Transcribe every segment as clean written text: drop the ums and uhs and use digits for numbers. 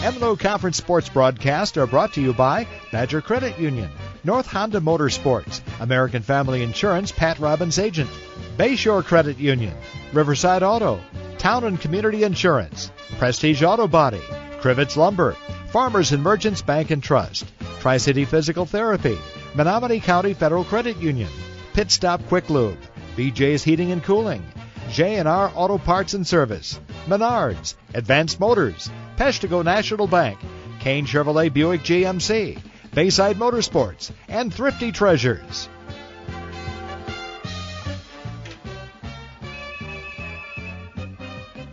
MLO Conference Sports broadcasts are brought to you by Badger Credit Union, North Honda Motorsports, American Family Insurance, Pat Robbins Agent, Bayshore Credit Union, Riverside Auto, Town and Community Insurance, Prestige Auto Body, Crivets Lumber, Farmers and Merchants Bank and Trust, Tri-City Physical Therapy, Menominee County Federal Credit Union, Pit Stop Quick Lube, BJ's Heating and Cooling, J&R Auto Parts and Service, Menards, Advanced Motors, Peshtigo National Bank, Kane Chevrolet Buick GMC, Bayside Motorsports, and Thrifty Treasures.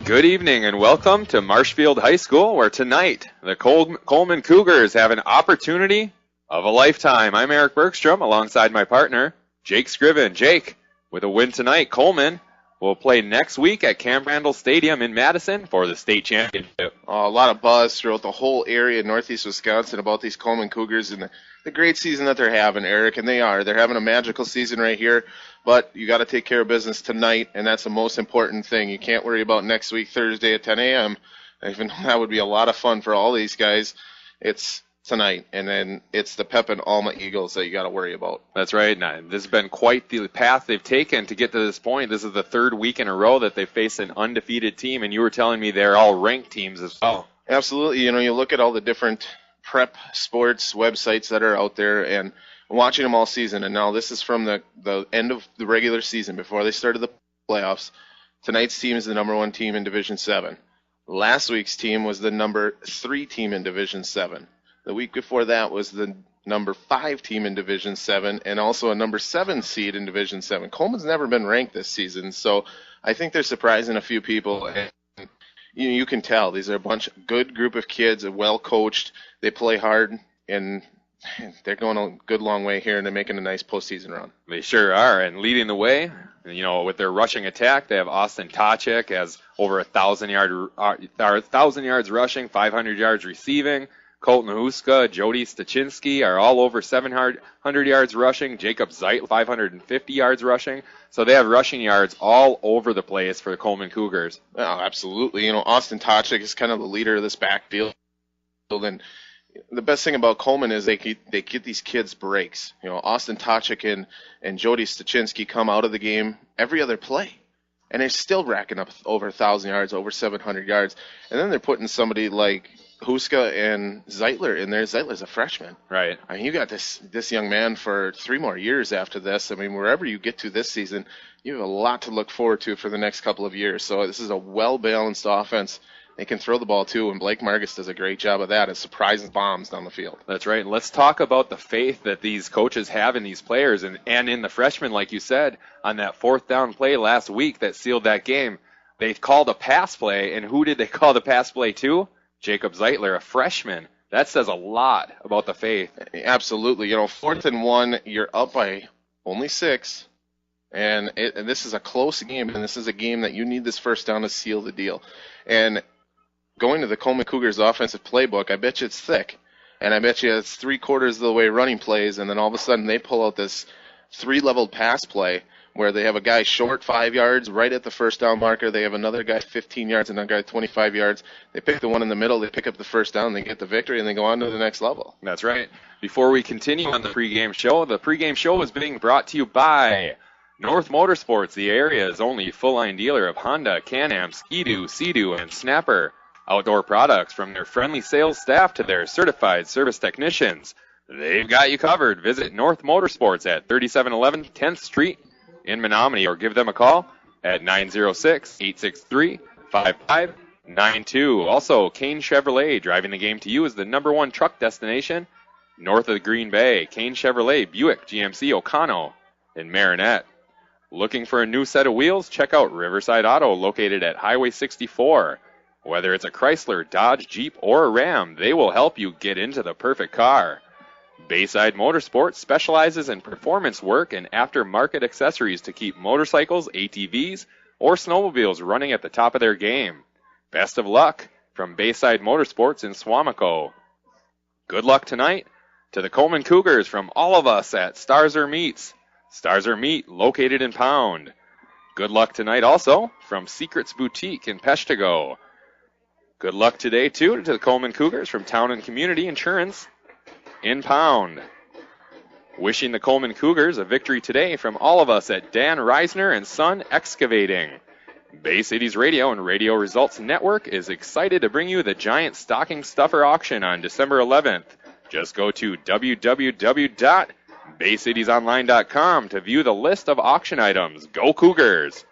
Good evening and welcome to Marshfield High School, where tonight the Coleman Cougars have an opportunity of a lifetime. I'm Eric Bergstrom alongside my partner, Jake Scriven. Jake, with a win tonight, Coleman will play next week at Camp Randall Stadium in Madison for the state championship. A lot of buzz throughout the whole area in northeast Wisconsin about these Coleman Cougars and the great season that they're having, Eric, and they're having a magical season right here, but you got to take care of business tonight, and that's the most important thing. You can't worry about next week, Thursday at 10 a.m., even though that would be a lot of fun for all these guys. It's tonight, and then it's the Pepin Alma Eagles that you got to worry about. That's right. Now, this has been quite the path they've taken to get to this point. This is the third week in a row that they face an undefeated team, and you were telling me they're all ranked teams as well. Absolutely. You look at all the different prep sports websites that are out there and watching them all season, and now this is from the end of the regular season before they started the playoffs. Tonight's team is the number 1 team in Division 7. Last week's team was the number 3 team in Division 7. The week before that was the number 5 team in Division 7 and also a number 7 seed in Division 7. Coleman's never been ranked this season, so I think they're surprising a few people. And you can tell these are a good group of kids, well coached. They play hard, and they're going a good long way here, and they're making a nice postseason run. They sure are, and leading the way, with their rushing attack, they have Austin Tachik as over 1,000 yards rushing, 500 yards receiving. Colton Huska, Jody Stachinski are all over 700 yards rushing. Jacob Zeit, 550 yards rushing. So they have rushing yards all over the place for the Coleman Cougars. Oh, absolutely. Austin Tachik is kind of the leader of this backfield. And the best thing about Coleman is they get these kids breaks. Austin Tachik and Jody Stachinski come out of the game every other play. And they're still racking up over 1,000 yards, over 700 yards. And then they're putting somebody like Huska and Zeitler in there. Zeitler's a freshman. Right. I mean, you got this young man for 3 more years after this. I mean, wherever you get to this season, you have a lot to look forward to for the next couple of years. So this is a well-balanced offense. They can throw the ball, too, and Blake Margus does a great job of that as surprise bombs down the field. That's right. And let's talk about the faith that these coaches have in these players and in the freshmen, like you said, on that 4th down play last week that sealed that game. They called a pass play, and who did they call the pass play to? Jacob Zeitler, a freshman. That says a lot about the faith. Absolutely. 4th and 1, you're up by only 6. And this is a close game, and this is a game that you need this first down to seal the deal. And going to the Coleman Cougars offensive playbook, I bet you it's thick. And I bet you it's 3/4 of the way running plays, and then all of a sudden they pull out this 3-leveled pass play where they have a guy short 5 yards right at the first down marker. They have another guy 15 yards and another guy 25 yards. They pick the one in the middle. They pick up the first down. They get the victory, and they go on to the next level. That's right. Before we continue on the pregame show is being brought to you by North Motorsports, the area's only full-line dealer of Honda, Can-Am, Ski-Doo, Sea-Doo, and Snapper. Outdoor products from their friendly sales staff to their certified service technicians. They've got you covered. Visit North Motorsports at 3711 10th Street in Menominee, or give them a call at 906-863-5592. Also, Kane Chevrolet, driving the game to you, is the #1 truck destination north of Green Bay. Kane Chevrolet, Buick, GMC, Ocano, and Marinette. Looking for a new set of wheels? Check out Riverside Auto, located at Highway 64. Whether it's a Chrysler, Dodge, Jeep, or a Ram, they will help you get into the perfect car. Bayside Motorsports specializes in performance work and aftermarket accessories to keep motorcycles, ATVs, or snowmobiles running at the top of their game. Best of luck from Bayside Motorsports in Swamico. Good luck tonight to the Coleman Cougars from all of us at Starzer Meats. Starzer Meat, located in Pound. Good luck tonight also from Secrets Boutique in Peshtigo. Good luck today, too, to the Coleman Cougars from Town and Community Insurance in Pound. Wishing the Coleman Cougars a victory today from all of us at Dan Reisner and Son Excavating. Bay Cities Radio and Radio Results Network is excited to bring you the Giant Stocking Stuffer auction on December 11th. Just go to www.baycitiesonline.com to view the list of auction items. Go Cougars!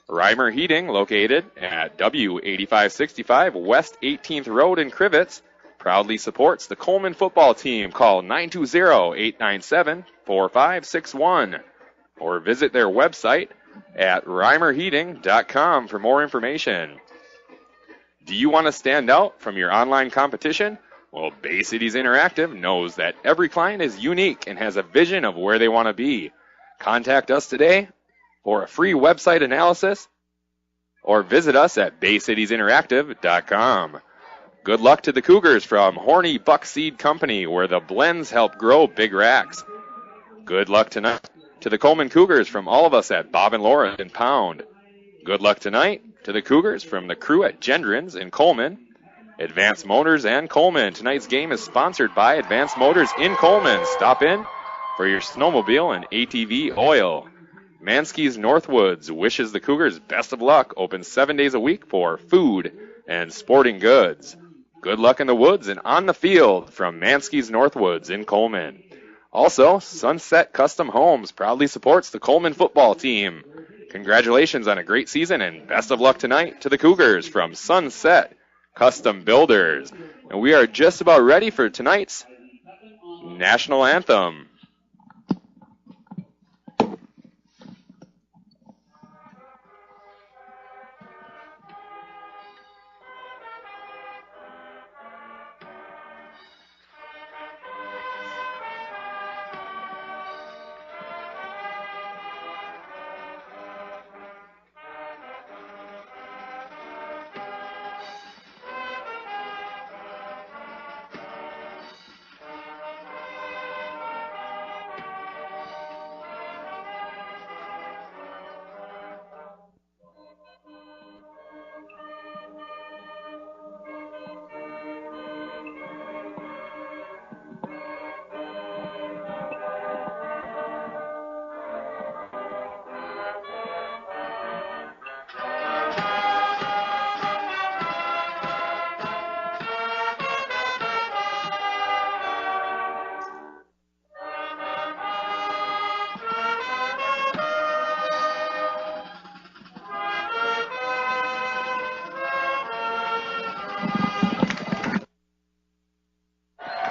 Reimer Heating, located at W8565 West 18th Road in Crivets, proudly supports the Coleman football team. Call 920-897-4561 or visit their website at reimerheating.com for more information. Do you want to stand out from your online competition? Well, Bay Cities Interactive knows that every client is unique and has a vision of where they want to be. Contact us today for a free website analysis or visit us at baycitiesinteractive.com. Good luck to the Cougars from Horny Buck Seed Company, where the blends help grow big racks. Good luck tonight to the Coleman Cougars from all of us at Bob and Laura in Pound. Good luck tonight to the Cougars from the crew at Gendron's in Coleman. Advanced Motors and Coleman. Tonight's game is sponsored by Advanced Motors in Coleman. Stop in for your snowmobile and ATV oil. Mansky's Northwoods wishes the Cougars best of luck. Open 7 days a week for food and sporting goods. Good luck in the woods and on the field from Mansky's Northwoods in Coleman. Also, Sunset Custom Homes proudly supports the Coleman football team. Congratulations on a great season and best of luck tonight to the Cougars from Sunset Custom Builders. And we are just about ready for tonight's national anthem.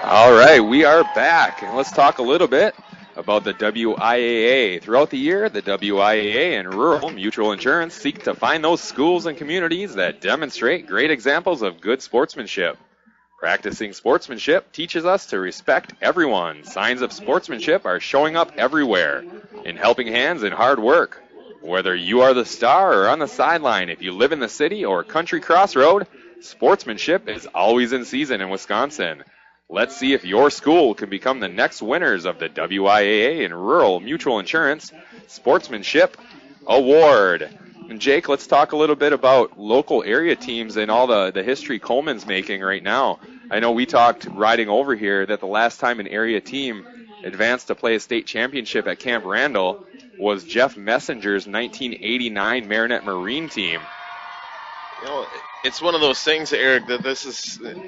All right, we are back, and let's talk a little bit about the WIAA. Throughout the year, the WIAA and Rural Mutual Insurance seek to find those schools and communities that demonstrate great examples of good sportsmanship. Practicing sportsmanship teaches us to respect everyone. Signs of sportsmanship are showing up everywhere, in helping hands and hard work. Whether you are the star or on the sideline, if you live in the city or country crossroad, sportsmanship is always in season in Wisconsin. Let's see if your school can become the next winners of the WIAA and Rural Mutual Insurance Sportsmanship Award. And Jake, let's talk a little bit about local area teams and all the history Coleman's making right now. I know we talked riding over here that the last time an area team advanced to play a state championship at Camp Randall was Jeff Messenger's 1989 Marinette Marine team. You know, it's one of those things, Eric, that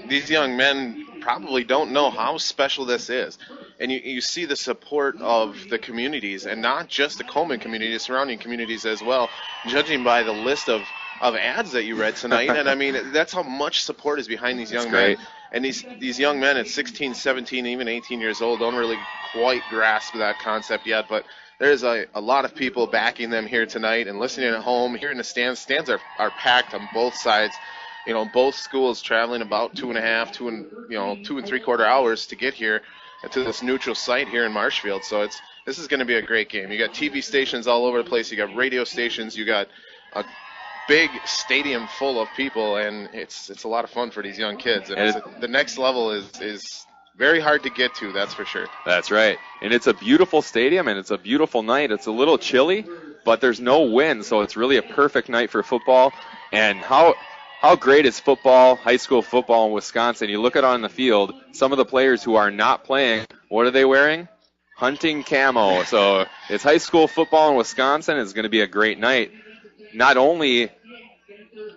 these young men probably don't know how special this is. And you see the support of the communities, and not just the Coleman community, the surrounding communities as well, judging by the list of ads that you read tonight. And, I mean, that's how much support is behind these young men. And these young men at 16, 17, even 18 years old don't really quite grasp that concept yet, but there's a lot of people backing them here tonight and listening at home. Here in the stands, are packed on both sides. You know, both schools traveling about 2 and 3/4 hours to get here to this neutral site here in Marshfield. So this is going to be a great game. You got TV stations all over the place. You got radio stations. You got a big stadium full of people, and it's a lot of fun for these young kids. And the next level is very hard to get to, that's for sure. That's right. And it's a beautiful stadium, and it's a beautiful night. It's a little chilly, but there's no wind, so it's really a perfect night for football. And how how great is football, high school football in Wisconsin? You look at on the field, some of the players who are not playing, what are they wearing? Hunting camo. So it's high school football in Wisconsin. It's going to be a great night. Not only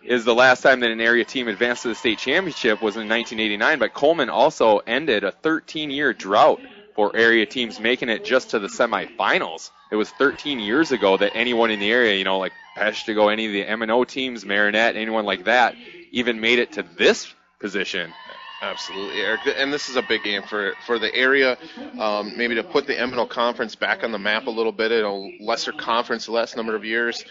is the last time that an area team advanced to the state championship was in 1989, but Coleman also ended a 13-year drought for area teams making it just to the semifinals. It was 13 years ago that anyone in the area, like Peshtigo, any of the M&O teams, Marinette, anyone like that, even made it to this position. Absolutely, Eric. And this is a big game for the area, maybe to put the M&O Conference back on the map a little bit in a lesser conference the last number of years,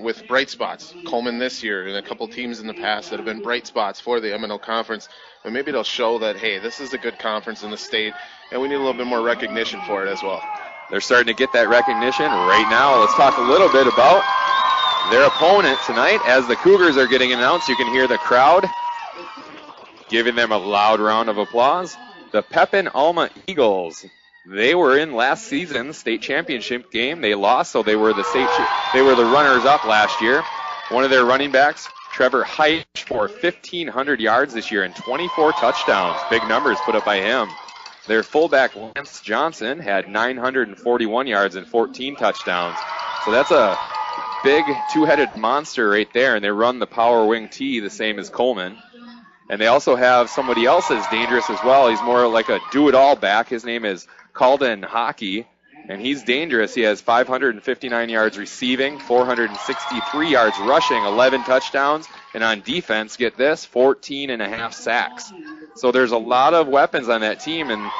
with bright spots. Coleman this year and a couple teams in the past that have been bright spots for the M&O Conference. And maybe they'll show that, hey, this is a good conference in the state, and we need a little bit more recognition for it as well. They're starting to get that recognition right now. Let's talk a little bit about their opponent tonight. As the Cougars are getting announced, you can hear the crowd giving them a loud round of applause. The Pepin Alma Eagles. They were in last season's state championship game. They lost, so they were the runners-up last year. One of their running backs, Trevor Height, for 1,500 yards this year and 24 touchdowns. Big numbers put up by him. Their fullback, Lance Johnson, had 941 yards and 14 touchdowns. So that's a big two-headed monster right there, and they run the power wing T the same as Coleman. And they also have somebody else that's dangerous as well. He's more like a do-it-all back. His name is Calden Hockey, and he's dangerous. He has 559 yards receiving, 463 yards rushing, 11 touchdowns, and on defense, get this, 14 and a half sacks. So there's a lot of weapons on that team, and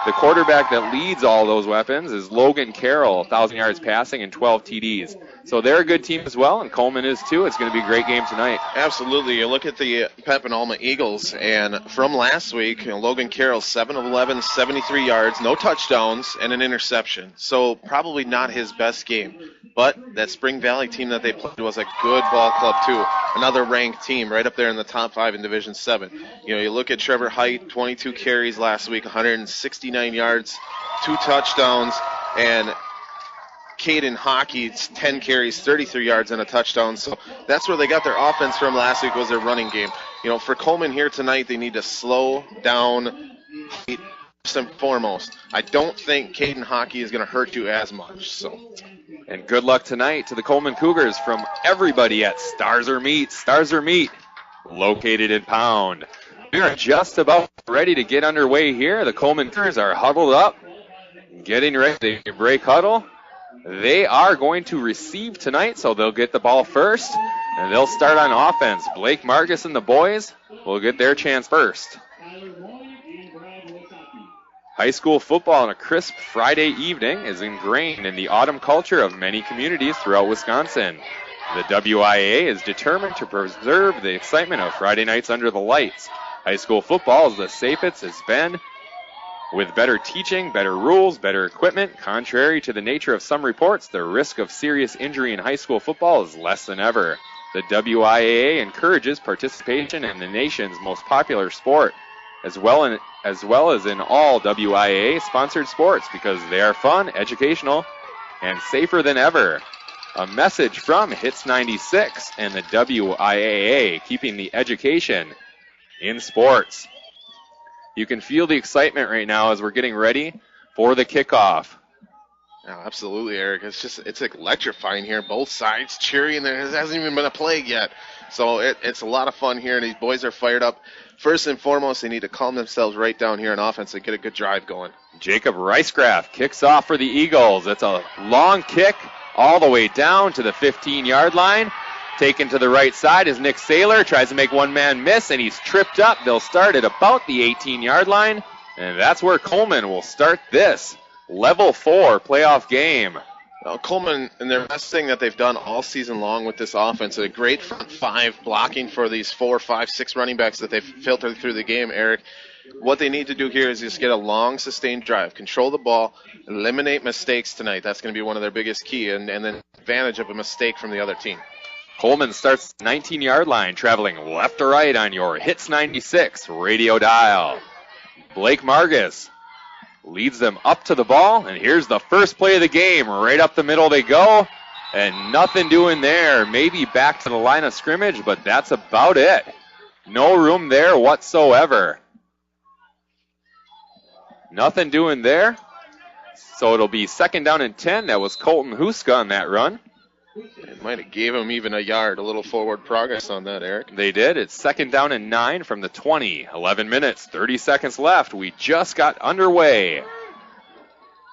the quarterback that leads all those weapons is Logan Carroll, 1,000 yards passing and 12 TDs. So they're a good team as well, and Coleman is too. It's going to be a great game tonight. Absolutely. You look at the Pepin Alma Eagles, and from last week, Logan Carroll, 7 of 11, 73 yards, no touchdowns, and an interception. So probably not his best game. But that Spring Valley team that they played was a good ball club too. Another ranked team right up there in the top 5 in Division 7. You look at Trevor Height, 22 carries last week, 169 yards, 2 touchdowns, and Caden Hockey, 10 carries, 33 yards, and a touchdown. So that's where they got their offense from last week, was their running game. For Coleman here tonight, they need to slow down first and foremost. I don't think Caden Hockey is going to hurt you as much. And good luck tonight to the Coleman Cougars from everybody at Stars or Meat. Stars or Meat, located in Pound. We are just about ready to get underway here. The Coleman Cougars are huddled up, getting ready to break huddle. They are going to receive tonight, so they'll get the ball first, and they'll start on offense. Blake Marcus and the boys will get their chance first. High school football on a crisp Friday evening is ingrained in the autumn culture of many communities throughout Wisconsin. The WIAA is determined to preserve the excitement of Friday nights under the lights. High school football is the safest it's been, with better teaching, better rules, better equipment. Contrary to the nature of some reports, the risk of serious injury in high school football is less than ever. The WIAA encourages participation in the nation's most popular sport, as well as in all WIAA-sponsored sports, because they are fun, educational, and safer than ever. A message from Hits 96 and the WIAA, keeping the education in sports. You can feel the excitement right now as we're getting ready for the kickoff. Oh, absolutely, Eric. It's electrifying here. Both sides cheering. There hasn't even been a play yet. So it's a lot of fun here, and these boys are fired up. First and foremost, they need to calm themselves right down here on offense and get a good drive going. Jacob Ricegraf kicks off for the Eagles. It's a long kick all the way down to the 15-yard line. Taken to the right side is Nick Saylor. Tries to make one man miss, and he's tripped up. They'll start at about the 18-yard line, and that's where Coleman will start this Level 4 playoff game. Coleman, and their best thing that they've done all season long with this offense, a great front 5 blocking for these 4, 5, 6 running backs that they've filtered through the game, Eric. What they need to do here is just get a long, sustained drive, control the ball, eliminate mistakes tonight. That's going to be one of their biggest key, and then advantage of a mistake from the other team. Coleman starts 19-yard line, traveling left to right on your Hits 96 radio dial. Blake Margus leads them up to the ball, and here's the first play of the game. Right up the middle they go. And nothing doing there. Maybe back to the line of scrimmage, but that's about it. No room there whatsoever. Nothing doing there. So it'll be 2nd down and 10. That was Colton Huska on that run. It might have gave him even a yard, a little forward progress on that, Eric. They did. It's 2nd down and 9 from the 20. 11 minutes, 30 seconds left. We just got underway.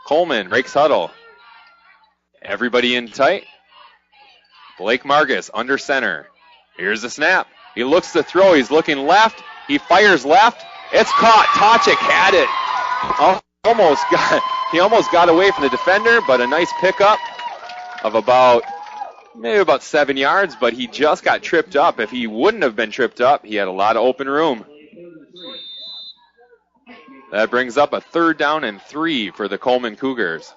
Coleman breaks huddle. Everybody in tight. Blake Margus under center. Here's the snap. He looks to throw. He's looking left. He fires left. It's caught. Tochik had it. He almost got away from the defender, but a nice pickup of maybe about 7 yards, but he just got tripped up. If he wouldn't have been tripped up, he had a lot of open room. That brings up a 3rd down and 3 for the Coleman Cougars.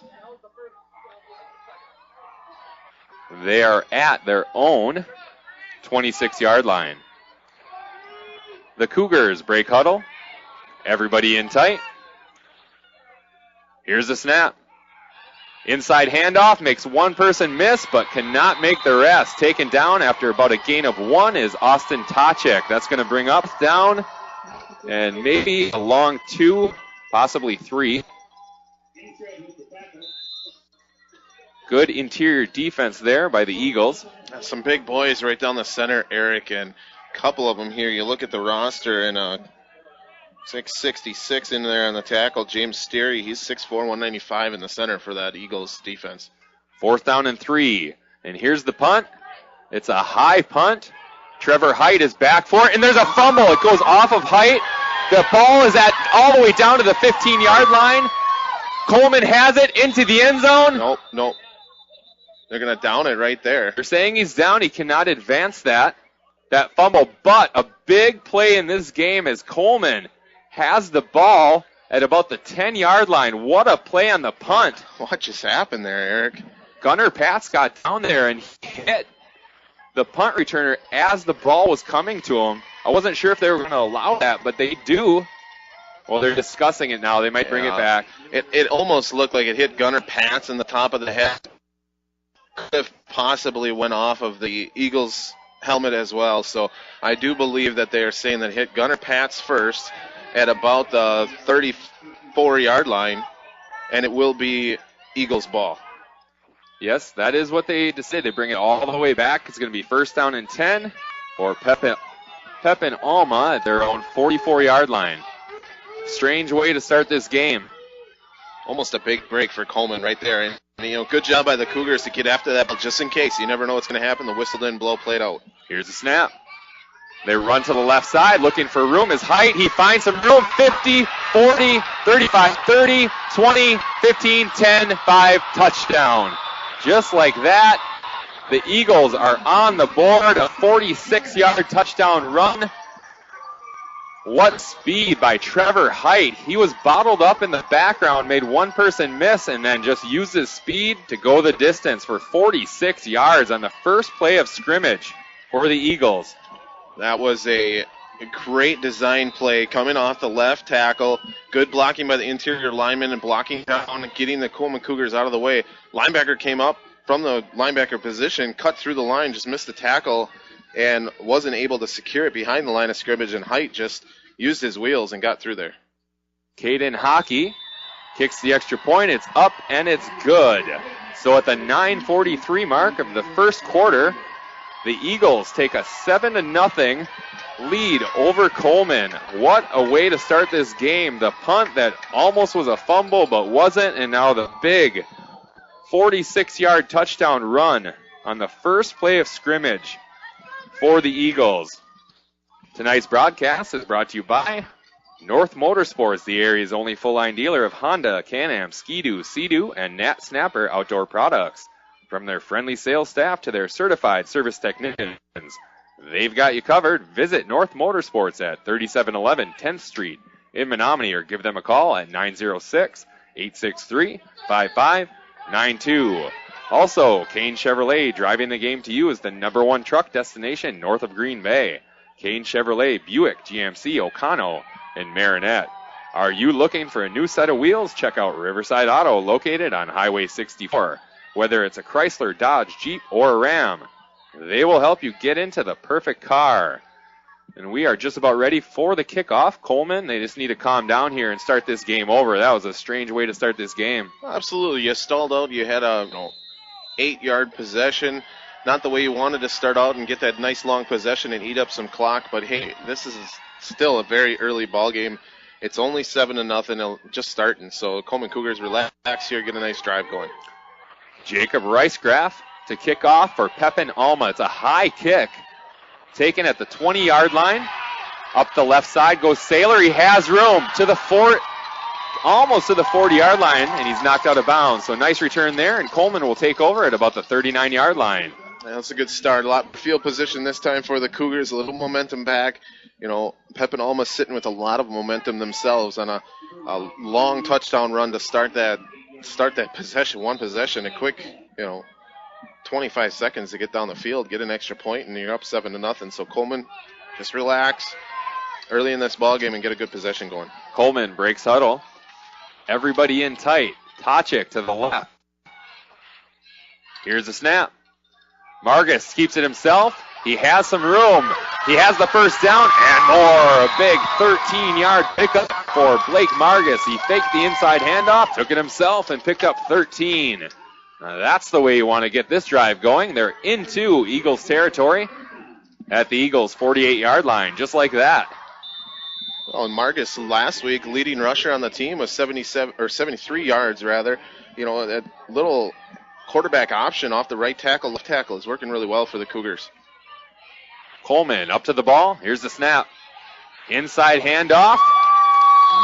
They are at their own 26-yard line. The Cougars break huddle. Everybody in tight. Here's the snap. Inside handoff, makes one person miss, but cannot make the rest. Taken down after about a gain of 1 is Austin Tochik. That's going to bring up, down, and maybe a long 2, possibly 3. Good interior defense there by the Eagles. Some big boys right down the center, Eric, and a couple of them here. You look at the roster, and 6'66" in there on the tackle. James Sterry, he's 6'4", 195 in the center for that Eagles defense. 4th down and 3. And here's the punt. It's a high punt. Trevor Height is back for it, and there's a fumble. It goes off of Height. The ball is at all the way down to the 15-yard line. Coleman has it into the end zone. Nope. They're going to down it right there. They're saying he's down. He cannot advance that fumble. But a big play in this game is Coleman has the ball at about the 10-yard line. What a play on the punt. What just happened there, Eric? Gunnar Pats got down there and hit the punt returner as the ball was coming to him. I wasn't sure if they were going to allow that, but they do. Well, they're discussing it now. They might bring it back. It almost looked like it hit Gunnar Pats in the top of the head. Could have possibly went off of the Eagles' helmet as well. So I do believe that they are saying that it hit Gunnar Pats first at about the 34-yard line, and it will be Eagles' ball. Yes, that is what they decided. They bring it all the way back. It's going to be 1st down and 10 for Pepin Alma at their own 44-yard line. Strange way to start this game. Almost a big break for Coleman right there. And good job by the Cougars to get after that, but just in case. You never know what's going to happen. The whistle didn't blow, played out. Here's the snap. They run to the left side looking for room. His height, he finds some room. 50, 40, 35, 30, 20, 15, 10, 5, touchdown. Just like that, the Eagles are on the board. A 46-yard touchdown run. What speed by Trevor Height. He was bottled up in the background, made one person miss, and then just used his speed to go the distance for 46 yards on the first play of scrimmage for the Eagles. That was a great design play coming off the left tackle. Good blocking by the interior lineman and blocking down and getting the Coleman Cougars out of the way. Linebacker came up from the linebacker position, cut through the line, just missed the tackle, and wasn't able to secure it behind the line of scrimmage, and Height just used his wheels and got through there. Caden Hockey kicks the extra point. It's up and it's good. So at the 9:43 mark of the first quarter, the Eagles take a 7-0 lead over Coleman. What a way to start this game. The punt that almost was a fumble but wasn't, and now the big 46-yard touchdown run on the first play of scrimmage for the Eagles. Tonight's broadcast is brought to you by North Motorsports, the area's only full-line dealer of Honda, Can-Am, Ski-Doo, Sea-Doo, and Nat Snapper outdoor products. From their friendly sales staff to their certified service technicians, they've got you covered. Visit North Motorsports at 3711 10th Street in Menominee, or give them a call at 906-863-5592. Also, Kane Chevrolet, driving the game to you as the #1 truck destination north of Green Bay. Kane Chevrolet, Buick, GMC, Ocano, and Marinette. Are you looking for a new set of wheels? Check out Riverside Auto, located on Highway 64. Whether it's a Chrysler, Dodge, Jeep, or Ram, they will help you get into the perfect car. And we are just about ready for the kickoff. Coleman, they just need to calm down here and start this game over. That was a strange way to start this game. Absolutely. You stalled out. You had a 8-yard possession. Not the way you wanted to start out and get that nice long possession and eat up some clock. But, hey, this is still a very early ball game. It's only 7-0, just starting. So Coleman Cougars relax here, get a nice drive going. Jacob Ricegraf to kick off for Pepin Alma. It's a high kick. Taken at the 20-yard line. Up the left side goes Saylor. He has room to the almost to the 40-yard line, and he's knocked out of bounds. So nice return there, and Coleman will take over at about the 39-yard line. That's a good start. A lot of field position this time for the Cougars. A little momentum back. Pepin Alma sitting with a lot of momentum themselves on a long touchdown run to start that possession, one possession, a quick, 25 seconds to get down the field, get an extra point, and you're up 7-0. So Coleman, just relax early in this ball game and get a good possession going. Coleman breaks huddle. Everybody in tight. Tachik to the left. Here's the snap. Margus keeps it himself. He has some room. He has the first down and more. A big 13-yard pickup for Blake Margus. He faked the inside handoff, took it himself, and picked up 13. Now that's the way you want to get this drive going. They're into Eagles territory at the Eagles' 48-yard line, just like that. Well, and Margus last week, leading rusher on the team, was 73 yards rather. That little quarterback option off the right tackle, left tackle is working really well for the Cougars. Coleman up to the ball. Here's the snap. Inside handoff.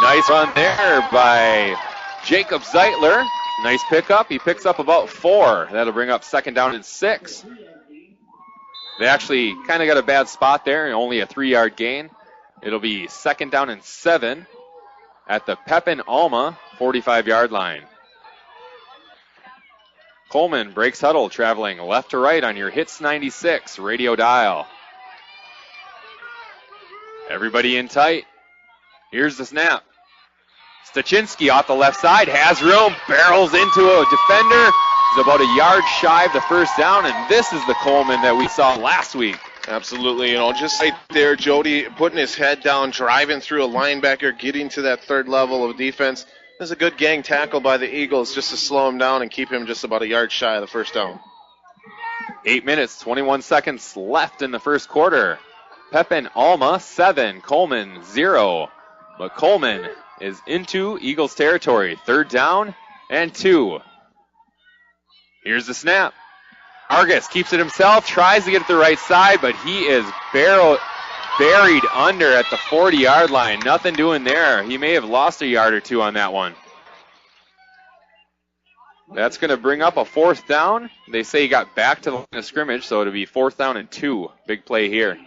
Nice run there by Jacob Zeitler. Nice pickup. He picks up about 4. That'll bring up 2nd down and 6. They actually kind of got a bad spot there, only a 3-yard gain. It'll be 2nd down and 7 at the Pepin Alma 45-yard line. Coleman breaks huddle, traveling left to right on your Hits 96 radio dial. Everybody in tight. Here's the snap. Stachinski off the left side, has room, barrels into a defender. He's about a yard shy of the first down, and this is the Coleman that we saw last week. Absolutely, just right there, Jody putting his head down, driving through a linebacker, getting to that third level of defense. There's a good gang tackle by the Eagles just to slow him down and keep him just about a yard shy of the first down. 8 minutes, 21 seconds left in the first quarter. Pepin Alma 7, Coleman 0. But Coleman is into Eagles territory. 3rd down and 2. Here's the snap. Argus keeps it himself, tries to get it the right side, but he is buried under at the 40-yard line. Nothing doing there. He may have lost a yard or 2 on that one. That's going to bring up a 4th down. They say he got back to the line of scrimmage, so it'll be 4th down and 2. Big play here.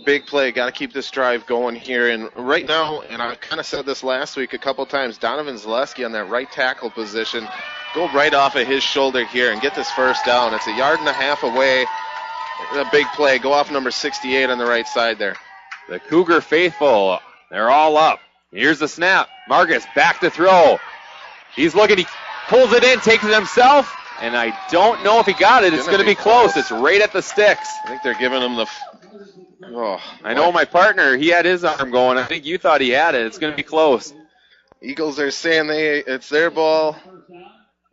Big play. Got to keep this drive going here. And right now, and I kind of said this last week a couple times, Donovan Zaleski on that right tackle position. Go right off of his shoulder here and get this first down. It's a yard and a half away. A big play. Go off number 68 on the right side there. The Cougar faithful, they're all up. Here's the snap. Margus back to throw. He's looking. He pulls it in, takes it himself, and I don't know if he got it. It's going to be close. It's right at the sticks. I think they're giving him the... I know my partner, he had his arm going. I think you thought he had it. It's going to be close. Eagles are saying it's their ball.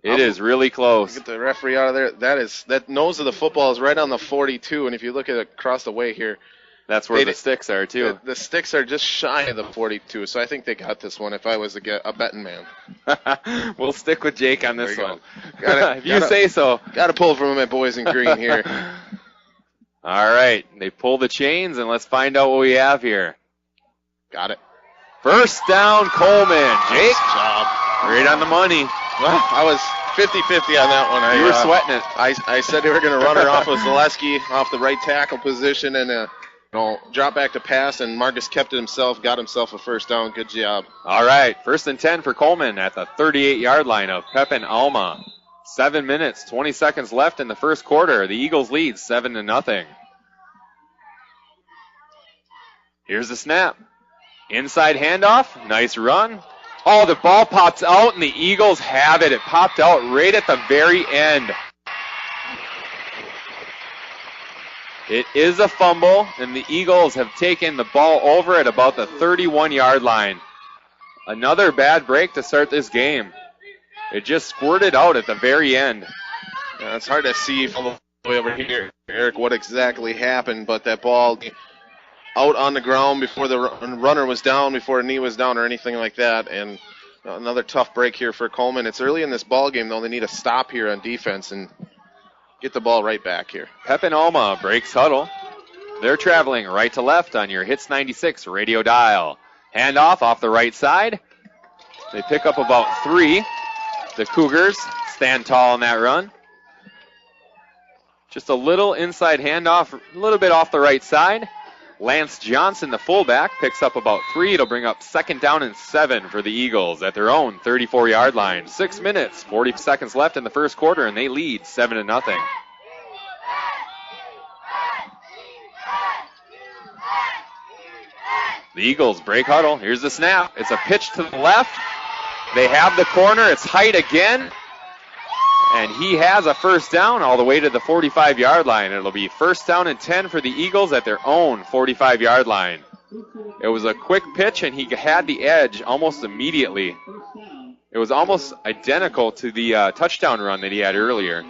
It is really close. Get the referee out of there. That nose of the football is right on the 42, and if you look at it across the way here, that's where the sticks are too. The sticks are just shy of the 42, so I think they got this one. If I was a betting man, we'll stick with Jake on this one. If you say so. Got to pull from my boys in green here. All right, they pull the chains, and let's find out what we have here. Got it. First down, Coleman. Jake, nice job. Right on the money. Well, I was 50-50 on that one. You were sweating it. I said they were going to run her off with Zaleski off the right tackle position and drop back to pass, and Marcus kept it himself, got himself a first down. Good job. All right, 1st and 10 for Coleman at the 38-yard line of Pepin Alma. 7 minutes, 20 seconds left in the first quarter. The Eagles lead 7-0. Here's the snap. Inside handoff. Nice run. Oh, the ball pops out, and the Eagles have it. It popped out right at the very end. It is a fumble, and the Eagles have taken the ball over at about the 31-yard line. Another bad break to start this game. It just squirted out at the very end. Yeah, it's hard to see from the way over here, Eric, what exactly happened, but that ball out on the ground before the runner was down, before a knee was down or anything like that, and another tough break here for Coleman. It's early in this ball game, though. They need a stop here on defense and get the ball right back here. Pepin Alma breaks huddle. They're traveling right to left on your Hits 96 radio dial. Handoff off the right side. They pick up about 3. The Cougars stand tall on that run. Just a little inside handoff, a little bit off the right side. Lance Johnson, the fullback, picks up about 3. It'll bring up 2nd down and 7 for the Eagles at their own 34-yard line. 6 minutes, 40 seconds left in the first quarter, and they lead 7-0. The Eagles break huddle. Here's the snap. It's a pitch to the left. They have the corner. It's Height again. And he has a first down all the way to the 45-yard line. It'll be 1st down and 10 for the Eagles at their own 45-yard line. It was a quick pitch, and he had the edge almost immediately. It was almost identical to the touchdown run that he had earlier.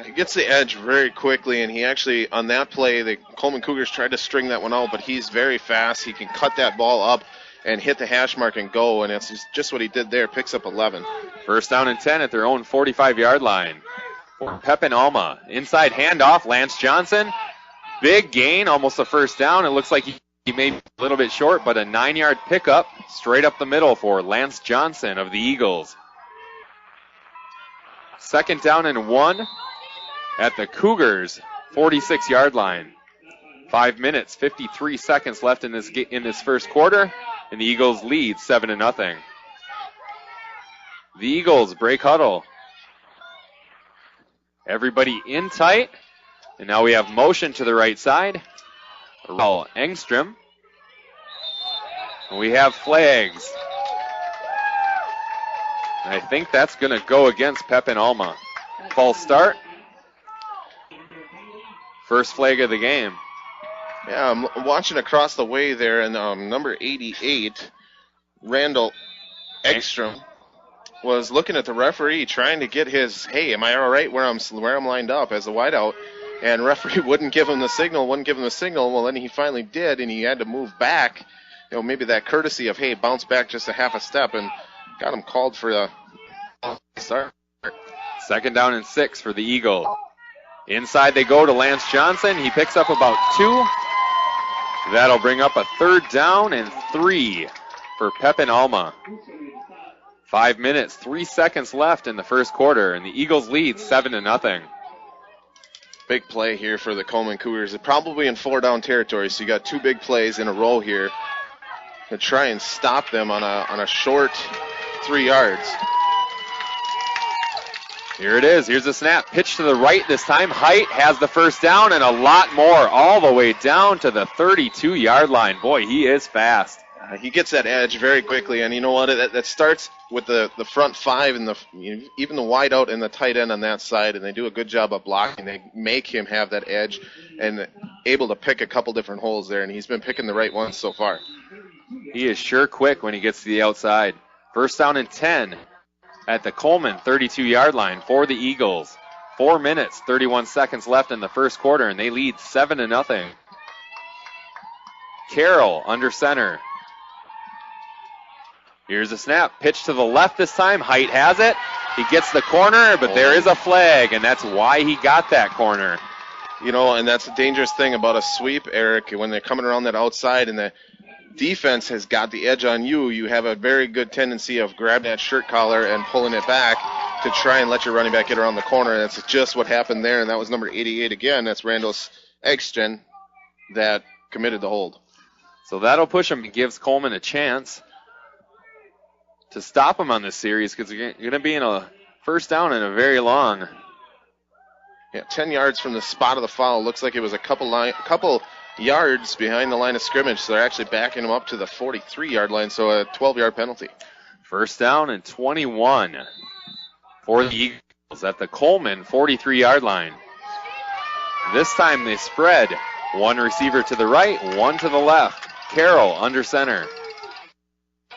He gets the edge very quickly, and he actually, on that play, the Coleman Cougars tried to string that one out, but he's very fast. He can cut that ball up and hit the hash mark and go, and it's just what he did there. Picks up 11. 1st down and 10 at their own 45-yard line. For Pepin Alma. Inside handoff, Lance Johnson. Big gain, almost a 1st down. It looks like he may be a little bit short, but a 9-yard pickup straight up the middle for Lance Johnson of the Eagles. 2nd down and 1 at the Cougars' 46-yard line. 5 minutes, 53 seconds left in this first quarter, and the Eagles lead 7-0. The Eagles break huddle. Everybody in tight, and now we have motion to the right side. Raul Engstrom. And we have flags. And I think that's going to go against Pepin Alma. False start. First flag of the game. Yeah, I'm watching across the way there, and number 88, Randall Ekstrom, was looking at the referee trying to get his, hey, am I all right where I'm lined up as a wideout? And referee wouldn't give him the signal. Well, then he finally did, and he had to move back. You know, maybe that courtesy of, hey, bounce back just a half a step, and got him called for the start. 2nd down and 6 for the Eagles. Inside they go to Lance Johnson. He picks up about 2. That'll bring up a 3rd down and 3 for Pepin Alma. 5 minutes, 3 seconds left in the first quarter, and the Eagles lead 7-0. Big play here for the Coleman Cougars. They're probably in 4-down territory, so you got 2 big plays in a row here to try and stop them on a short 3 yards. Here it is. Here's the snap. Pitch to the right this time. Height has the first down and a lot more all the way down to the 32-yard line. Boy, he is fast. He gets that edge very quickly, and you know what? That starts with the front 5 and even the wide out and the tight end on that side, and they do a good job of blocking. They make him have that edge and able to pick a couple different holes there, and he's been picking the right ones so far. He is sure quick when he gets to the outside. 1st down and 10 at the Coleman 32-yard line for the Eagles. 4 minutes, 31 seconds left in the first quarter, and they lead 7-0. Carroll under center. Here's a snap. Pitch to the left this time. Height has it. He gets the corner, but there is a flag, and that's why he got that corner. You know, and that's a dangerous thing about a sweep, Eric. When they're coming around that outside and the defense has got the edge on you, you have a very good tendency of grabbing that shirt collar and pulling it back to try and let your running back get around the corner. And that's just what happened there, and that was number 88 again. That's Randall Ekstrom that committed the hold. So that'll push him and gives Coleman a chance to stop him on this series because you're going to be in a 1st down and a very long. Yeah, 10 yards from the spot of the foul. Looks like it was a couple yards behind the line of scrimmage, so they're actually backing him up to the 43-yard line, so a 12-yard penalty. First down and 21 for the Eagles at the Coleman 43-yard line. This time they spread. One receiver to the right, one to the left. Carroll under center.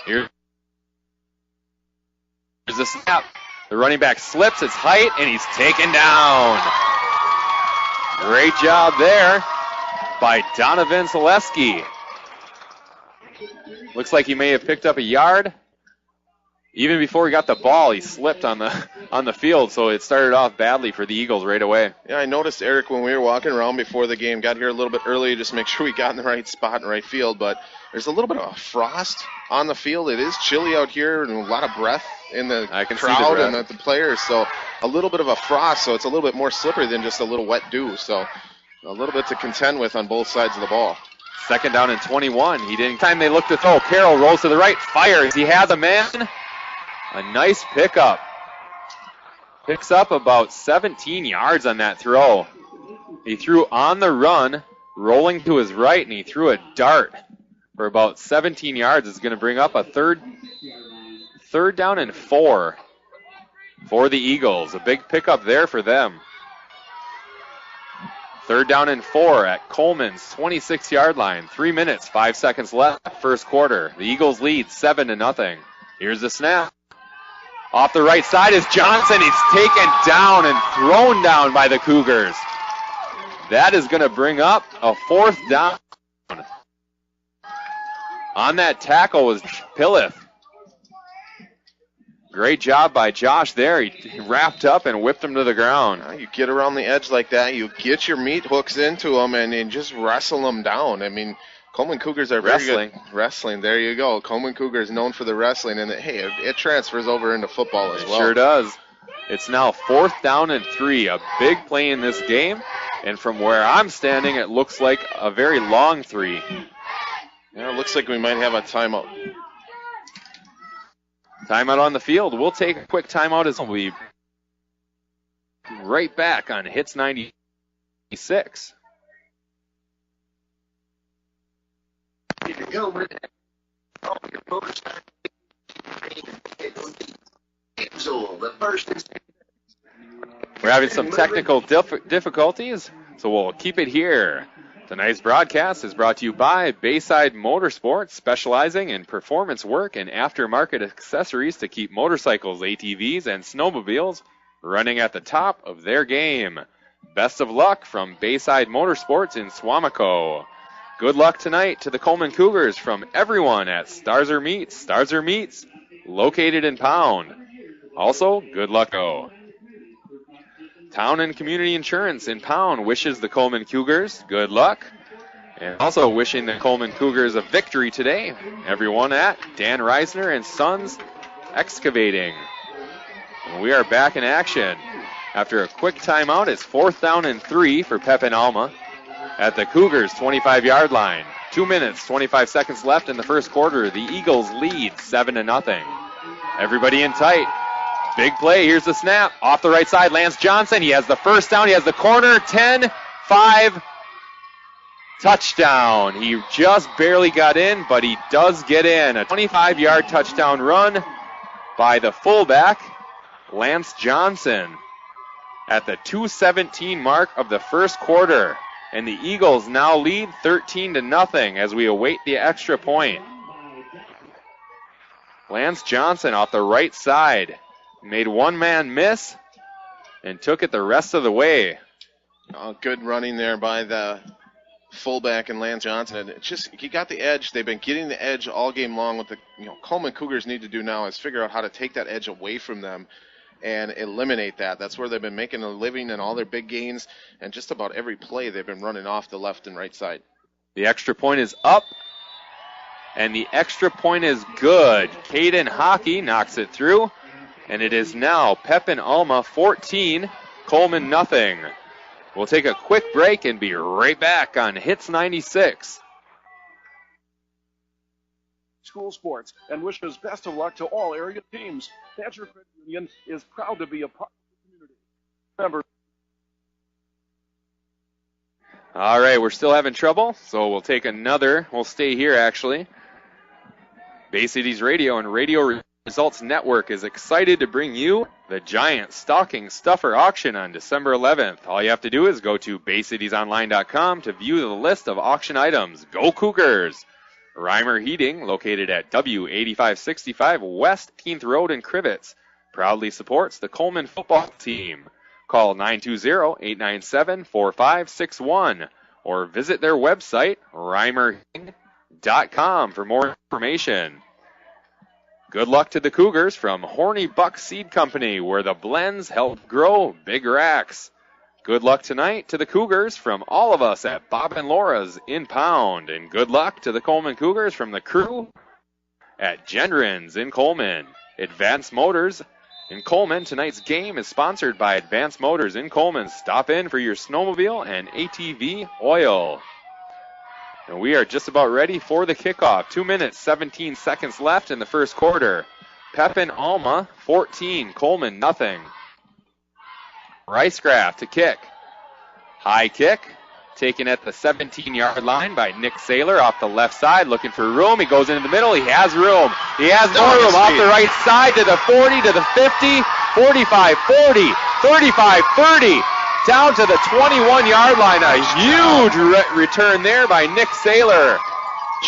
Here's the snap. The running back slips his height, and he's taken down. Great job there by Donovan Zaleski. Looks like he may have picked up a yard. Even before he got the ball, he slipped on the field, so it started off badly for the Eagles right away. Yeah, I noticed, Eric, when we were walking around before the game, got here a little bit early just to make sure we got in the right spot in right field, but there's a little bit of a frost on the field. It is chilly out here and a lot of breath in the crowd and the players, so a little bit of a frost, so it's a little bit more slippery than just a little wet dew, so a little bit to contend with on both sides of the ball. Second down and 21. He didn't time they look to throw. Carroll rolls to the right, fires. He had the man. A nice pickup. Picks up about 17 yards on that throw. He threw on the run, rolling to his right, and he threw a dart for about 17 yards. It's going to bring up a third down and 4 for the Eagles. A big pickup there for them. Third down and 4 at Coleman's 26-yard line. 3 minutes, 5 seconds left, first quarter. The Eagles lead 7-0. Here's the snap. Off the right side is Johnson. He's taken down and thrown down by the Cougars. That is going to bring up a fourth down. On that tackle was Pillith. Great job by Josh there. He wrapped up and whipped him to the ground. You get around the edge like that, you get your meat hooks into them and just wrestle them down. I mean, Coleman Cougars are very good. Wrestling. There you go. Coleman Cougars known for the wrestling, and it transfers over into football as well. It sure does. It's now fourth down and 3. A big play in this game, and from where I'm standing, it looks like a very long 3. Yeah, it looks like we might have a timeout. Timeout on the field. We'll take a quick timeout as we right back on Hits 96. We're having some technical difficulties, so we'll keep it here. Tonight's broadcast is brought to you by Bayside Motorsports, specializing in performance work and aftermarket accessories to keep motorcycles, ATVs, and snowmobiles running at the top of their game. Best of luck from Bayside Motorsports in Swamico. Good luck tonight to the Coleman Cougars from everyone at Starzer Meats. Starzer Meats, located in Pound. Also, good luck. Town and Community Insurance in Pound wishes the Coleman Cougars good luck. And also wishing the Coleman Cougars a victory today. Everyone at Dan Reisner and Sons Excavating. And we are back in action. After a quick timeout, it's fourth down and 3 for Pepin Alma at the Cougars' 25-yard line. 2 minutes, 25 seconds left in the first quarter. The Eagles lead 7-0. Everybody in tight. Big play. Here's the snap. Off the right side, Lance Johnson. He has the first down. He has the corner. 10-5. Touchdown. He just barely got in, but he does get in. A 25-yard touchdown run by the fullback, Lance Johnson, at the 2:17 mark of the first quarter. And the Eagles now lead 13-0 as we await the extra point. Lance Johnson off the right side made one man miss and took it the rest of the way. Good running there by the fullback and Lance Johnson. And it's just, he got the edge. They've been getting the edge all game long. What the Coleman Cougars need to do now is figure out how to take that edge away from them and eliminate that. That's where they've been making a living and all their big gains. And just about every play they've been running off the left and right side. The extra point is up, and the extra point is good. Caden Hockey knocks it through, and it is now Pepin Alma 14, Coleman nothing. We'll take a quick break and be right back on Hits 96. School sports and wishes best of luck to all area teams. Badger Credit Union is proud to be a part of the community. Remember, All right, we're still having trouble, so we'll take another. We'll stay here, actually. Bay Cities Radio and Radio Results Network is excited to bring you the Giant Stocking Stuffer Auction on December 11th. All you have to do is go to baycitiesonline.com to view the list of auction items. Go Cougars! Reimer Heating, located at W8565 West 18th Road in Crivets, proudly supports the Coleman football team. Call 920-897-4561 or visit their website, reimerheating.com, for more information. Good luck to the Cougars from Horny Buck Seed Company, where the blends help grow big racks. Good luck tonight to the Cougars from all of us at Bob and Laura's in Pound. And good luck to the Coleman Cougars from the crew at Gendron's in Coleman. Advanced Motors in Coleman. Tonight's game is sponsored by Advanced Motors in Coleman. Stop in for your snowmobile and ATV oil. And we are just about ready for the kickoff. 2 minutes, 17 seconds left in the first quarter. Pepin, Alma, 14. Coleman, nothing. Ricecraft to kick. High kick. Taken at the 17-yard line by Nick Saylor off the left side. Looking for room. He goes into the middle. He has room. He has more room off the right side to the 40, to the 50, 45, 40, 35, 30. Down to the 21-yard line. A huge return there by Nick Saylor.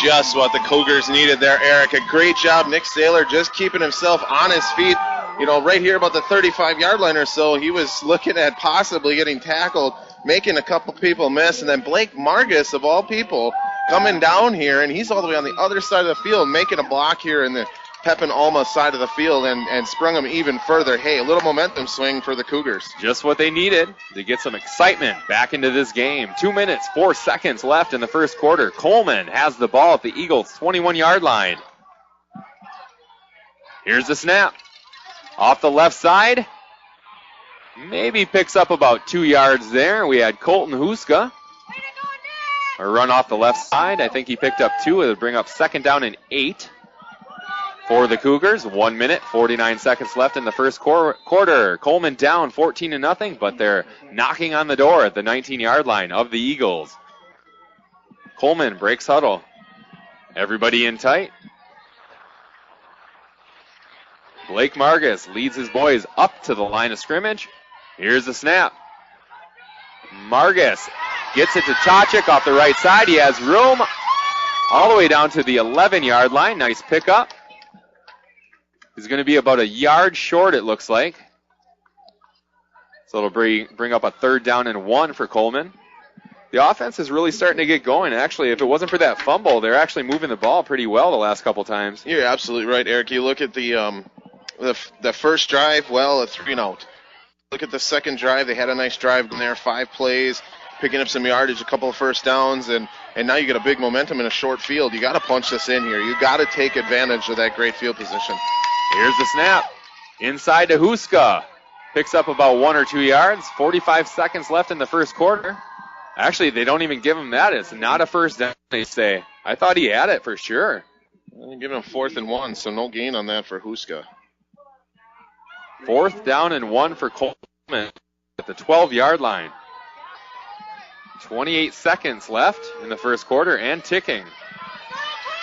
Just what the Cougars needed there, Eric. A great job, Nick Saylor, just keeping himself on his feet. You know, right here about the 35-yard line or so, he was looking at possibly getting tackled, making a couple people miss, and then Blake Margus, of all people, coming down here, and he's all the way on the other side of the field, making a block here in the Pepin Alma side of the field and sprung them even further. Hey, a little momentum swing for the Cougars. Just what they needed to get some excitement back into this game. 2 minutes, 4 seconds left in the first quarter. Coleman has the ball at the Eagles' 21-yard line. Here's the snap. Off the left side. Maybe picks up about 2 yards there. We had Colton Huska. A run off the left side. I think he picked up 2. It'll bring up second down and 8 for the Cougars. 1 minute, 49 seconds left in the first quarter. Coleman down 14-0, but they're knocking on the door at the 19-yard line of the Eagles. Coleman breaks huddle. Everybody in tight. Blake Margus leads his boys up to the line of scrimmage. Here's the snap. Margus gets it to Tachik off the right side. He has room all the way down to the 11-yard line. Nice pickup. He's going to be about a yard short, it looks like. So it'll bring up a 3rd down and 1 for Coleman. The offense is really starting to get going. Actually, if it wasn't for that fumble, they're actually moving the ball pretty well the last couple times. You're absolutely right, Eric. You look at the first drive, well, a 3-and-out. Look at the second drive. They had a nice drive in there, 5 plays, picking up some yardage, a couple of first downs, and now you get a big momentum in a short field. You got to punch this in here. You got to take advantage of that great field position. Here's the snap. Inside to Huska. Picks up about 1 or 2 yards. 45 seconds left in the first quarter. Actually, they don't even give him that. It's not a first down, they say. I thought he had it for sure. They're giving him 4th and 1, so no gain on that for Huska. 4th down and 1 for Coleman at the 12-yard line. 28 seconds left in the first quarter and ticking.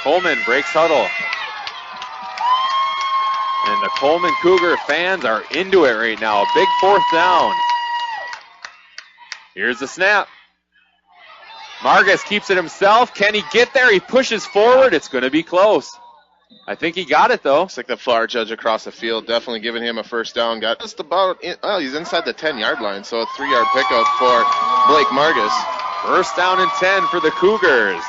Coleman breaks huddle. And the Coleman Cougar fans are into it right now. A big 4th down. Here's the snap. Margus keeps it himself. Can he get there? He pushes forward. It's going to be close. I think he got it, though. Looks like the FAR judge across the field definitely giving him a first down. Got just about, he's inside the 10-yard line, so a 3-yard pickup for Blake Margus. First down and 10 for the Cougars.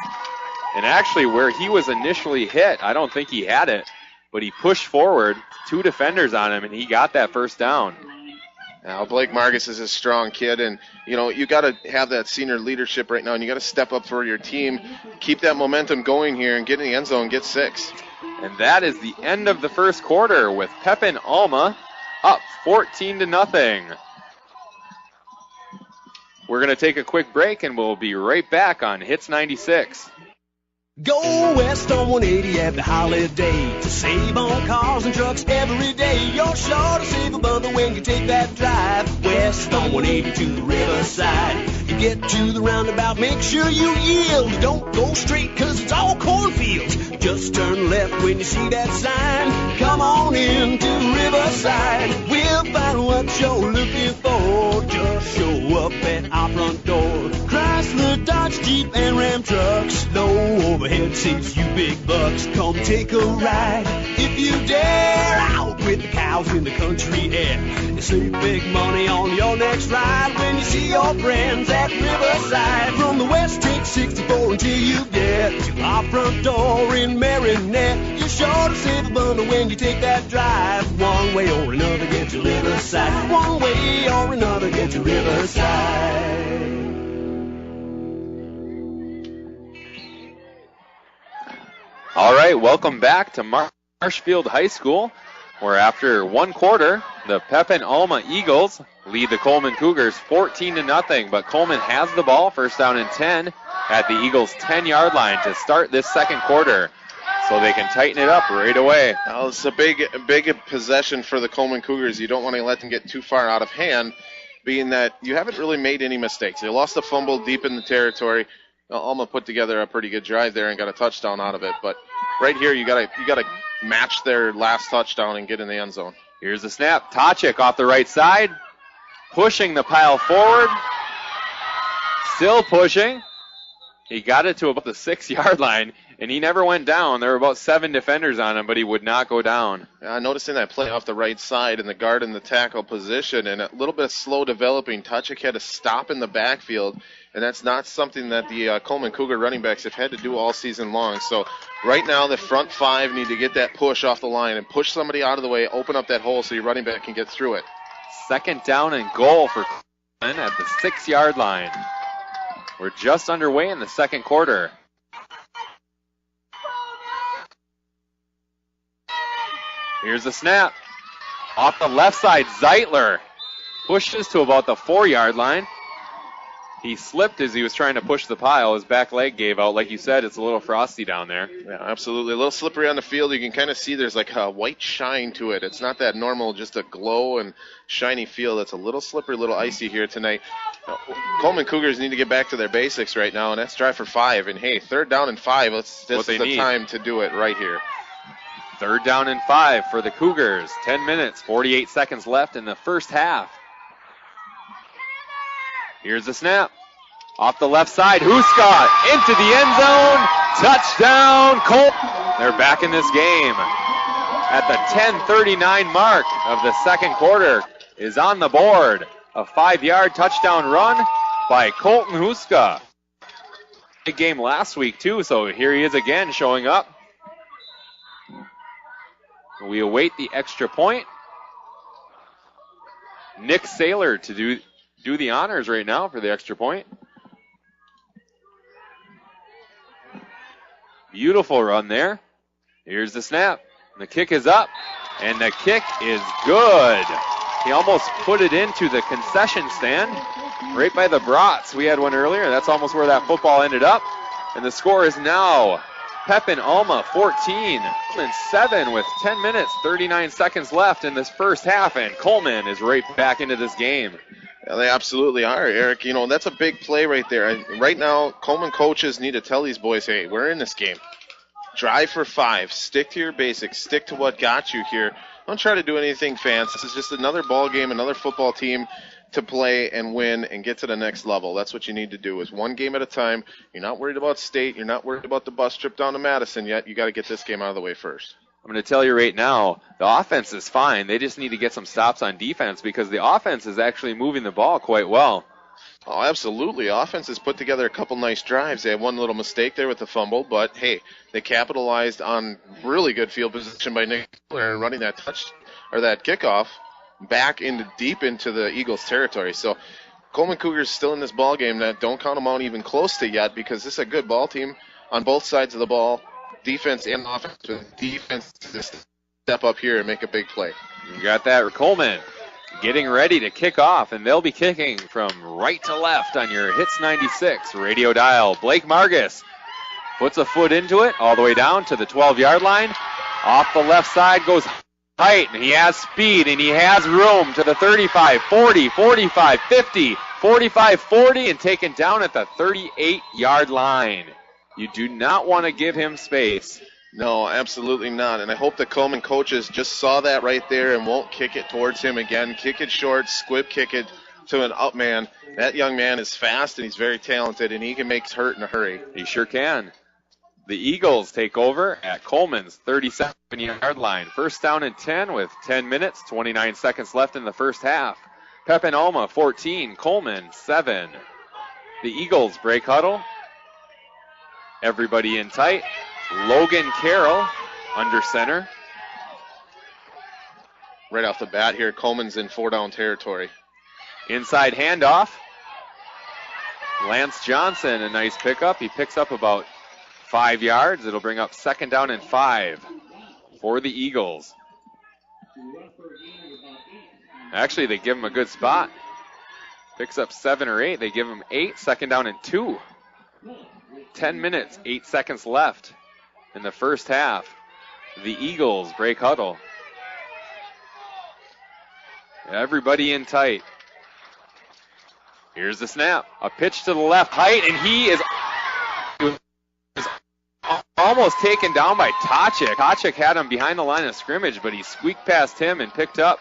And actually, where he was initially hit, I don't think he had it, but he pushed forward, 2 defenders on him, and he got that first down. Now, Blake Margus is a strong kid, and, you got to have that senior leadership right now, and you got to step up for your team, keep that momentum going here, and get in the end zone, get 6. And that is the end of the first quarter with Pepin Alma up 14-0. We're going to take a quick break, and we'll be right back on Hits 96. Go west on 180 every holiday to save on cars and trucks every day. You're sure to save a bundle when you take that drive west on 180 to the riverside. You get to the roundabout, make sure you yield. Don't go straight cause it's all cornfields. Just turn left when you see that sign. Come on in to Riverside. We'll find what you're looking for. Just show up at our front door. Chrysler, Dodge, Jeep, and Ram trucks. Low overhead seats, you big bucks. Come take a ride if you dare. Out with the cows in the country air. You save big money on your next ride when you see your friends at Riverside. From the west, take 64 until you get to our front door in Marinette. You're sure to save a bundle when you take that drive. One way or another, get to Riverside. One way or another, get to Riverside. All right, welcome back to Marshfield High School, where after one quarter, the Pepin Alma Eagles lead the Coleman Cougars 14-0, but Coleman has the ball, first down and 10 at the Eagles' 10-yard line to start this second quarter, so they can tighten it up right away. Well, it's a big possession for the Coleman Cougars. You don't want to let them get too far out of hand, being that you haven't really made any mistakes. They lost a fumble deep in the territory. Alma put together a pretty good drive there and got a touchdown out of it. But right here, you gotta match their last touchdown and get in the end zone. Here's the snap. Tachik off the right side, pushing the pile forward. Still pushing. He got it to about the 6-yard line, and he never went down. There were about 7 defenders on him, but he would not go down. Noticing that play off the right side and the guard in the tackle position and a little bit of slow developing. Tachik had to stop in the backfield, and that's not something that the Coleman Cougar running backs have had to do all season long. So right now the front 5 need to get that push off the line and push somebody out of the way, open up that hole so your running back can get through it. Second down and goal for Coleman at the 6-yard line. We're just underway in the second quarter. Here's the snap. Off the left side, Zeitler pushes to about the 4-yard line. He slipped as he was trying to push the pile. His back leg gave out. Like you said, it's a little frosty down there. Yeah, absolutely. A little slippery on the field. You can kind of see there's like a white shine to it. It's not that normal, just a glow and shiny field. It's a little slippery, a little icy here tonight. Coleman Cougars need to get back to their basics right now, and that's drive for 5. And, hey, 3rd down and 5. This is the time to do it right here. 3rd down and 5 for the Cougars. 10 minutes, 48 seconds left in the first half. Here's the snap. Off the left side, Huska into the end zone. Touchdown, Colt. They're back in this game. At the 10:39 mark of the second quarter is on the board. A 5-yard touchdown run by Colton Huska. Big game last week, too, so here he is again showing up. We await the extra point. Nick Saylor to do the honors right now for the extra point. Beautiful run there. Here's the snap. The kick is up, and the kick is good. He almost put it into the concession stand right by the brats. We had one earlier. That's almost where that football ended up. And the score is now Pepin Alma 14 and 7 with 10 minutes, 39 seconds left in this first half, and Coleman is right back into this game. Yeah, they absolutely are, Eric. You know, that's a big play right there. And right now, Coleman coaches need to tell these boys, hey, we're in this game. Drive for 5. Stick to your basics. Stick to what got you here. Don't try to do anything fancy. This is just another ball game, another football team to play and win and get to the next level. That's what you need to do, is one game at a time. You're not worried about state. You're not worried about the bus trip down to Madison yet. You got to get this game out of the way first. I'm going to tell you right now, the offense is fine. They just need to get some stops on defense because the offense is actually moving the ball quite well. Oh, absolutely. Offense has put together a couple nice drives. They had one little mistake there with the fumble, but, hey, they capitalized on really good field position by Nick and running that that kickoff back deep into the Eagles' territory. So Coleman Cougars still in this ball game. Don't count them out even close to yet because this is a good ball team on both sides of the ball. Defense and offense. Defense to step up here and make a big play. You got that. Coleman getting ready to kick off, and they'll be kicking from right to left on your Hits 96 radio dial. Blake Margus Puts a foot into it, all the way down to the 12-yard line. Off the left side goes Height, and he has speed, and he has room to the 35, 40, 45, 50, 45, 40, and taken down at the 38-yard line. You do not want to give him space. No, absolutely not. And I hope the Coleman coaches just saw that right there and won't kick it towards him again. Kick it short, squib kick it to an up man. That young man is fast and he's very talented, and he can make hurt in a hurry. He sure can. The Eagles take over at Coleman's 37-yard line. First down and 10 with 10 minutes, 29 seconds left in the first half. Pepin Alma 14, Coleman 7. The Eagles break huddle. Everybody in tight. Logan Carroll under center. Right off the bat here, Coleman's in 4-down territory. Inside handoff. Lance Johnson, a nice pickup. He picks up about 5 yards. It'll bring up second down and 5 for the Eagles. Actually, they give him a good spot. Picks up 7 or 8. They give him 8, second down and 2. 10 minutes, 8 seconds left in the first half. The Eagles break huddle. Everybody in tight. Here's the snap. A pitch to the left, Height, and he is almost taken down by Tachik. Tachik had him behind the line of scrimmage, but he squeaked past him and picked up.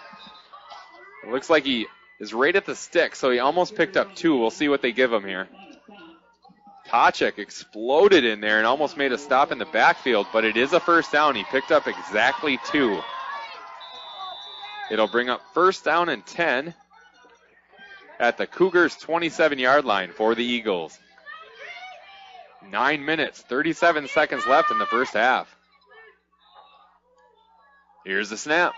It looks like he is right at the stick, so he almost picked up 2. We'll see what they give him here. Tachik exploded in there and almost made a stop in the backfield, but it is a first down. He picked up exactly 2. It'll bring up first down and 10 at the Cougars' 27-yard line for the Eagles. 9 minutes, 37 seconds left in the first half. Here's the snap.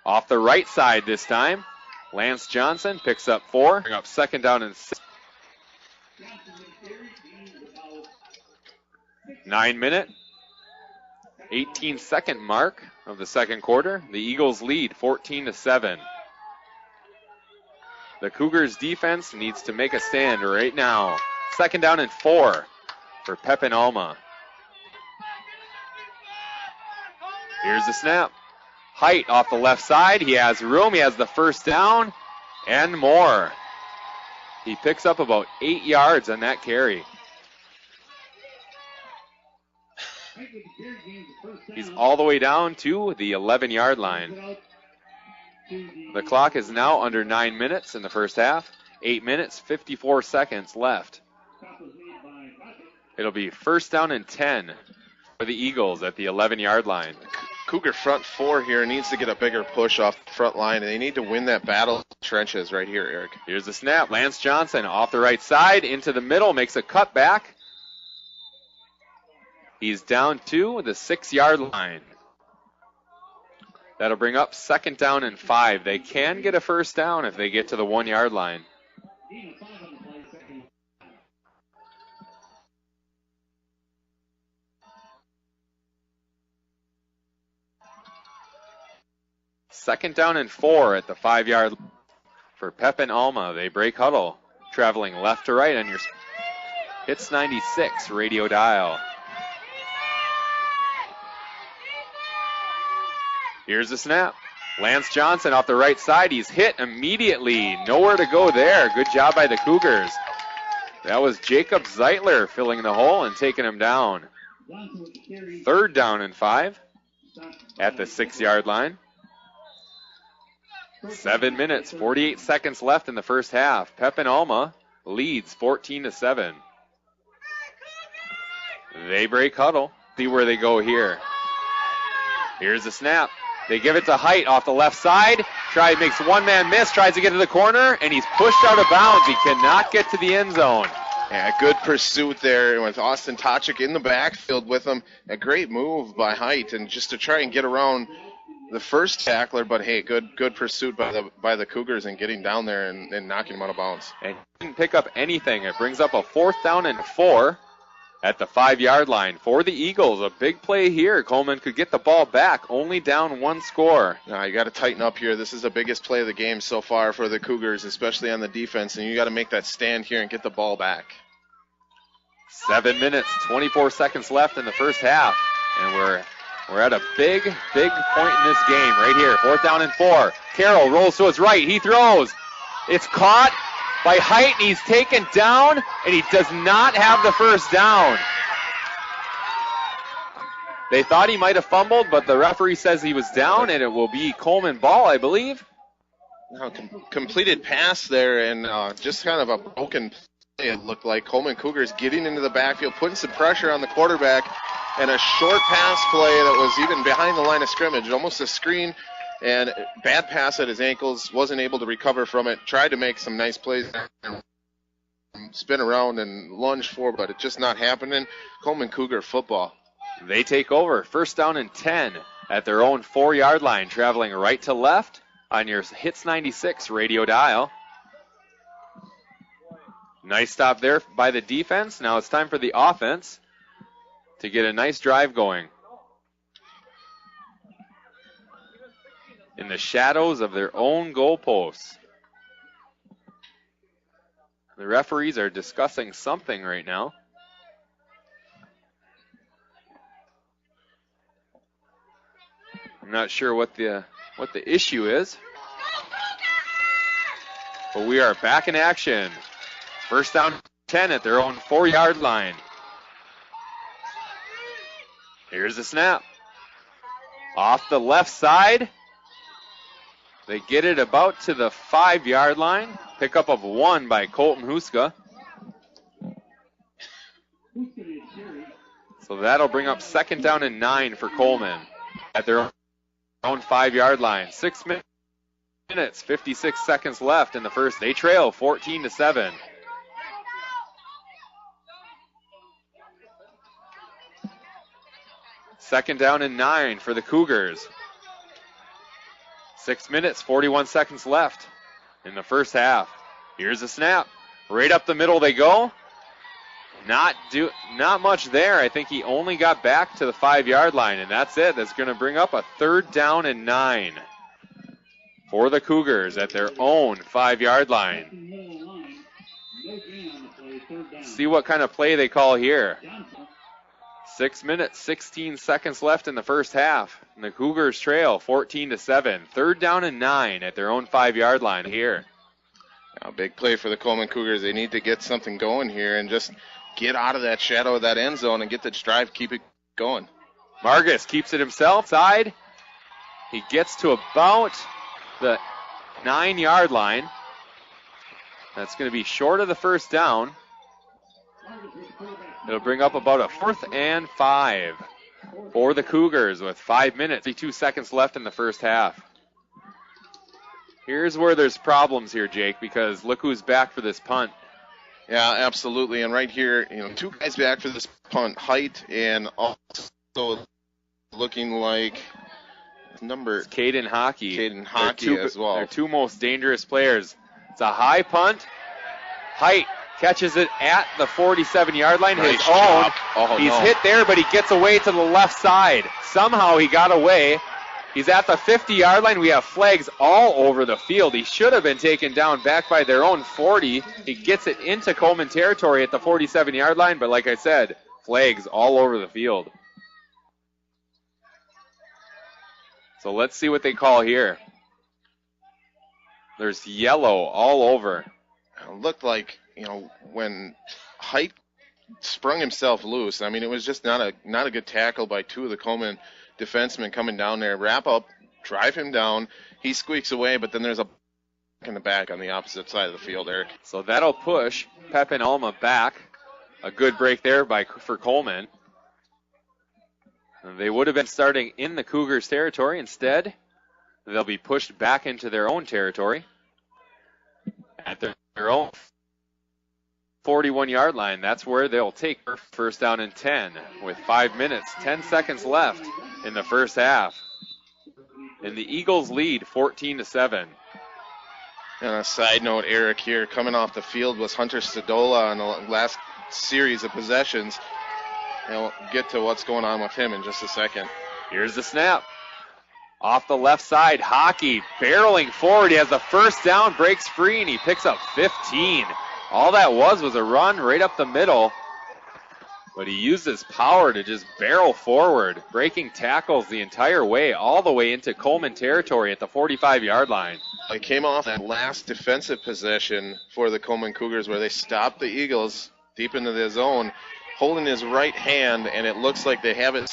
Off the right side this time. Lance Johnson picks up 4. Bring up second down and 6. 9 minute, 18-second mark of the second quarter. The Eagles lead 14-7. The Cougars defense needs to make a stand right now. Second down and 4 for Pepin Alma. Here's the snap. Height off the left side. He has room. He has the first down and more. He picks up about 8 yards on that carry. He's all the way down to the 11-yard line. The clock is now under 9 minutes in the first half. 8 minutes, 54 seconds left. It'll be first down and 10 for the Eagles at the 11-yard line. Cougar front 4 here needs to get a bigger push off the front line, and they need to win that battle trenches right here, Eric. Here's the snap. Lance Johnson off the right side, into the middle, makes a cutback. He's down to the 6-yard line. That'll bring up second down and 5. They can get a first down if they get to the 1-yard line. Second down and 4 at the 5-yard line for Pepin Alma. They break huddle, traveling left to right on your Hits 96 radio dial. Here's the snap. Lance Johnson off the right side. He's hit immediately. Nowhere to go there. Good job by the Cougars. That was Jacob Zeitler filling the hole and taking him down. Third down and 5 at the 6-yard line. 7 minutes, 48 seconds left in the first half. Pepin Alma leads 14-7. They break huddle. See where they go here. Here's the snap. They give it to Height off the left side. Makes one-man miss, tries to get to the corner, and he's pushed out of bounds. He cannot get to the end zone. Yeah, good pursuit there with Austin Tachik in the backfield with him. A great move by Height, and just to try and get around the first tackler, but hey, good pursuit by the Cougars and getting down there and knocking him out of bounds. And he didn't pick up anything. It brings up a fourth down and 4 at the 5-yard line for the Eagles. A big play here. Coleman could get the ball back, only down 1 score. Now you got to tighten up here. This is the biggest play of the game so far for the Cougars, especially on the defense, and you got to make that stand here and get the ball back. 7 minutes, 24 seconds left in the first half. And we're at a big point in this game right here. 4th down and 4. Carroll rolls to his right. He throws. It's caught by Height, and he's taken down, and he does not have the first down. They thought he might have fumbled, but the referee says he was down, and it will be Coleman ball, I believe. No, completed pass there, and just kind of a broken play, it looked like. Coleman Cougars getting into the backfield, putting some pressure on the quarterback, and a short pass play that was even behind the line of scrimmage, almost a screen, and bad pass at his ankles, wasn't able to recover from it, tried to make some nice plays, spin around and lunge for, but it's just not happening. Coleman Cougar football. They take over. 1st down and 10 at their own 4-yard line, traveling right to left on your Hits 96 radio dial. Nice stop there by the defense. Now it's time for the offense to get a nice drive going. In the shadows of their own goalposts. The referees are discussing something right now. I'm not sure what the issue is. But we are back in action. 1st down 10 at their own 4-yard line. Here's the snap. Off the left side. They get it about to the 5-yard line. Pickup of 1 by Colton Huska. So that'll bring up 2nd down and 9 for Coleman at their own 5-yard line. 6 minutes, 56 seconds left in the first. They trail 14-7. Second down and 9 for the Cougars. 6 minutes, 41 seconds left in the first half. Here's the snap. Right up the middle they go. Not much there. I think he only got back to the 5-yard line, and that's it. That's going to bring up a 3rd down and 9 for the Cougars at their own 5-yard line. See what kind of play they call here. 6 minutes, 16 seconds left in the first half. And the Cougars trail 14-7. 3rd down and 9 at their own 5-yard line here. Now, big play for the Coleman Cougars. They need to get something going here and just get out of that shadow of that end zone and get the drive, keep it going. Margus keeps it himself. Side. He gets to about the 9-yard line. That's going to be short of the first down. It'll bring up about a 4th and 5 for the Cougars with 5 minutes, 52 seconds left in the first half. Here's where there's problems here, Jake, because look who's back for this punt. Yeah, absolutely. And right here, 2 guys back for this punt, Height and also looking like it's Caden Hockey. As well. They're 2 most dangerous players. It's a high punt. Height catches it at the 47-yard line. Nice his job. own. He's hit there, but he gets away to the left side. Somehow he got away. He's at the 50-yard line. We have flags all over the field. He should have been taken down back by their own 40. He gets it into Coleman territory at the 47-yard line, but like I said, flags all over the field. So let's see what they call here. There's yellow all over. It looked like, when Height sprung himself loose, I mean, it was just not a good tackle by 2 of the Coleman defensemen coming down there. Wrap up, drive him down. He squeaks away, but then there's a in the back on the opposite side of the field, Eric. So that'll push Pepin Alma back. A good break there for Coleman. They would have been starting in the Cougars' territory. Instead, they'll be pushed back into their own territory at their own 41-yard line. That's where they'll take 1st down and 10 with 5 minutes, 10 seconds left in the first half. And the Eagles lead 14-7. And a side note, Eric, here coming off the field was Hunter Stodola on the last series of possessions. And we'll get to what's going on with him in just a second. Here's the snap. Off the left side, Hockey barreling forward. He has the first down, breaks free, and he picks up 15. All that was a run right up the middle. But he used his power to just barrel forward, breaking tackles the entire way, all the way into Coleman territory at the 45-yard line. He came off that last defensive possession for the Coleman Cougars where they stopped the Eagles deep into the zone, holding his right hand, and it looks like they have it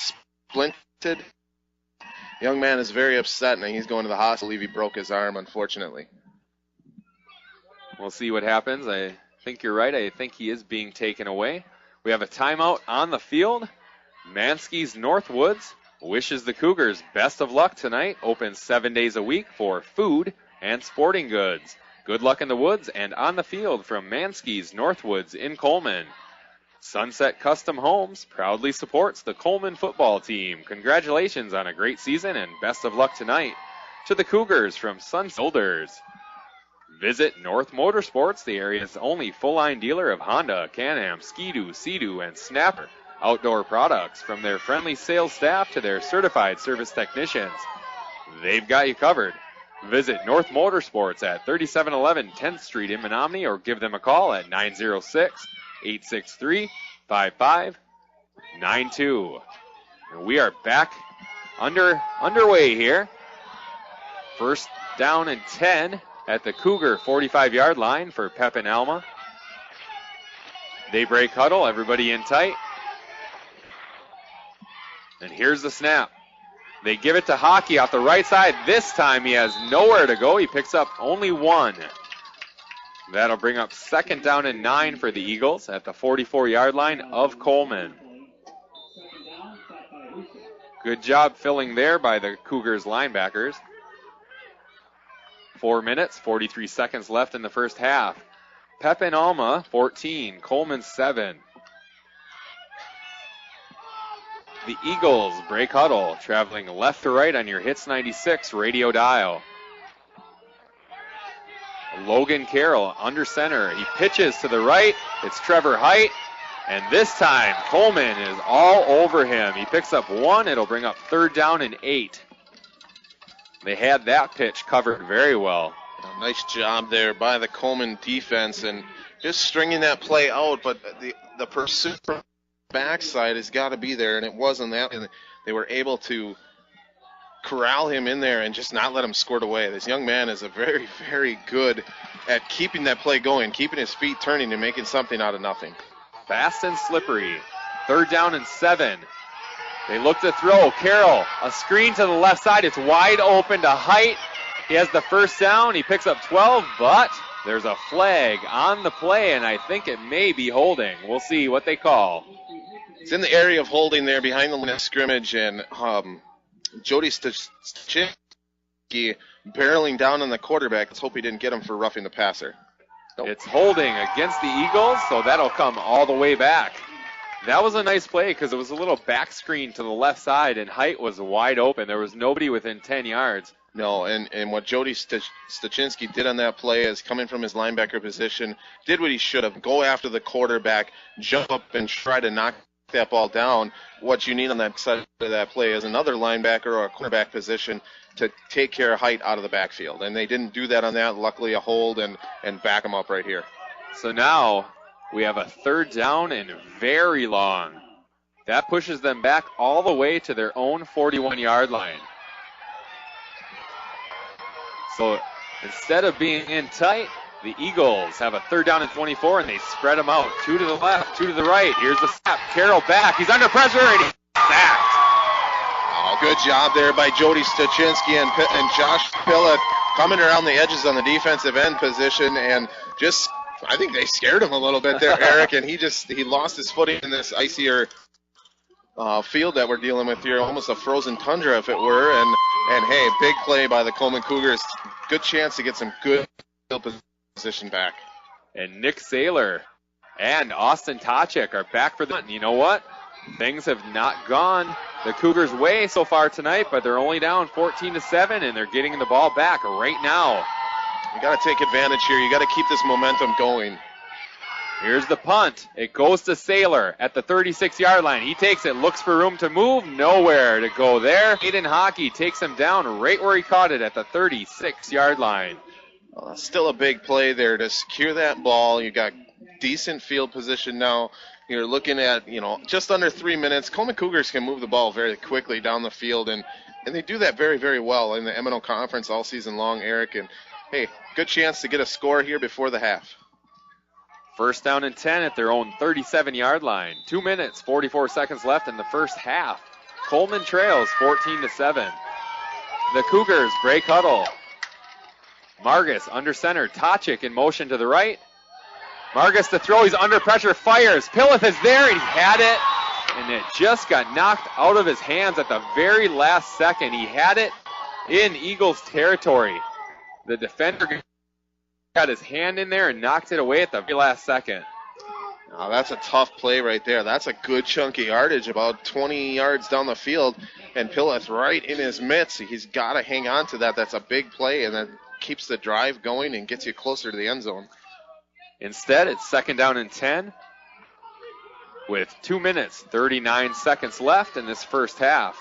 splinted. Young man is very upset, and he's going to the hospital. I believe he broke his arm, unfortunately. We'll see what happens. I think you're right. I think he is being taken away. We have a timeout on the field. Mansky's Northwoods wishes the Cougars best of luck tonight. Open 7 days a week for food and sporting goods. Good luck in the woods and on the field from Mansky's Northwoods in Coleman. Sunset Custom Homes proudly supports the Coleman football team. Congratulations on a great season and best of luck tonight to the Cougars from Sunset Builders. Visit North Motorsports, the area's only full-line dealer of Honda, Can-Am, Ski-Doo, Sea-Doo, and Snapper outdoor products. From their friendly sales staff to their certified service technicians, they've got you covered. Visit North Motorsports at 3711 10th Street in Menominee or give them a call at 906-863-5592. And we are back underway here. First down and 10 at the Cougar 45-yard line for Pepin Alma. They break huddle, everybody in tight. And here's the snap. They give it to Hockey off the right side. This time he has nowhere to go. He picks up only one. That'll bring up second down and 9 for the Eagles at the 44-yard line of Coleman. Good job filling there by the Cougars linebackers. 4 minutes, 43 seconds left in the first half. Pepin Alma, 14. Coleman, 7. The Eagles break huddle, traveling left to right on your Hits 96 radio dial. Logan Carroll under center. He pitches to the right. It's Trevor Height. And this time, Coleman is all over him. He picks up one. It'll bring up third down and 8. They had that pitch covered very well. A nice job there by the Coleman defense and just stringing that play out, but the pursuit from backside has got to be there, and it wasn't that. And they were able to corral him in there and just not let him squirt away. This young man is a very, very good at keeping that play going, keeping his feet turning and making something out of nothing. Fast and slippery. Third down and 7. They look to throw. Carroll, a screen to the left side. It's wide open to Height. He has the first down. He picks up 12, but there's a flag on the play, and I think it may be holding. We'll see what they call. It's in the area of holding there behind the line of scrimmage, and Jody Stachinski barreling down on the quarterback. Let's hope he didn't get him for roughing the passer. Nope. It's holding against the Eagles, so that'll come all the way back. That was a nice play because it was a little back screen to the left side, and Height was wide open. There was nobody within 10 yards. No, and what Jody Stachinski did on that play is coming from his linebacker position, did what he should have. Go after the quarterback, jump up and try to knock that ball down. What you need on that side of that play is another linebacker or a cornerback position to take care of Height out of the backfield. And they didn't do that on that. Luckily, a hold and back him up right here. So now we have a third down and very long. That pushes them back all the way to their own 41-yard line. So instead of being in tight, the Eagles have a third down and 24, and they spread them out. 2 to the left, 2 to the right. Here's the snap. Carroll back. He's under pressure, and he's sacked. Oh, good job there by Jody Stachinski and Josh Pilla coming around the edges on the defensive end position, and just, I think they scared him a little bit there, Eric, and he lost his footing in this icier field that we're dealing with here, almost a frozen tundra if it were, and hey, big play by the Coleman Cougars. Good chance to get some good position back. And Nick Saylor and Austin Tachik are back for the hunt. You know what? Things have not gone the Cougars' way so far tonight, but they're only down 14-7, and they're getting the ball back right now. You got to take advantage here. You got to keep this momentum going. Here's the punt. It goes to Saylor at the 36-yard line. He takes it, looks for room to move, nowhere to go there. Aiden Hockey takes him down right where he caught it at the 36-yard line. Still a big play there to secure that ball. You got decent field position now. you're looking at, just under 3 minutes. Coleman Cougars can move the ball very quickly down the field, and they do that very, very well in the M&O Conference all season long, Eric. And, hey, good chance to get a score here before the half. First down and 10 at their own 37-yard line. 2 minutes, 44 seconds left in the first half. Coleman trails 14-7. The Cougars break huddle. Margus under center. Tochik in motion to the right. Margus to throw. He's under pressure. Fires. Pillith is there, and he had it. And it just got knocked out of his hands at the very last second. He had it in Eagles territory. The defender got his hand in there and knocked it away at the very last second. Oh, that's a tough play right there. That's a good chunky yardage, about 20 yards down the field. And Pillith right in his midst. He's got to hang on to that. That's a big play, and that keeps the drive going and gets you closer to the end zone. Instead, it's second down and 10 with 2 minutes, 39 seconds left in this first half.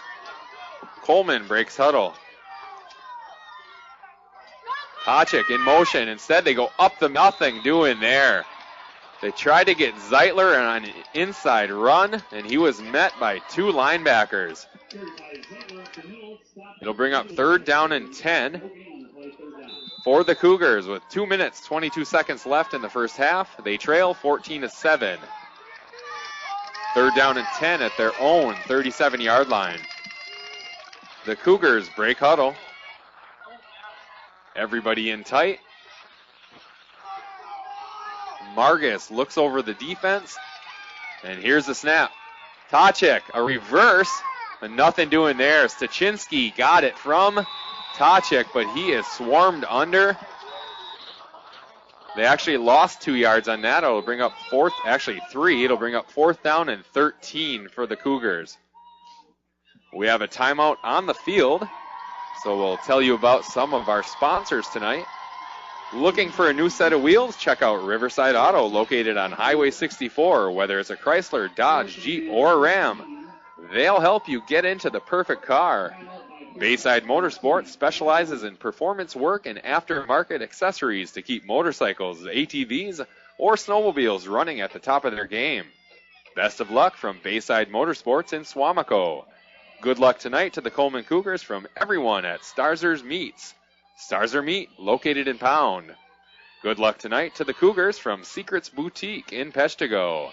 Coleman breaks huddle. Tochik in motion. Instead, they go up the nothing doing there. They tried to get Zeitler on an inside run, and he was met by two linebackers. It'll bring up third down and 10 for the Cougars with 2 minutes, 22 seconds left in the first half. They trail 14-7. Third down and 10 at their own 37-yard line. The Cougars break huddle. Everybody in tight. Margus looks over the defense, and here's the snap. Tochik, a reverse, and nothing doing there. Stachinski got it from Tochik, but he is swarmed under. They actually lost 2 yards on that. It'll bring up three. It'll bring up fourth down and 13 for the Cougars. We have a timeout on the field, so we'll tell you about some of our sponsors tonight. Looking for a new set of wheels? Check out Riverside Auto, located on Highway 64. Whether it's a Chrysler, Dodge, Jeep, or Ram, they'll help you get into the perfect car. Bayside Motorsports specializes in performance work and aftermarket accessories to keep motorcycles, ATVs, or snowmobiles running at the top of their game. Best of luck from Bayside Motorsports in Swamico. Good luck tonight to the Coleman Cougars from everyone at Starzer's Meats. Starzer Meat, located in Pound. Good luck tonight to the Cougars from Secrets Boutique in Peshtigo.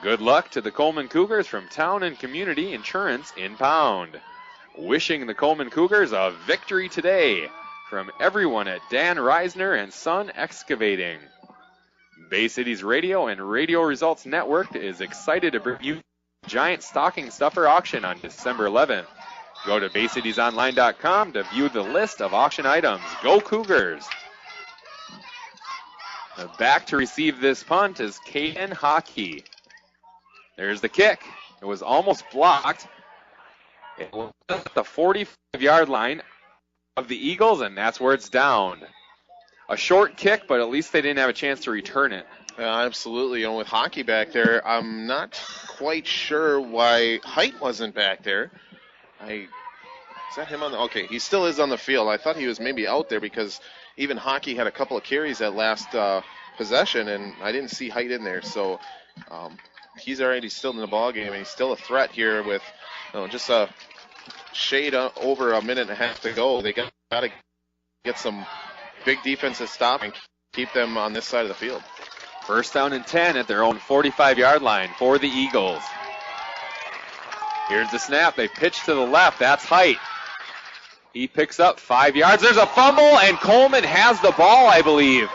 Good luck to the Coleman Cougars from Town and Community Insurance in Pound. Wishing the Coleman Cougars a victory today from everyone at Dan Reisner and Son Excavating. Bay Cities Radio and Radio Results Network is excited to bring you Giant Stocking Stuffer auction on December 11th. Go to BayCitiesOnline.com to view the list of auction items. Go Cougars! Back to receive this punt is Caden Hockey. There's the kick. It was almost blocked. It was at the 45-yard line of the Eagles, and that's where it's down. A short kick, but at least they didn't have a chance to return it. Absolutely. With Hockey back there, I'm not quite sure why Height wasn't back there. Is that him on the... Okay, he still is on the field. I thought he was maybe out there because even Hockey had a couple of carries that last possession, and I didn't see Height in there. So he's already still in the ballgame, and he's still a threat here with just a shade over a minute and a half to go. They got to get some big defensive stop and keep them on this side of the field. First down and 10 at their own 45-yard line for the Eagles. Here's the snap. They pitch to the left. That's Height. He picks up 5 yards. There's a fumble, and Coleman has the ball, I believe.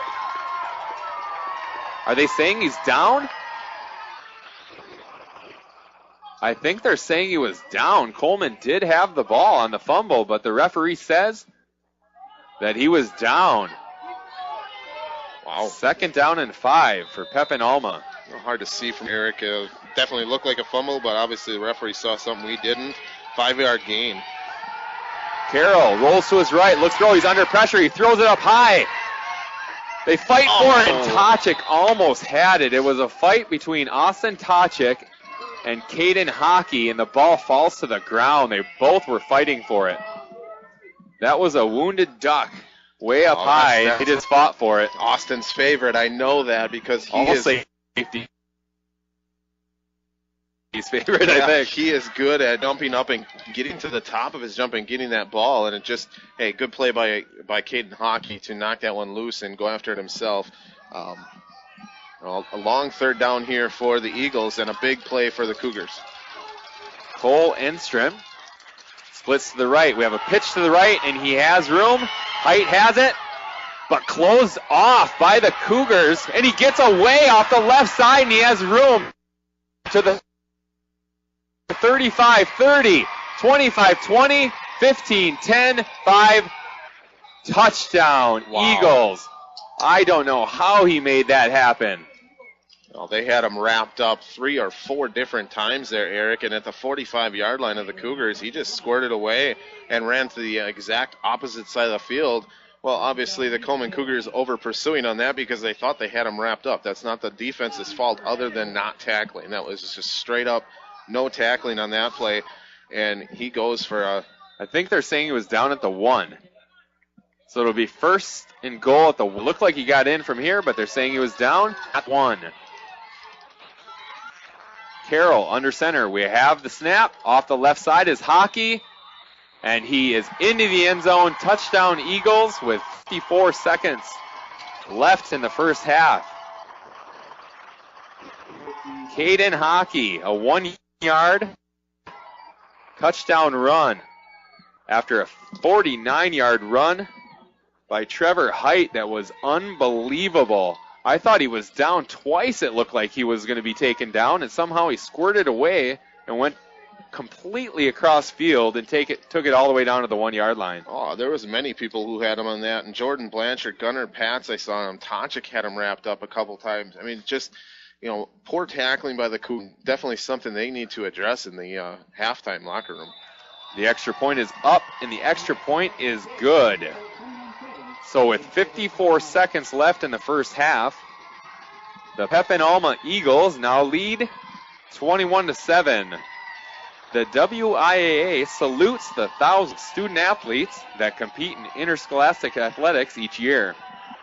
Are they saying he's down? I think they're saying he was down. Coleman did have the ball on the fumble, but the referee says that he was down. Wow. Second down and 5 for Pepin Alma. Hard to see from Eric. Definitely looked like a fumble, but obviously the referee saw something we didn't. 5-yard gain. Carroll rolls to his right, looks throw. He's under pressure. He throws it up high. They fight for it, and Tochik almost had it. It was a fight between Austin Tochik and Caden Hockey, and the ball falls to the ground. They both were fighting for it. That was a wounded duck way up high. He just fought for it. Austin's favorite. I know that because he almost is... safety. favorite, I think. He is good at jumping up and getting to the top of his jump and getting that ball. And it just, hey, good play by Caden Hockey to knock that one loose and go after it himself. A long third down here for the Eagles and a big play for the Cougars. Cole Enstrom splits to the right. We have a pitch to the right, and he has room. Height has it, but closed off by the Cougars, and he gets away off the left side, and he has room to the 35-30, 25-20, 15-10, 5, touchdown, Wow. Eagles. I don't know how he made that happen. Well, they had him wrapped up 3 or 4 different times there, Eric, and at the 45-yard line of the Cougars, he just squirted away and ran to the exact opposite side of the field. Well, obviously, the Coleman Cougars over-pursuing on that because they thought they had him wrapped up. That's not the defense's fault other than not tackling. That was just straight up no tackling on that play, and he goes for a... I think they're saying he was down at the 1. So it'll be first and goal at the... Looked like he got in from here, but they're saying he was down at 1. Carroll under center. We have the snap. Off the left side is Hockey, and he is into the end zone. Touchdown Eagles with 54 seconds left in the first half. Caden Hockey, a 1-yard touchdown run after a 49-yard run by Trevor Height that was unbelievable. I thought he was down twice. It looked like he was going to be taken down, and somehow he squirted away and went completely across field and took it all the way down to the 1-yard line. Oh, there was many people who had him on that, and Jordan Blanchard, Gunnar Pats, I saw him. Tochik had him wrapped up a couple times. I mean, just, poor tackling by the Cougars. Definitely something they need to address in the halftime locker room. The extra point is up, and the extra point is good. So with 54 seconds left in the first half, the Pepin Alma Eagles now lead 21-7. The WIAA salutes the 1,000 student athletes that compete in interscholastic athletics each year,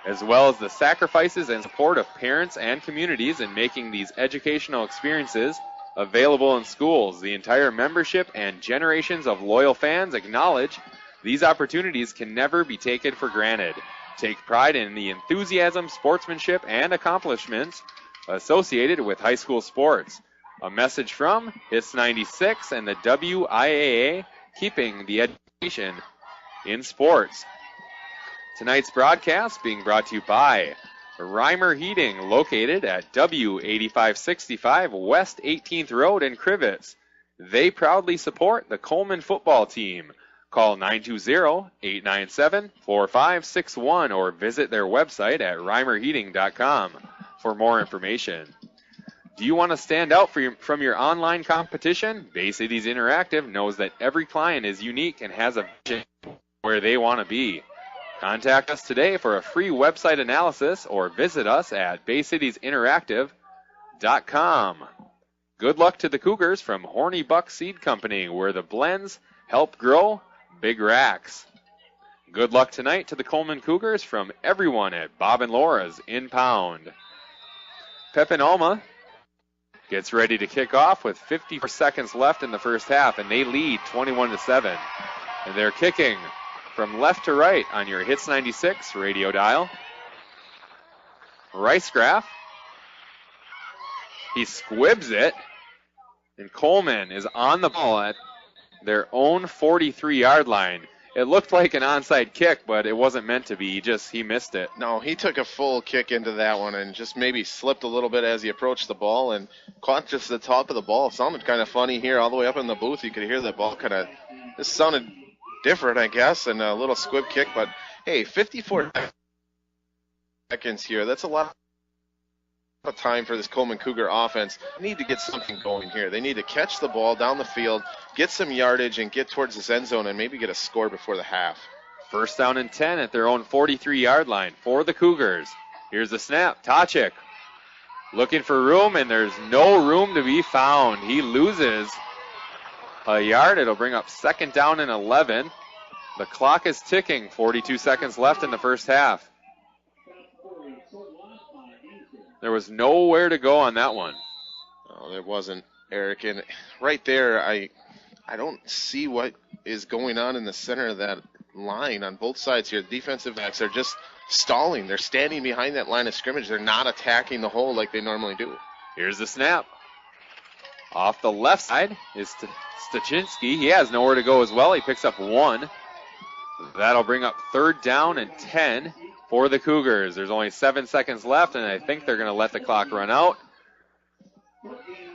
as well as the sacrifices and support of parents and communities in making these educational experiences available in schools. The entire membership and generations of loyal fans acknowledge these opportunities can never be taken for granted. Take pride in the enthusiasm, sportsmanship, and accomplishments associated with high school sports. A message from Hits 96 and the WIAA, keeping the education in sports. Tonight's broadcast being brought to you by Reimer Heating, located at W8565 West 18th Road in Crivets. They proudly support the Coleman football team. Call 920-897-4561 or visit their website at reimerheating.com for more information. Do you want to stand out from your online competition? Bay Cities Interactive knows that every client is unique and has a vision where they want to be. Contact us today for a free website analysis or visit us at baycitiesinteractive.com. Good luck to the Cougars from Horny Buck Seed Company, where the blends help grow big racks. Good luck tonight to the Coleman Cougars from everyone at Bob and Laura's in Pound. Pepin Alma gets ready to kick off with 54 seconds left in the first half, and they lead 21-7. And they're kicking from left to right on your Hits 96 radio dial. Ricegraf, he squibs it, and Coleman is on the ball at their own 43-yard line. It looked like an onside kick, but it wasn't meant to be. He missed it. No, he took a full kick into that one and just maybe slipped a little bit as he approached the ball and caught just the top of the ball. It sounded kind of funny here all the way up in the booth. You could hear the ball kind of, this sounded different, I guess, and a little squib kick. But, hey, 54 seconds here. That's a lot of time for this Coleman Cougar offense. They need to get something going here. They need to catch the ball down the field, get some yardage, and get towards this end zone and maybe get a score before the half. First down and 10 at their own 43-yard line for the Cougars. Here's the snap. Tochik looking for room, and there's no room to be found. He loses a yard. It'll bring up second down and 11. The clock is ticking. 42 seconds left in the first half. There was nowhere to go on that one. Oh, there wasn't. Eric, and right there, I don't see what is going on in the center of that line on both sides here. The defensive backs are just stalling. They're standing behind that line of scrimmage. They're not attacking the hole like they normally do. Here's the snap. Off the left side is Stachinski. He has nowhere to go as well. He picks up 1. That'll bring up 3rd down and 10 for the Cougars. There's only 7 seconds left, and I think they're going to let the clock run out.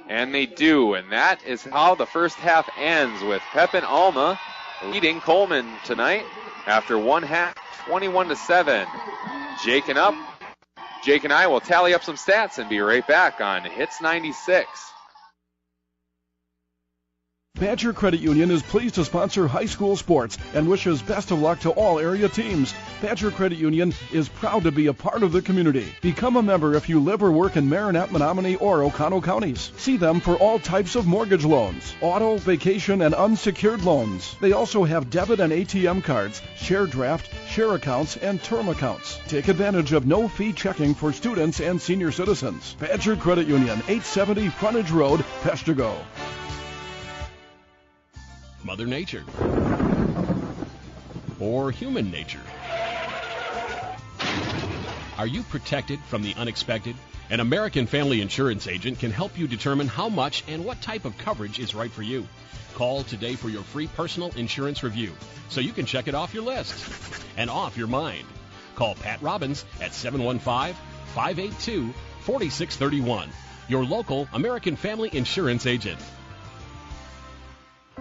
And they do, and that is how the first half ends, with Pepin Alma leading Coleman tonight after one half, 21-7. Jake and I will tally up some stats and be right back on Hits 96. Badger Credit Union is pleased to sponsor high school sports and wishes best of luck to all area teams. Badger Credit Union is proud to be a part of the community. Become a member if you live or work in Marinette, Menominee, or Oconto counties. See them for all types of mortgage loans, auto, vacation, and unsecured loans. They also have debit and ATM cards, share draft, share accounts, and term accounts. Take advantage of no-fee checking for students and senior citizens. Badger Credit Union, 870 Frontage Road, Peshtigo. Mother Nature, or human nature? Are you protected from the unexpected? An American Family Insurance agent can help you determine how much and what type of coverage is right for you. Call today for your free personal insurance review so you can check it off your list and off your mind. Call Pat Robbins at 715-582-4631, your local American Family Insurance agent.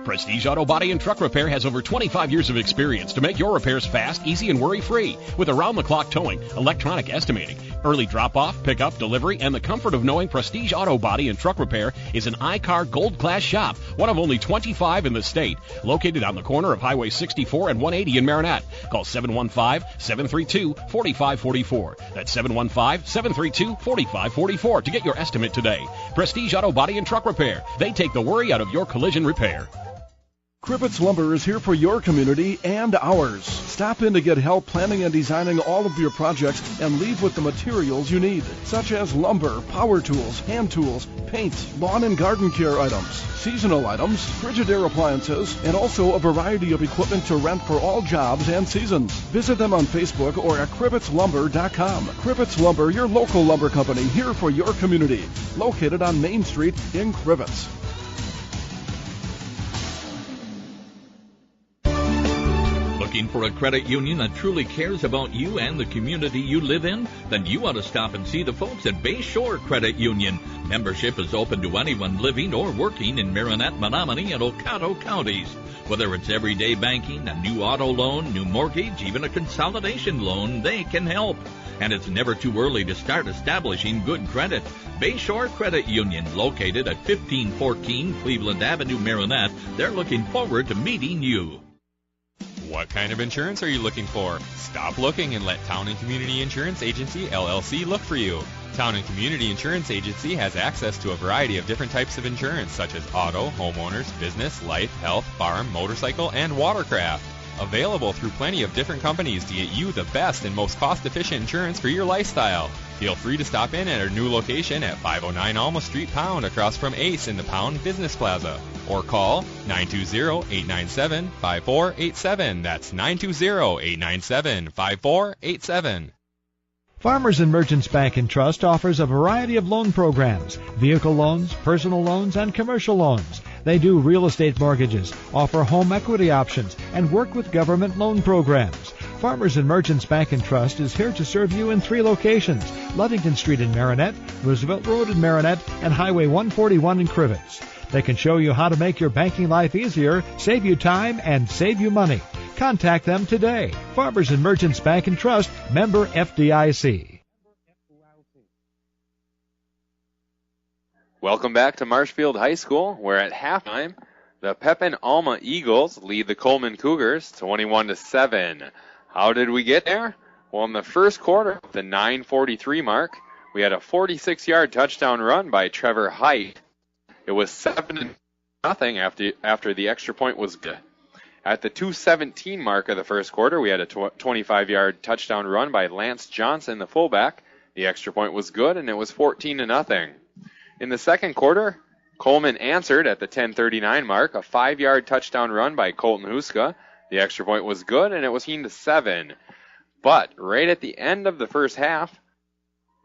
Prestige Auto Body and Truck Repair has over 25 years of experience to make your repairs fast, easy, and worry-free. With around-the-clock towing, electronic estimating, early drop-off, pickup, delivery, and the comfort of knowing Prestige Auto Body and Truck Repair is an I-CAR Gold Class shop, one of only 25 in the state, located on the corner of Highway 64 and 180 in Marinette. Call 715-732-4544. That's 715-732-4544 to get your estimate today. Prestige Auto Body and Truck Repair. They take the worry out of your collision repair. Cribbets Lumber is here for your community and ours. Stop in to get help planning and designing all of your projects and leave with the materials you need, such as lumber, power tools, hand tools, paint, lawn and garden care items, seasonal items, Frigidaire appliances, and also a variety of equipment to rent for all jobs and seasons. Visit them on Facebook or at cribbettslumber.com. Cribbets Lumber, your local lumber company, here for your community. Located on Main Street in Cribbets. Looking for a credit union that truly cares about you and the community you live in? Then you ought to stop and see the folks at Bayshore Credit Union. Membership is open to anyone living or working in Marinette, Menominee, and Oconto counties. Whether it's everyday banking, a new auto loan, new mortgage, even a consolidation loan, they can help. And it's never too early to start establishing good credit. Bayshore Credit Union, located at 1514 Cleveland Avenue, Marinette. They're looking forward to meeting you. What kind of insurance are you looking for? Stop looking and let Town & Community Insurance Agency, LLC, look for you. Town & Community Insurance Agency has access to a variety of different types of insurance, such as auto, homeowners, business, life, health, farm, motorcycle, and watercraft. Available through plenty of different companies to get you the best and most cost-efficient insurance for your lifestyle. Feel free to stop in at our new location at 509 Alma Street, Pound, across from Ace in the Pound Business Plaza. Or call 920-897-5487. That's 920-897-5487. Farmers and Merchants Bank and Trust offers a variety of loan programs, vehicle loans, personal loans, and commercial loans. They do real estate mortgages, offer home equity options, and work with government loan programs. Farmers and Merchants Bank and Trust is here to serve you in 3 locations: Ludington Street in Marinette, Roosevelt Road in Marinette, and Highway 141 in Cribbets. They can show you how to make your banking life easier, save you time, and save you money. Contact them today. Farmers and Merchants Bank and Trust, member FDIC. Welcome back to Marshfield High School, where at halftime, the Pepin Alma Eagles lead the Coleman Cougars 21-7. How did we get there? Well, in the first quarter, the 9:43 mark, we had a 46-yard touchdown run by Trevor Height. It was 7-0 after the extra point was good. At the 2:17 mark of the first quarter, we had a 25-yard touchdown run by Lance Johnson, the fullback. The extra point was good, and it was 14-0. In the second quarter, Coleman answered at the 10:39 mark, a 5-yard touchdown run by Colton Huska. The extra point was good, and it was 14-7. But right at the end of the first half,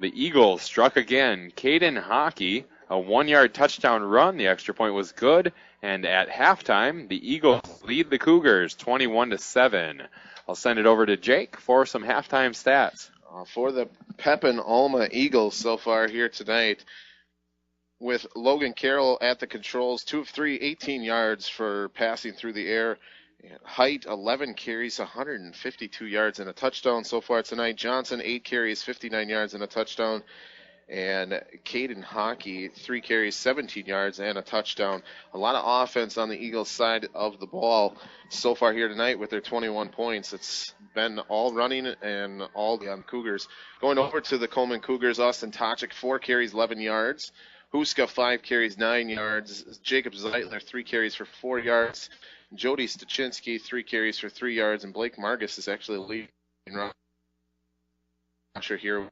the Eagles struck again. Caden Hockey, a 1-yard touchdown run. The extra point was good, and at halftime, the Eagles lead the Cougars 21-7. I'll send it over to Jake for some halftime stats. For the Pepin Alma Eagles so far here tonight, with Logan Carroll at the controls, 2 of 3, 18 yards for passing through the air. Height, 11 carries, 152 yards and a touchdown so far tonight. Johnson, 8 carries, 59 yards and a touchdown. And Caden Hockey, 3 carries, 17 yards and a touchdown. A lot of offense on the Eagles side of the ball so far here tonight with their 21 points. It's been all running and all on Cougars. Going over to the Coleman Cougars, Austin Tochik, 4 carries, 11 yards. Huska, 5 carries, 9 yards. Jacob Zeitler, 3 carries for 4 yards. Jody Stachinski, 3 carries for 3 yards. And Blake Margus is actually leading rusher here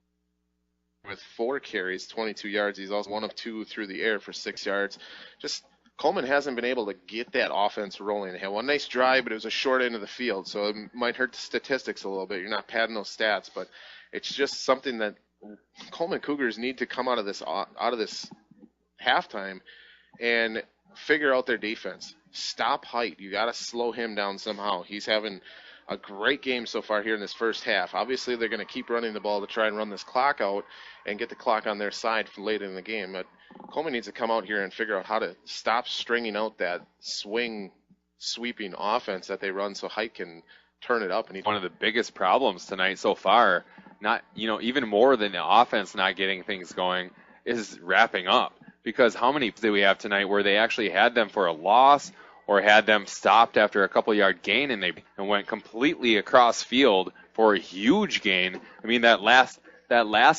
with 4 carries, 22 yards. He's also 1 of 2 through the air for 6 yards. Just Coleman hasn't been able to get that offense rolling. They had one nice drive, but it was a short end of the field, so it might hurt the statistics a little bit. You're not padding those stats, but it's just something that Coleman Cougars need to come out of this halftime and figure out their defense. Stop Height. You got to slow him down somehow. He's having a great game so far here in this first half. Obviously, they're going to keep running the ball to try and run this clock out and get the clock on their side for late in the game. But Coleman needs to come out here and figure out how to stop stringing out that sweeping offense that they run so Height can turn it up. And one of the biggest problems tonight so far, not even more than the offense not getting things going, is wrapping up. Because how many did we have tonight where they actually had them for a loss or had them stopped after a couple-yard gain and went completely across field for a huge gain? I mean, that last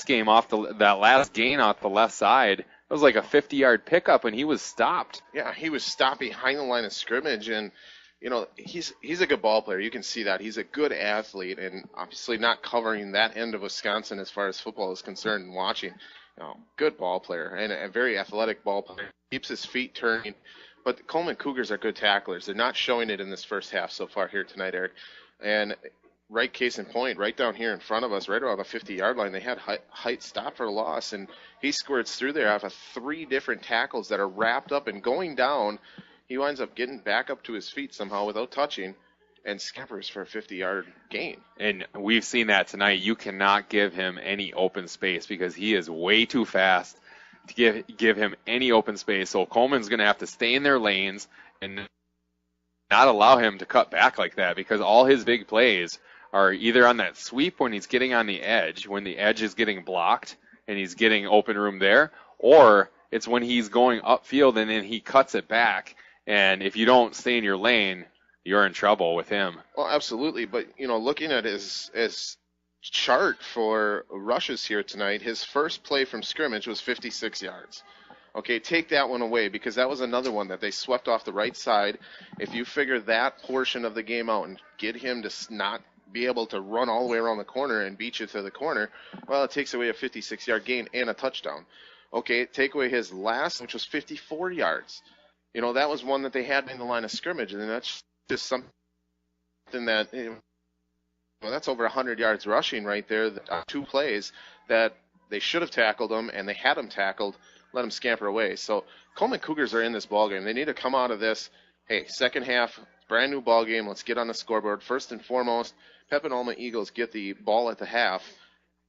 gain off the left side, it was like a 50-yard pickup, and he was stopped. Yeah, he was stopped behind the line of scrimmage, and he's a good ball player. You can see that. He's a good athlete, and obviously not covering that end of Wisconsin as far as football is concerned and watching. Good ball player and a very athletic ball player. Keeps his feet turning. But the Coleman Cougars are good tacklers. They're not showing it in this first half so far here tonight, Eric. And right case in point, right down here in front of us, right around the 50-yard line, they had Height stop for a loss, and he squirts through there off of 3 different tackles that are wrapped up and going down. He winds up getting back up to his feet somehow without touching and scampers for a 50-yard gain. And we've seen that tonight. You cannot give him any open space because he is way too fast to give him any open space. So Coleman's going to have to stay in their lanes and not allow him to cut back like that, because all his big plays are either on that sweep when he's getting on the edge, when the edge is getting blocked and he's getting open room there, or it's when he's going upfield and then he cuts it back. And if you don't stay in your lane, you're in trouble with him. Well, absolutely. But, looking at his chart for rushes here tonight, his first play from scrimmage was 56 yards. Okay, take that one away, because that was another one that they swept off the right side. If you figure that portion of the game out and get him to not be able to run all the way around the corner and beat you to the corner, well, it takes away a 56-yard gain and a touchdown. Okay, take away his last, which was 54 yards. That was one that they had in the line of scrimmage, and that's just something that, that's over 100 yards rushing right there, 2 plays that they should have tackled him, and they had him tackled, let him scamper away. So Coleman Cougars are in this ballgame. They need to come out of this, hey, second half, brand new ballgame, let's get on the scoreboard. First and foremost, Pepin Alma Eagles get the ball at the half.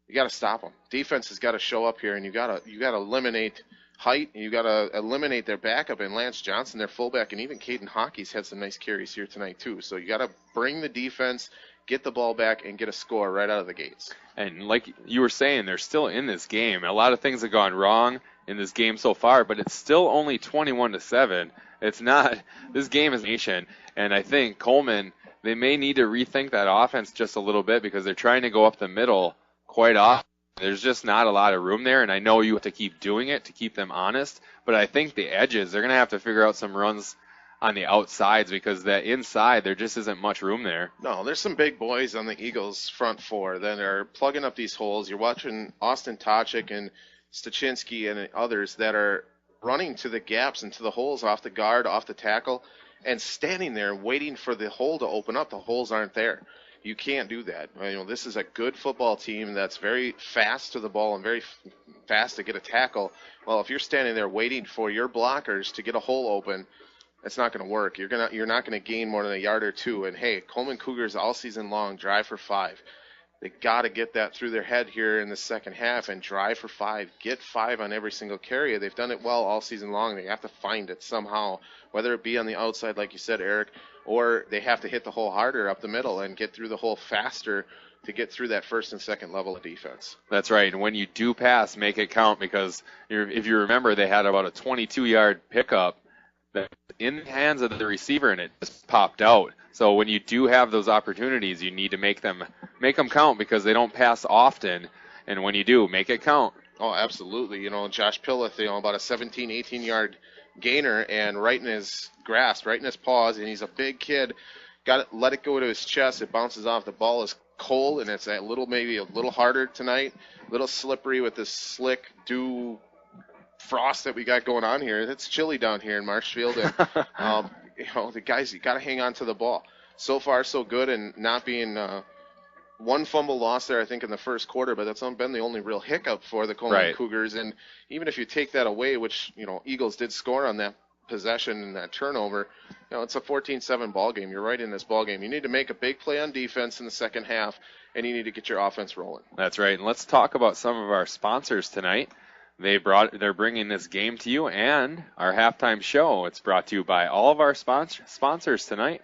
You got to stop them. Defense has got to show up here, and you got to eliminate Height, and you got to eliminate their backup and Lance Johnson, their fullback, and even Caden Hockey's had some nice carries here tonight too. So you got to bring the defense, get the ball back, and get a score right out of the gates. And like you were saying, they're still in this game. A lot of things have gone wrong in this game so far, but it's still only 21-7. It's not. This game is nation, and I think Coleman, they may need to rethink that offense just a little bit, because they're trying to go up the middle quite often. There's just not a lot of room there, and I know you have to keep doing it to keep them honest, but I think the edges, they're going to have to figure out some runs on the outsides, because that inside, there just isn't much room there. No, there's some big boys on the Eagles' front 4 that are plugging up these holes. You're watching Austin Tochik and Stachinski and others that are running to the gaps and to the holes off the guard, off the tackle, and standing there waiting for the hole to open up. The holes aren't there. You can't do that. This is a good football team that's very fast to the ball and very fast to get a tackle. Well, if you're standing there waiting for your blockers to get a hole open, that's not going to work. You're not going to gain more than a yard or two. And hey, Coleman Cougars all season long drive for 5. They got to get that through their head here in the second half and drive for 5. Get 5 on every single carry. They've done it well all season long. They have to find it somehow, whether it be on the outside, like you said, Eric, or they have to hit the hole harder up the middle and get through the hole faster to get through that first and second level of defense. That's right. And when you do pass, make it count, because if you remember, they had about a 22-yard pickup in the hands of the receiver, and it just popped out. So when you do have those opportunities, you need to make them count, because they don't pass often. And when you do, make it count. Oh, absolutely. Josh Pillith, about a 17, 18-yard gainer, and right in his grasp, right in his paws, and he's a big kid. Let it go to his chest. It bounces off. The ball is cold, and it's maybe a little harder tonight, a little slippery with this slick dew frost that we got going on here. It's chilly down here in Marshfield, and the guys, you got to hang on to the ball. So far, so good, and not being one fumble loss there, I think, in the first quarter, but that's been the only real hiccup for the Coleman Cougars. And even if you take that away, which Eagles did score on that possession and that turnover, it's a 14-7 ball game. You're right in this ball game. You need to make a big play on defense in the second half, and you need to get your offense rolling. That's right. And let's talk about some of our sponsors tonight. They're bringing this game to you and our halftime show. It's brought to you by all of our sponsors tonight.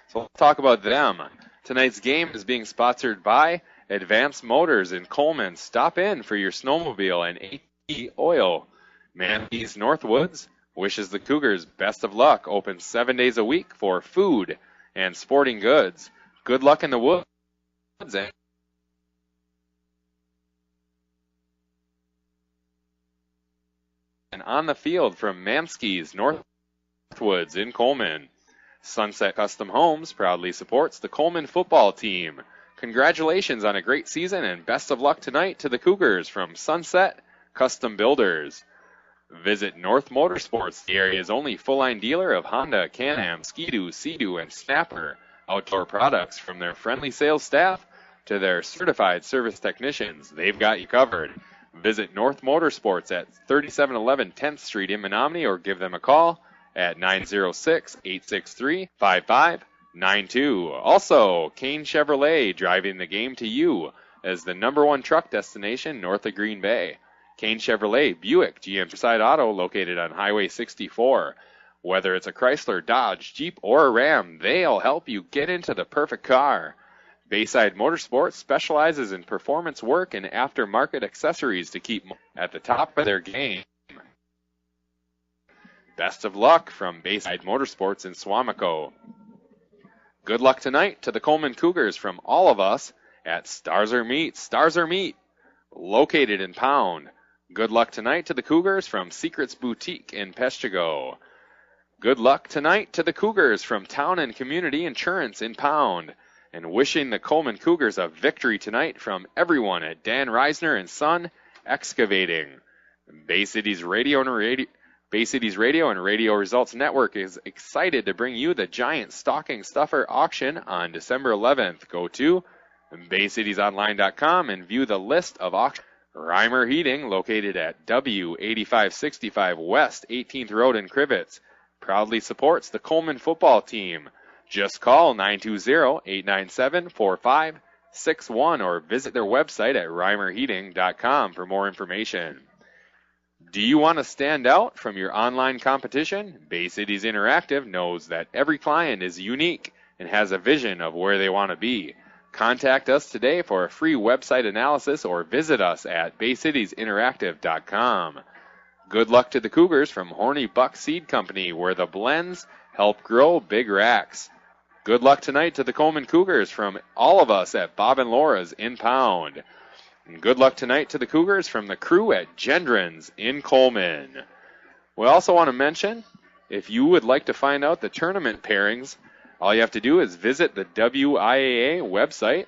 So let's talk about them. Tonight's game is being sponsored by Advanced Motors in Coleman. Stop in for your snowmobile and AT oil. Manly's Northwoods wishes the Cougars best of luck. Open 7 days a week for food and sporting goods. Good luck in the woods. And on the field from Mansky's Northwoods in Coleman. Sunset Custom Homes proudly supports the Coleman football team. Congratulations on a great season and best of luck tonight to the Cougars from Sunset Custom Builders. Visit North Motorsports, the area's only full-line dealer of Honda, Can-Am, Ski-Doo, Sea-Doo, and Snapper outdoor products. From their friendly sales staff to their certified service technicians, they've got you covered. Visit North Motorsports at 3711 10th Street in Menominee, or give them a call at 906-863-5592. Also, Kane Chevrolet driving the game to you as the #1 truck destination north of Green Bay. Kane Chevrolet, Buick, GM Side Auto, located on Highway 64. Whether it's a Chrysler, Dodge, Jeep, or a Ram, they'll help you get into the perfect car. Bayside Motorsports specializes in performance work and aftermarket accessories to keep at the top of their game. Best of luck from Bayside Motorsports in Swamico. Good luck tonight to the Coleman Cougars from all of us at Stars Are Meat. Stars Are Meat, located in Pound. Good luck tonight to the Cougars from Secrets Boutique in Peshtigo. Good luck tonight to the Cougars from Town and Community Insurance in Pound. And wishing the Coleman Cougars a victory tonight from everyone at Dan Reisner and Son Excavating. Bay Cities Radio and Radio Results Network is excited to bring you the Giant Stocking Stuffer auction on December 11th. Go to BayCitiesOnline.com and view the list of auctions. Reimer Heating, located at W8565 West 18th Road in Crivets, proudly supports the Coleman football team. Just call 920-897-4561 or visit their website at reimerheating.com for more information. Do you want to stand out from your online competition? Bay Cities Interactive knows that every client is unique and has a vision of where they want to be. Contact us today for a free website analysis or visit us at baycitiesinteractive.com. Good luck to the Cougars from Horny Buck Seed Company, where the blends help grow big racks. Good luck tonight to the Coleman Cougars from all of us at Bob and Laura's in Pound. And good luck tonight to the Cougars from the crew at Gendron's in Coleman. We also want to mention, if you would like to find out the tournament pairings, all you have to do is visit the WIAA website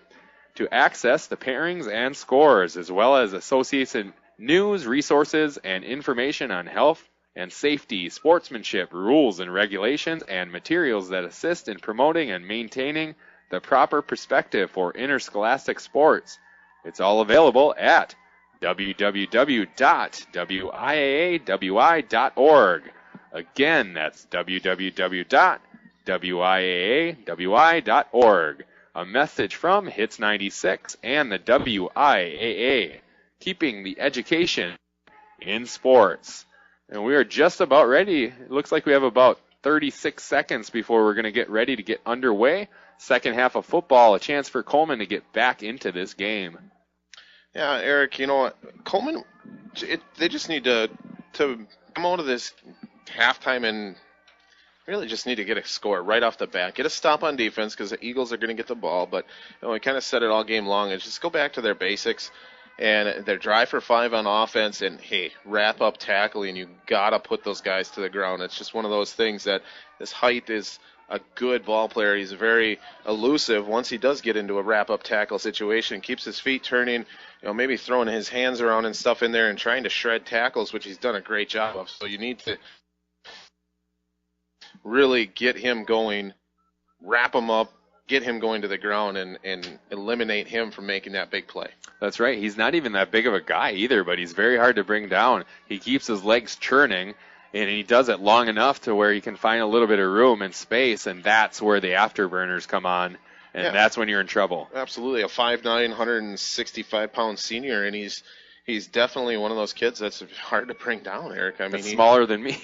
to access the pairings and scores, as well as association news, resources, and information on health and safety, sportsmanship, rules and regulations, and materials that assist in promoting and maintaining the proper perspective for interscholastic sports. It's all available at www.wiaawi.org. Again, that's www.wiaawi.org. A message from Hits 96 and the WIAA, keeping the education in sports. And we are just about ready. It looks like we have about 36 seconds before we're going to get ready to get underway. Second half of football, a chance for Coleman to get back into this game. Yeah, Eric, you know what? Coleman, they just need to come out of this halftime and really just need to get a score right off the bat. Get a stop on defense because the Eagles are going to get the ball. But we kind of said it all game long. Is just go back to their basics and their drive for 5 on offense and, hey, wrap up tackling. You got to put those guys to the ground. It's just one of those things that his height is a good ball player. He's very elusive. Once he does get into a wrap-up tackle situation, keeps his feet turning, maybe throwing his hands around and stuff in there and trying to shred tackles, which he's done a great job of. So you need to really get him going, wrap him up, get him going to the ground, and eliminate him from making that big play. That's right. He's not even that big of a guy either, but he's very hard to bring down. He keeps his legs churning, and he does it long enough to where he can find a little bit of room and space, and that's where the afterburners come on, and that's when you're in trouble. Absolutely. A 5'9", 165-pound senior, and he's definitely one of those kids that's hard to bring down, Eric. I mean, he's smaller than me.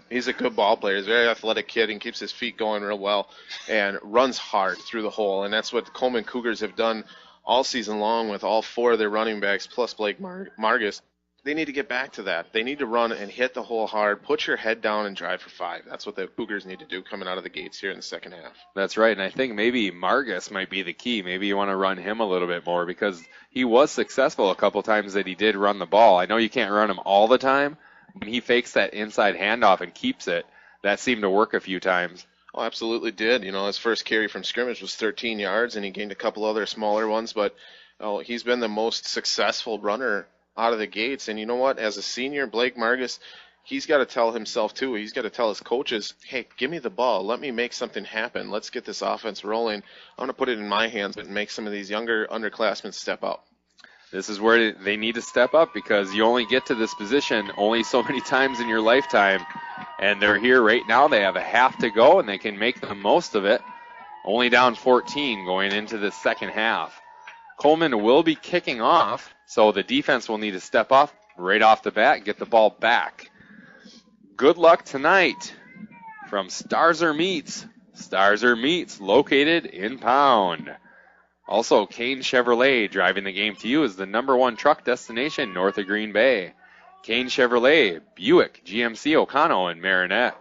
he's a good ball player. He's a very athletic kid and keeps his feet going real well and runs hard through the hole, and that's what the Coleman Cougars have done all season long with all 4 of their running backs plus Blake Margus. They need to get back to that. They need to run and hit the hole hard, put your head down and drive for 5. That's what the Cougars need to do coming out of the gates here in the second half. That's right, and I think maybe Margus might be the key. Maybe you want to run him a little bit more because he was successful a couple times that he did run the ball. I know you can't run him all the time. When he fakes that inside handoff and keeps it, that seemed to work a few times. Oh, absolutely did. His first carry from scrimmage was 13 yards, and he gained a couple other smaller ones, but he's been the most successful runner out of the gates. And you know what? As a senior, Blake Margus, he's got to tell himself too. He's got to tell his coaches, hey, give me the ball. Let me make something happen. Let's get this offense rolling. I want to put it in my hands and make some of these younger underclassmen step up. This is where they need to step up because you only get to this position only so many times in your lifetime. And they're here right now. They have a half to go, and they can make the most of it. Only down 14 going into the second half. Coleman will be kicking off, so the defense will need to step up right off the bat and get the ball back. Good luck tonight from Starzer Meats. Starzer Meats located in Pound. Also, Kane Chevrolet driving the game to you is the #1 truck destination north of Green Bay. Kane Chevrolet, Buick, GMC, Ocano, and Marinette.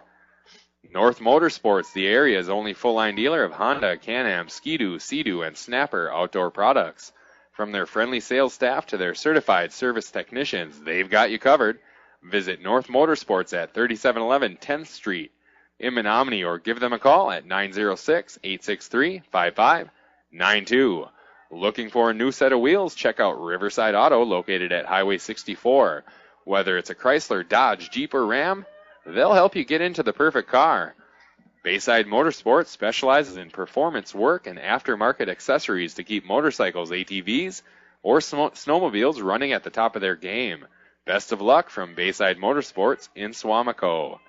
North Motorsports, the area's only full-line dealer of Honda, Can-Am, Ski-Doo, Sea-Doo, and Snapper outdoor products. From their friendly sales staff to their certified service technicians, they've got you covered. Visit North Motorsports at 3711 10th Street in Menominee or give them a call at 906-863-5592. Looking for a new set of wheels? Check out Riverside Auto located at Highway 64. Whether it's a Chrysler, Dodge, Jeep, or Ram, they'll help you get into the perfect car. Bayside Motorsports specializes in performance work and aftermarket accessories to keep motorcycles, ATVs, or snowmobiles running at the top of their game. Best of luck from Bayside Motorsports in Swamico.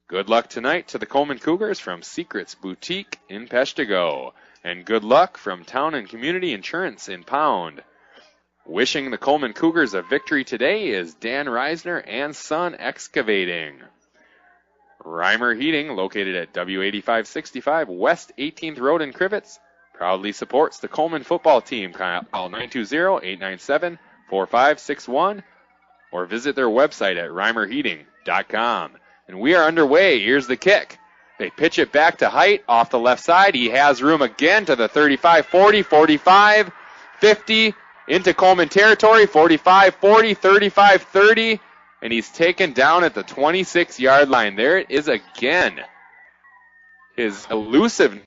Good luck tonight to the Coleman Cougars from Secrets Boutique in Peshtigo. And good luck from Town and Community Insurance in Pound. Wishing the Coleman Cougars a victory today is Dan Reisner and Son Excavating. Reimer Heating, located at W8565 West 18th Road in Crivets, proudly supports the Coleman football team. Call 920-897-4561 or visit their website at reimerheating.com. And we are underway. Here's the kick. They pitch it back to Height off the left side. He has room again to the 35, 40, 45, 50, into Coleman territory, 45, 40, 35, 30. And he's taken down at the 26-yard line. There it is again. His elusiveness.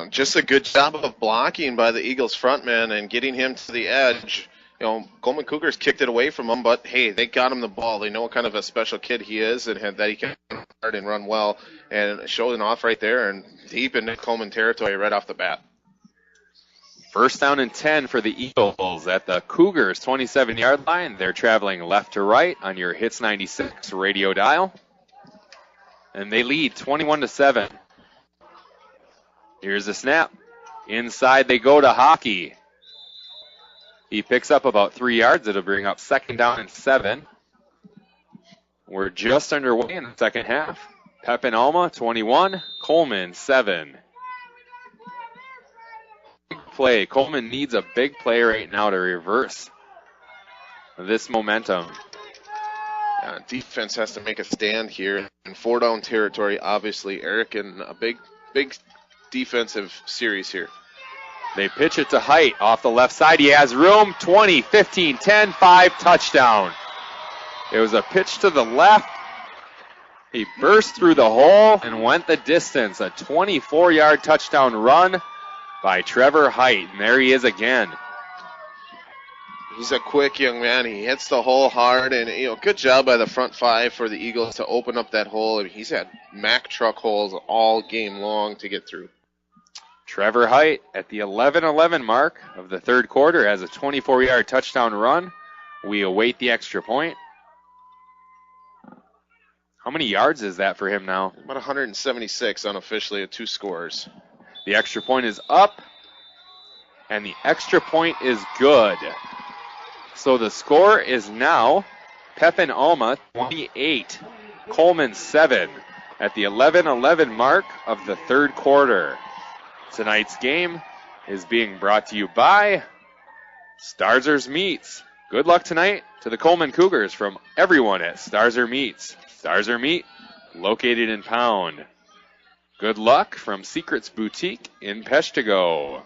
Just a good job of blocking by the Eagles frontman and getting him to the edge. Coleman Cougars kicked it away from him, but hey, they got him the ball. They know what kind of a special kid he is, and that he can start and run well, and showing off right there and deep into Coleman territory right off the bat. First down and 10 for the Eagles at the Cougars 27-yard line. They're traveling left to right on your Hits 96 radio dial. And they lead 21-7. Here's the snap. Inside they go to Hockey. He picks up about 3 yards. It'll bring up second down and 7. We're just underway in the second half. Pepin Alma 21, Coleman 7. Play. Coleman needs a big play right now to reverse this momentum. Defense has to make a stand here in 4-down territory. Obviously, Eric, in a big defensive series here. They pitch it to Height off the left side. He has room. 20, 15, 10, 5, touchdown. It was a pitch to the left. He burst through the hole and went the distance. A 24-yard touchdown run by Trevor Height. And there he is again. He's a quick young man. He hits the hole hard, and good job by the front five for the Eagles to open up that hole. I mean, he's had Mack truck holes all game long to get through. Trevor Height at the 11-11 mark of the third quarter has a 24-yard touchdown run. We await the extra point. How many yards is that for him now? About 176 unofficially at 2 scores. The extra point is up, and the extra point is good. So the score is now Pepin Alma 28, Coleman 7 at the 11-11 mark of the third quarter. Tonight's game is being brought to you by Starzer's Meats. Good luck tonight to the Coleman Cougars from everyone at Starzer Meats. Starzer Meat, located in Pound. Good luck from Secrets Boutique in Peshtigo.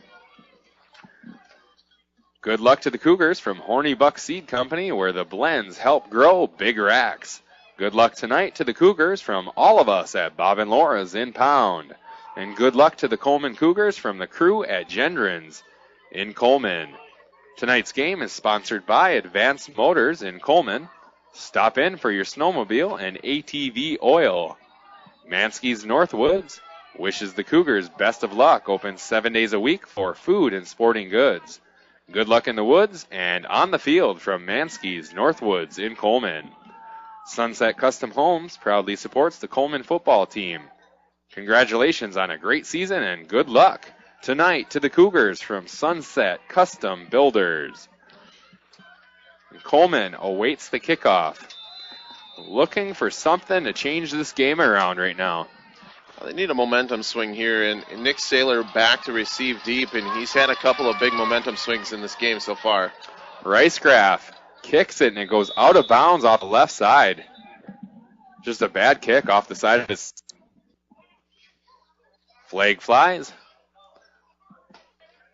Good luck to the Cougars from Horny Buck Seed Company, where the blends help grow big racks. Good luck tonight to the Cougars from all of us at Bob and Laura's in Pound. And good luck to the Coleman Cougars from the crew at Gendron's in Coleman. Tonight's game is sponsored by Advanced Motors in Coleman. Stop in for your snowmobile and ATV oil. Mansky's Northwoods wishes the Cougars best of luck. Open 7 days a week for food and sporting goods. Good luck in the woods and on the field from Mansky's Northwoods in Coleman. Sunset Custom Homes proudly supports the Coleman football team. Congratulations on a great season and good luck tonight to the Cougars from Sunset Custom Builders. And Coleman awaits the kickoff. Looking for something to change this game around right now. They need a momentum swing here, and Nick Saylor back to receive deep, and he's had a couple of big momentum swings in this game so far. Ricegraf kicks it, and it goes out of bounds off the left side. Just a bad kick off the side of his. Flag flies.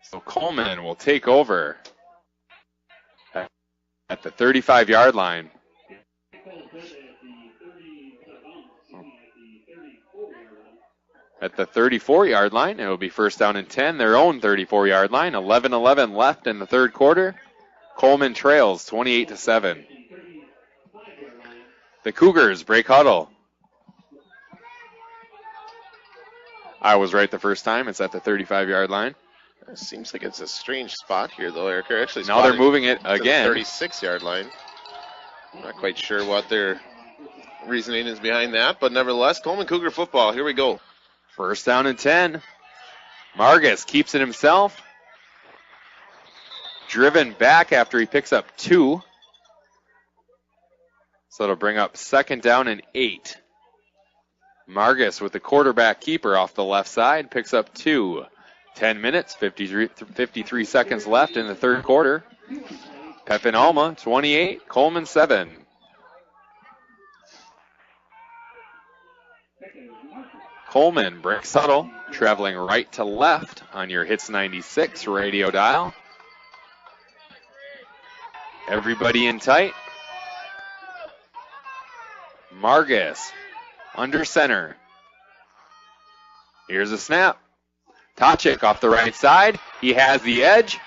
So Coleman will take over at the 35-yard line. At the 34-yard line, it will be first down and 10, their own 34-yard line. 11-11 left in the third quarter. Coleman trails 28-7. The Cougars break huddle. I was right the first time. It's at the 35-yard line. It seems like it's a strange spot here, though, Eric. Actually, now they're moving it again. To the 36-yard line. I'm not quite sure what their reasoning is behind that, but nevertheless, Coleman Cougar football. Here we go. First down and 10. Margus keeps it himself. Driven back after he picks up 2. So it'll bring up second down and 8. Margus with the quarterback keeper off the left side picks up 2. 10 minutes, 53 seconds left in the third quarter. Pepin Alma, 28, Coleman 7. Coleman breaks huddle, traveling right to left on your Hits 96 radio dial. Everybody in tight. Margus under center. Here's a snap. Tachik off the right side. He has the edge.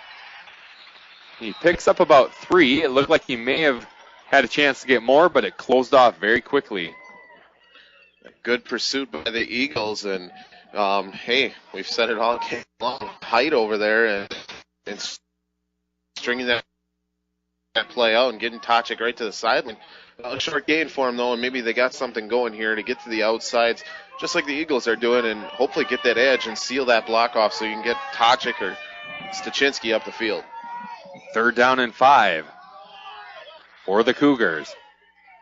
He picks up about 3. It looked like he may have had a chance to get more, but it closed off very quickly. A good pursuit by the Eagles, and hey, we've said it all game long. Height over there and stringing that play out and getting Tachik right to the sideline. A short gain for him, though, and maybe they got something going here to get to the outsides, just like the Eagles are doing, and hopefully get that edge and seal that block off so you can get Tachik or Stachinski up the field. 3rd down and 5 for the Cougars.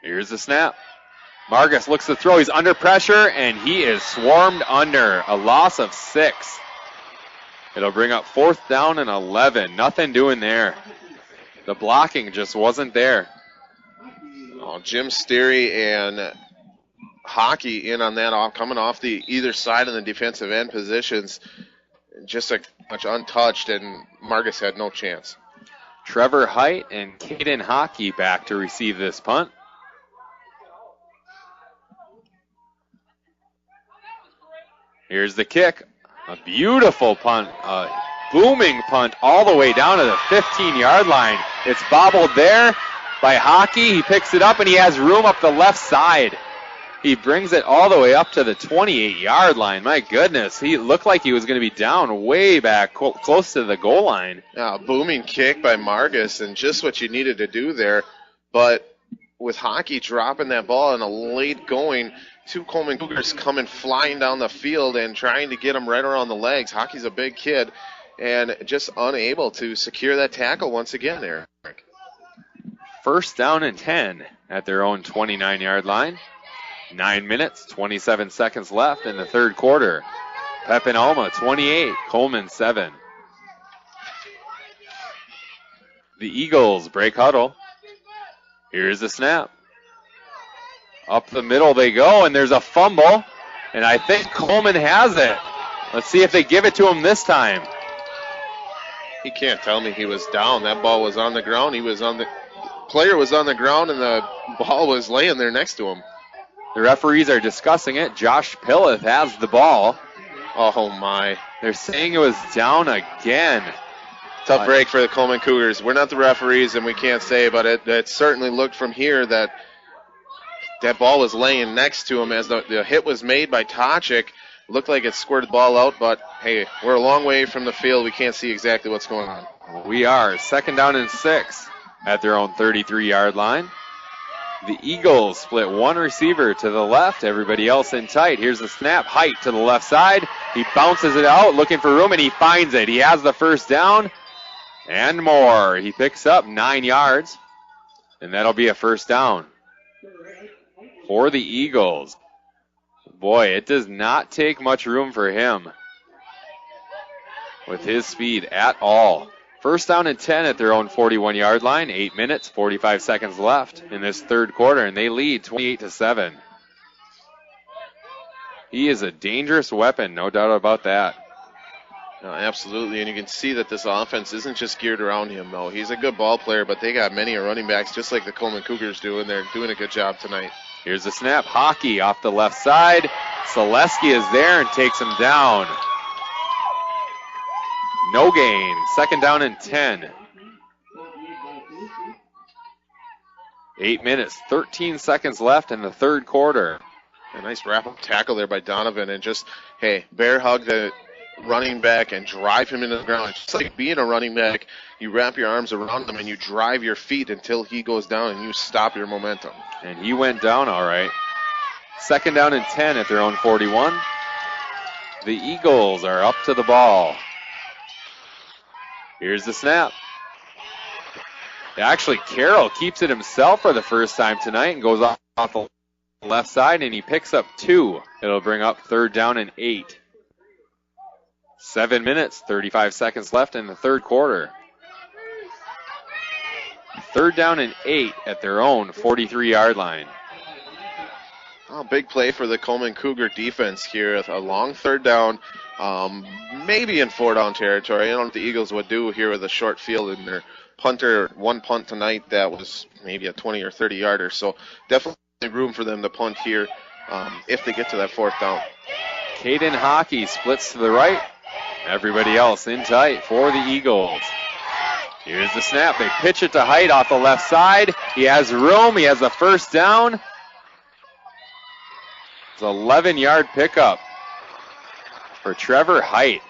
Here's the snap. Margus looks to throw. He's under pressure, and he is swarmed under. A loss of 6. It'll bring up 4th down and 11. Nothing doing there. The blocking just wasn't there. Oh, Jim Sterry and Hockey in on that, coming off the either side of the defensive end positions, just much untouched, and Margus had no chance. Trevor Height and Caden Hockey back to receive this punt. Here's the kick. A beautiful punt. A booming punt all the way down to the 15-yard line. It's bobbled there by Hockey. He picks it up, and he has room up the left side. He brings it all the way up to the 28-yard line. My goodness, he looked like he was going to be down way back close to the goal line. Yeah, booming kick by Margus, and just what you needed to do there. But with Hockey dropping that ball in a late going, 2 Coleman Cougars coming flying down the field and trying to get him right around the legs. Hockey's a big kid and just unable to secure that tackle once again there. 1st down and 10 at their own 29-yard line. 9 minutes, 27 seconds left in the 3rd quarter. Pepin Alma 28, Coleman 7. The Eagles break huddle. Here's the snap. Up the middle they go, and there's a fumble, and I think Coleman has it. Let's see if they give it to him this time. He can't tell me he was down. That ball was on the ground. Player was on the ground, and the ball was laying there next to him. The referees are discussing it. Josh Pillith has the ball. Oh, my. They're saying it was down again. Tough break for the Coleman Cougars. We're not the referees, and we can't say, but it certainly looked from here that ball was laying next to him as the hit was made by Tachik. Looked like it squirted the ball out, but, hey, we're a long way from the field. We can't see exactly what's going on. We are. 2nd down and 6 at their own 33-yard line. The Eagles split one receiver to the left, everybody else in tight. Here's the snap. Height to the left side. He bounces it out, looking for room, and he finds it. He has the 1st down and more. He picks up 9 yards, and that'll be a 1st down for the Eagles. Boy, it does not take much room for him with his speed at all. 1st down and 10 at their own 41-yard line. 8 minutes, 45 seconds left in this 3rd quarter, and they lead 28-7. He is a dangerous weapon, no doubt about that. No, absolutely, and you can see that this offense isn't just geared around him, though. He's a good ball player, but they got many running backs just like the Coleman Cougars do, and they're doing a good job tonight. Here's the snap. Hockey off the left side. Selesky is there and takes him down. No gain. 2nd down and 10. 8 minutes, 13 seconds left in the 3rd quarter. A nice wrap-up tackle there by Donovan, and just, hey, bear hug the running back and drive him into the ground. It's just like being a running back. You wrap your arms around him and you drive your feet until he goes down and you stop your momentum. And he went down all right. 2nd down and 10 at their own 41. The Eagles are up to the ball. Here's the snap. Actually, Carroll keeps it himself for the first time tonight and goes off the left side, and he picks up 2. It'll bring up 3rd down and 8. 7 minutes, 35 seconds left in the 3rd quarter. 3rd down and 8 at their own 43-yard line. Oh, big play for the Coleman Cougar defense here. A long 3rd down, maybe in 4-down territory. I don't know what the Eagles would do here with a short field in their punter. One punt tonight that was maybe a 20 or 30-yarder. So definitely room for them to punt here if they get to that 4th down. Caden Hockey splits to the right. Everybody else in tight for the Eagles. Here's the snap. They pitch it to Height off the left side. He has room. He has a first down. It's an 11-yard pickup for Trevor Height.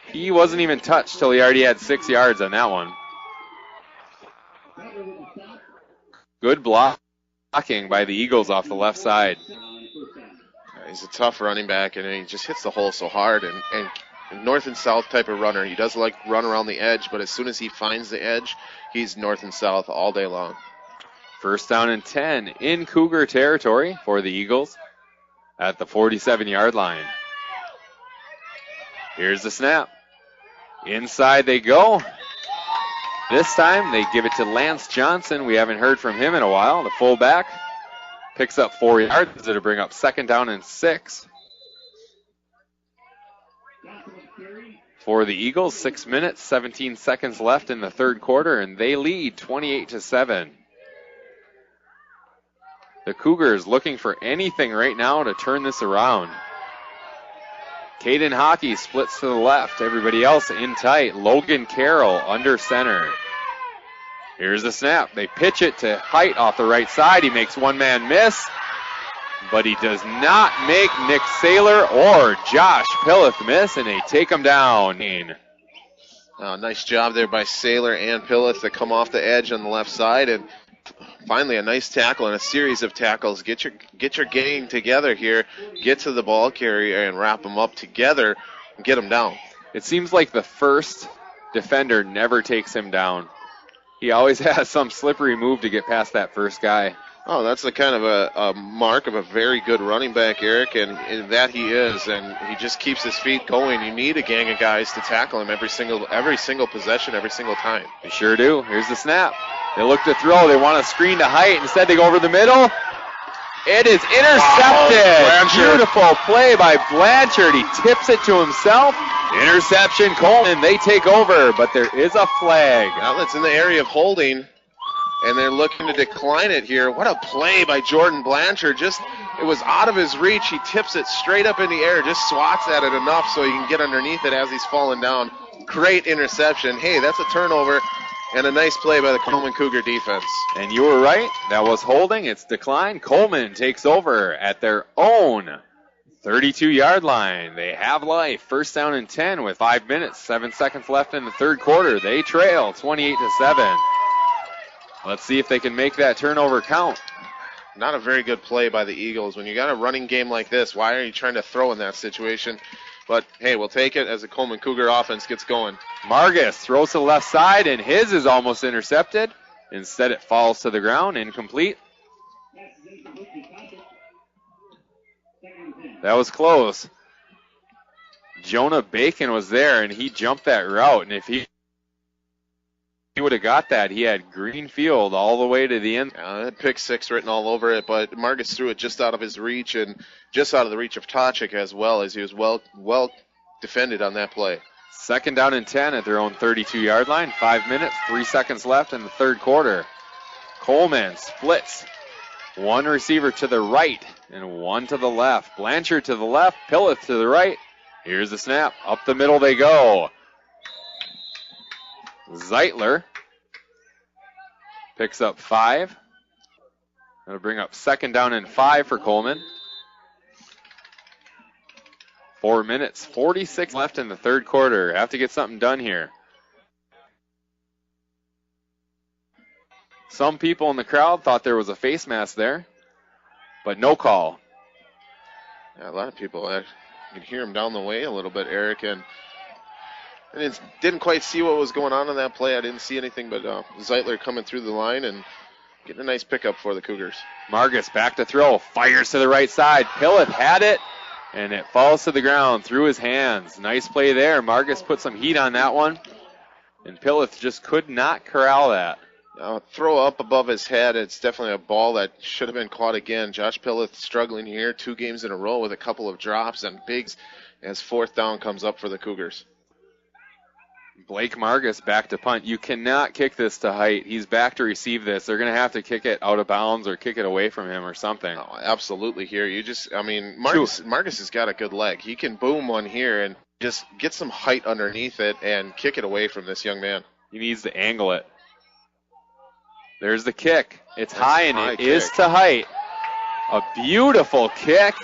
He wasn't even touched till he already had 6 yards on that one. Good blocking by the Eagles off the left side. He's a tough running back, and he just hits the hole so hard. And north and south type of runner. He does like run around the edge, but as soon as he finds the edge, he's north and south all day long. First down and 10 in Cougar territory for the Eagles at the 47-yard line. Here's the snap. Inside they go. This time they give it to Lance Johnson. We haven't heard from him in a while. The fullback picks up 4 yards to bring up second down and 6. For the Eagles, 6 minutes, 17 seconds left in the third quarter, and they lead 28-7. The Cougars looking for anything right now to turn this around. Caden Hockey splits to the left. Everybody else in tight. Logan Carroll under center. Here's the snap. They pitch it to Height off the right side. He makes one-man miss, but he does not make Nick Saylor or Josh Pillith miss, and they take him down. Nice job there by Saylor and Pillith to come off the edge on the left side, and finally a nice tackle and a series of tackles. Get your gang together here. Get to the ball carrier and wrap them up together and get them down. It seems like the first defender never takes him down. He always has some slippery move to get past that first guy. Oh, that's the kind of a mark of a very good running back, Eric, and that he is, and he just keeps his feet going. You need a gang of guys to tackle him every single possession, every single time. They sure do. Here's the snap. They look to throw. They want to screen to Height. Instead, they go over the middle. It is intercepted. Beautiful play by Blanchard. He tips it to himself. Interception, Coleman. They take over, but there is a flag. Now that's in the area of holding, and they're looking to decline it here. What a play by Jordan Blanchard. It was out of his reach. He tips it straight up in the air, just swats at it enough so he can get underneath it as he's falling down. Great interception. Hey, that's a turnover. And a nice play by the Coleman Cougar defense. And you were right. That was holding. It's declined. Coleman takes over at their own 32-yard line. They have life. First down and 10 with 5 minutes, 7 seconds left in the third quarter. They trail 28-7. Let's see if they can make that turnover count. Not a very good play by the Eagles. When you got a running game like this, why are you trying to throw in that situation? But, hey, we'll take it as the Coleman Cougar offense gets going. Margus throws to the left side, and his is almost intercepted. Instead, it falls to the ground, incomplete. That was close. Jonah Bacon was there, and he jumped that route. And if he would have got that, he had green field all the way to the end. That pick six written all over it, but Margus threw it just out of his reach and just out of the reach of Tochik as well, as he was well defended on that play. Second down and 10 at their own 32-yard line. 5 minutes, 3 seconds left in the third quarter. Coleman splits. One receiver to the right and one to the left. Blanchard to the left, Pillith to the right. Here's the snap. Up the middle they go. Zeitler picks up 5. That'll bring up second down and 5 for Coleman. 4 minutes, 46 left in the third quarter. Have to get something done here. Some people in the crowd thought there was a face mask there, but no call. Yeah, a lot of people, you could hear him down the way a little bit, Eric, and didn't quite see what was going on in that play. I didn't see anything but Zeitler coming through the line and getting a nice pickup for the Cougars. Margus back to throw, fires to the right side. Pillith had it, and it falls to the ground through his hands. Nice play there. Margus put some heat on that one, and Pillith just could not corral that. Throw up above his head. It's definitely a ball that should have been caught again. Josh Pillith struggling here 2 games in a row with a couple of drops and bigs as fourth down comes up for the Cougars. Blake Margus back to punt. You cannot kick this to Height. He's back to receive this. They're going to have to kick it out of bounds or kick it away from him or something. Oh, absolutely here. Margus has got a good leg. He can boom one here and just get some height underneath it and kick it away from this young man. He needs to angle it. There's the kick. It's high, and it is to height. A beautiful kick.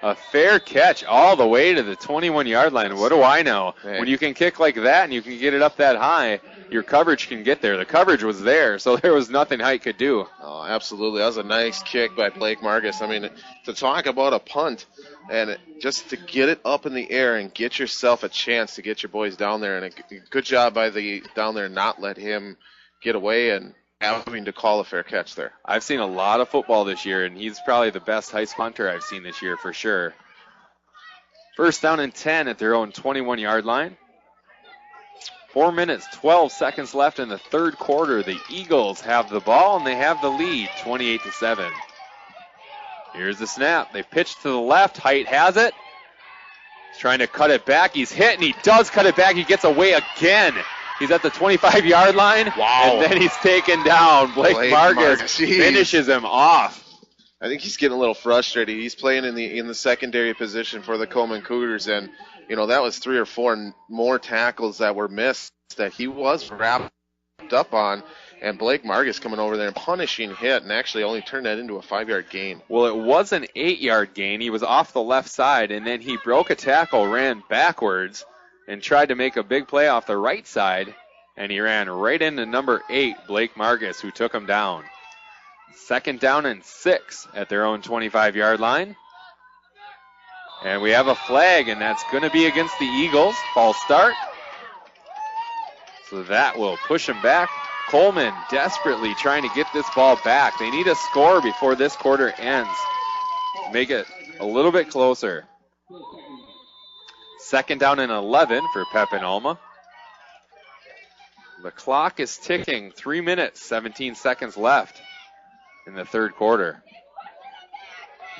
A fair catch all the way to the 21-yard line. What do I know? Hey. When you can kick like that and you can get it up that high, your coverage can get there. The coverage was there, so there was nothing Height could do. Oh, absolutely. That was a nice kick by Blake Marcus. I mean, to talk about a punt and just to get it up in the air and get yourself a chance to get your boys down there. And a good job by the down there not let him get away and having to call a fair catch there. I've seen a lot of football this year, and he's probably the best high school punter I've seen this year for sure. First down and 10 at their own 21-yard line. 4 minutes, 12 seconds left in the third quarter. The Eagles have the ball, and they have the lead, 28-7. Here's the snap. They pitch to the left. Height has it. He's trying to cut it back. He's hit, and he does cut it back. He gets away again. He's at the 25-yard line. Wow. And then he's taken down. Blake Marcus finishes him off. I think he's getting a little frustrated. He's playing in the secondary position for the Coleman Cougars, and that was 3 or 4 more tackles that were missed that he was wrapped up on. And Blake Marcus coming over there and punishing hit and actually only turned that into a 5-yard gain. Well, it was an 8-yard gain. He was off the left side, and then he broke a tackle, ran backwards, and tried to make a big play off the right side, and he ran right into number 8, Blake Marcus, who took him down. Second down and 6 at their own 25-yard line. And we have a flag, and that's going to be against the Eagles. False start. So that will push him back. Coleman desperately trying to get this ball back. They need a score before this quarter ends. Make it a little bit closer. Second down and 11 for Pepin Alma. The clock is ticking. 3 minutes, 17 seconds left in the third quarter.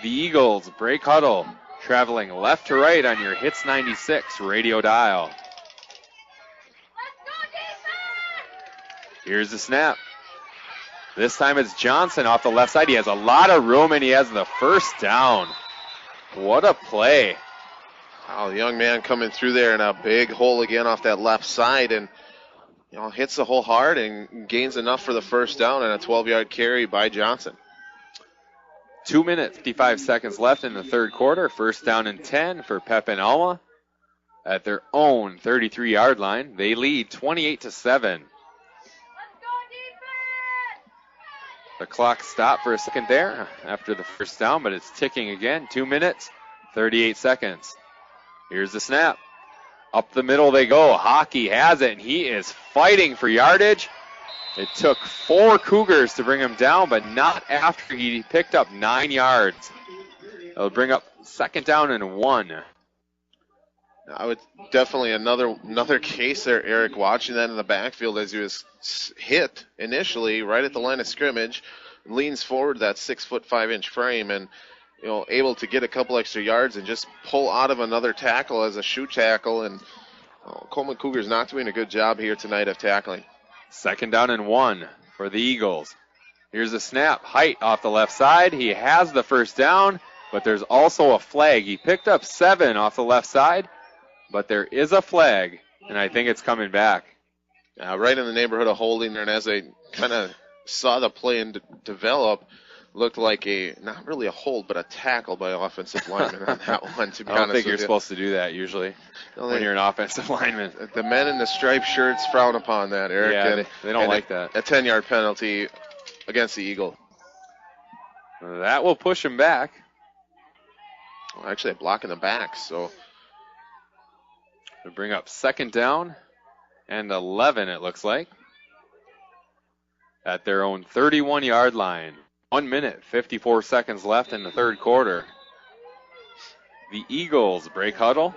The Eagles break huddle, traveling left to right on your Hits 96 radio dial. Here's the snap. This time it's Johnson off the left side. He has a lot of room, and he has the first down. What a play. Oh, the young man coming through there in a big hole again off that left side, and hits the hole hard and gains enough for the first down and a 12-yard carry by Johnson. 2 minutes, 55 seconds left in the third quarter. First down and 10 for Pepin Alma at their own 33-yard line. They lead 28-7. The clock stopped for a second there after the first down, but it's ticking again. 2 minutes, 38 seconds. Here's the snap. Up the middle they go. Hockey has it, and he is fighting for yardage. It took 4 Cougars to bring him down, but not after he picked up 9 yards. It'll bring up second down and 1. I would definitely another case there, Eric, watching that in the backfield as he was hit initially right at the line of scrimmage, leans forward that 6'5" frame, and able to get a couple extra yards and just pull out of another tackle as a shoe tackle. And Coleman Cougars not doing a good job here tonight of tackling. Second down and 1 for the Eagles. Here's a snap. Height off the left side. He has the first down, but there's also a flag. He picked up 7 off the left side, but there is a flag, and I think it's coming back. Right in the neighborhood of holding there, and as I kind of saw the play and develop, looked like not really a hold, but a tackle by an offensive lineman on that one, to be honest with you. I don't think you're supposed to do that usually when you're an offensive lineman. The men in the striped shirts frown upon that, Eric. Yeah, they don't like that. A 10-yard penalty against the Eagle. That will push him back. Well, actually, a block in the back, so. We bring up second down and 11, it looks like, at their own 31-yard line. 1 minute, 54 seconds left in the third quarter. The Eagles break huddle.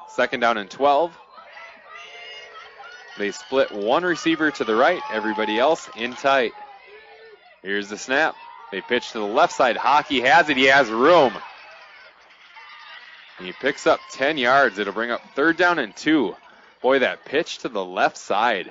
Second down and 12. They split one receiver to the right, everybody else in tight. Here's the snap. They pitch to the left side. Hockey has it. He has room. He picks up 10 yards. It'll bring up third down and 2. Boy, that pitch to the left side.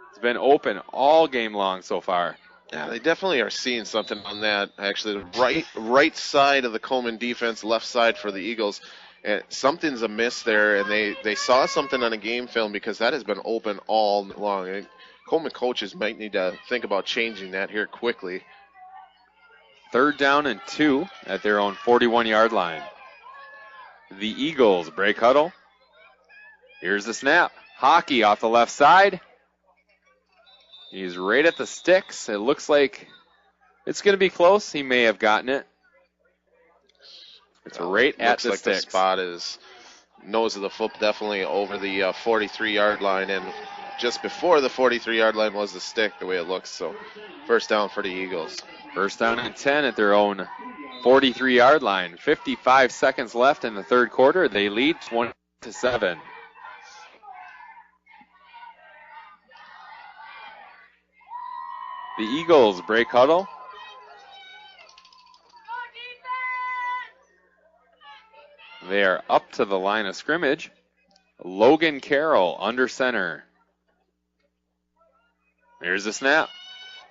It's been open all game long so far. Yeah, they definitely are seeing something on that. Actually, the right side of the Coleman defense, left side for the Eagles. And something's amiss there, and they saw something on a game film because that has been open all long. And Coleman coaches might need to think about changing that here quickly. 3rd down and 2 at their own 41-yard line. The Eagles break huddle. Here's the snap. Hockey off the left side. He's right at the sticks. It looks like it's going to be close. He may have gotten it. It's right at the sticks. Looks like the spot is nose of the foot, definitely over the 43-yard line, and just before the 43-yard line was the stick, the way it looks. So 1st down for the Eagles. 1st down and 10 at their own 43-yard line. 55 seconds left in the 3rd quarter. They lead 20-7. The Eagles break huddle. They are up to the line of scrimmage. Logan Carroll under center. Here's the snap.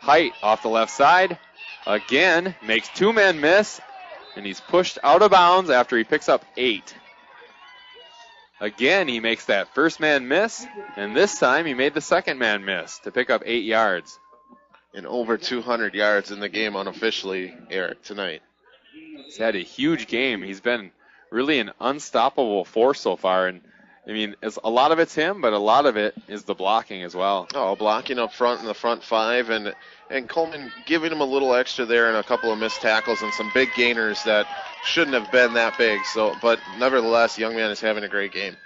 Height off the left side. Again, makes 2 men miss, and he's pushed out of bounds after he picks up 8. Again, he makes that first man miss, and this time he made the second man miss to pick up 8 yards. And over 200 yards in the game unofficially, Eric, tonight. He's had a huge game. He's been really an unstoppable force so far, and I mean, a lot of it's him, but a lot of it is the blocking as well. Oh, blocking up front in the front 5, and Coleman giving him a little extra there and a couple of missed tackles and some big gainers that shouldn't have been that big. So, but nevertheless, young man is having a great game.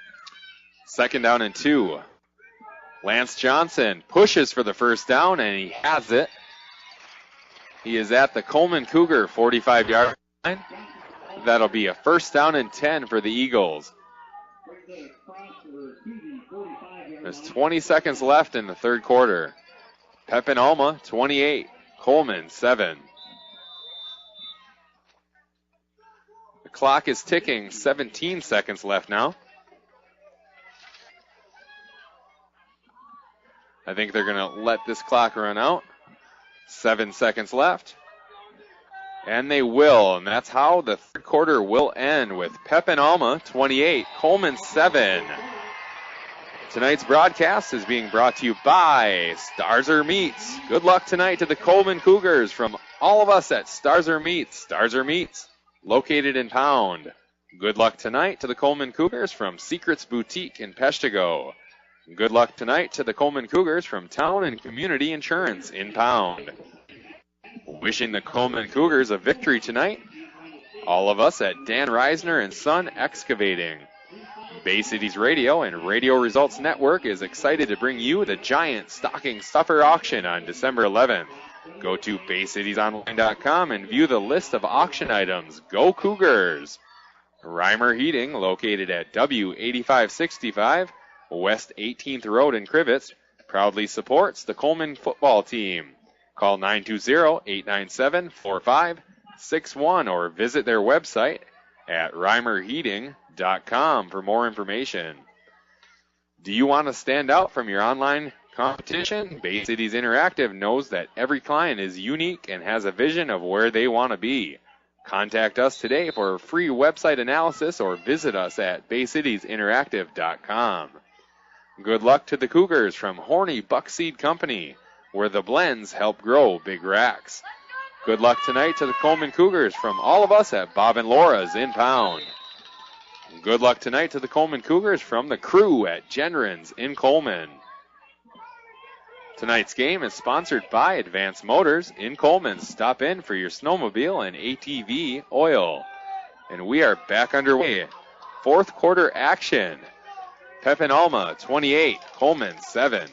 2nd down and 2. Lance Johnson pushes for the 1st down, and he has it. He is at the Coleman Cougar 45-yard line. That'll be a 1st down and 10 for the Eagles. There's 20 seconds left in the 3rd quarter. Pepin Alma, 28. Coleman, 7. The clock is ticking. 17 seconds left now. I think they're going to let this clock run out. 7 seconds left. And they will, and that's how the 3rd quarter will end with Pepin Alma, 28. Coleman, 7. Tonight's broadcast is being brought to you by Starzer Meats. Good luck tonight to the Coleman Cougars from all of us at Starzer Meats. Starzer Meats, located in Pound. Good luck tonight to the Coleman Cougars from Secrets Boutique in Peshtigo. Good luck tonight to the Coleman Cougars from Town and Community Insurance in Pound. Wishing the Coleman Cougars a victory tonight, all of us at Dan Reisner and Son Excavating. Bay Cities Radio and Radio Results Network is excited to bring you the Giant Stocking Stuffer Auction on December 11th. Go to BayCitiesOnline.com and view the list of auction items. Go Cougars! Reimer Heating, located at W8565 West 18th Road in Crivets, proudly supports the Coleman football team. Call 920-897-4561 or visit their website at reimerheating.com for more information. Do you want to stand out from your online competition? Bay Cities Interactive knows that every client is unique and has a vision of where they want to be. Contact us today for a free website analysis or visit us at baycitiesinteractive.com. Good luck to the Cougars from Horny Buckseed Company, where the blends help grow big racks. Good luck tonight to the Coleman Cougars from all of us at Bob and Laura's in Pound. Good luck tonight to the Coleman Cougars from the crew at Genren's in Coleman. Tonight's game is sponsored by Advanced Motors in Coleman. Stop in for your snowmobile and ATV oil. And we are back underway. 4th quarter action. Pepin Alma, 28. Coleman, 7.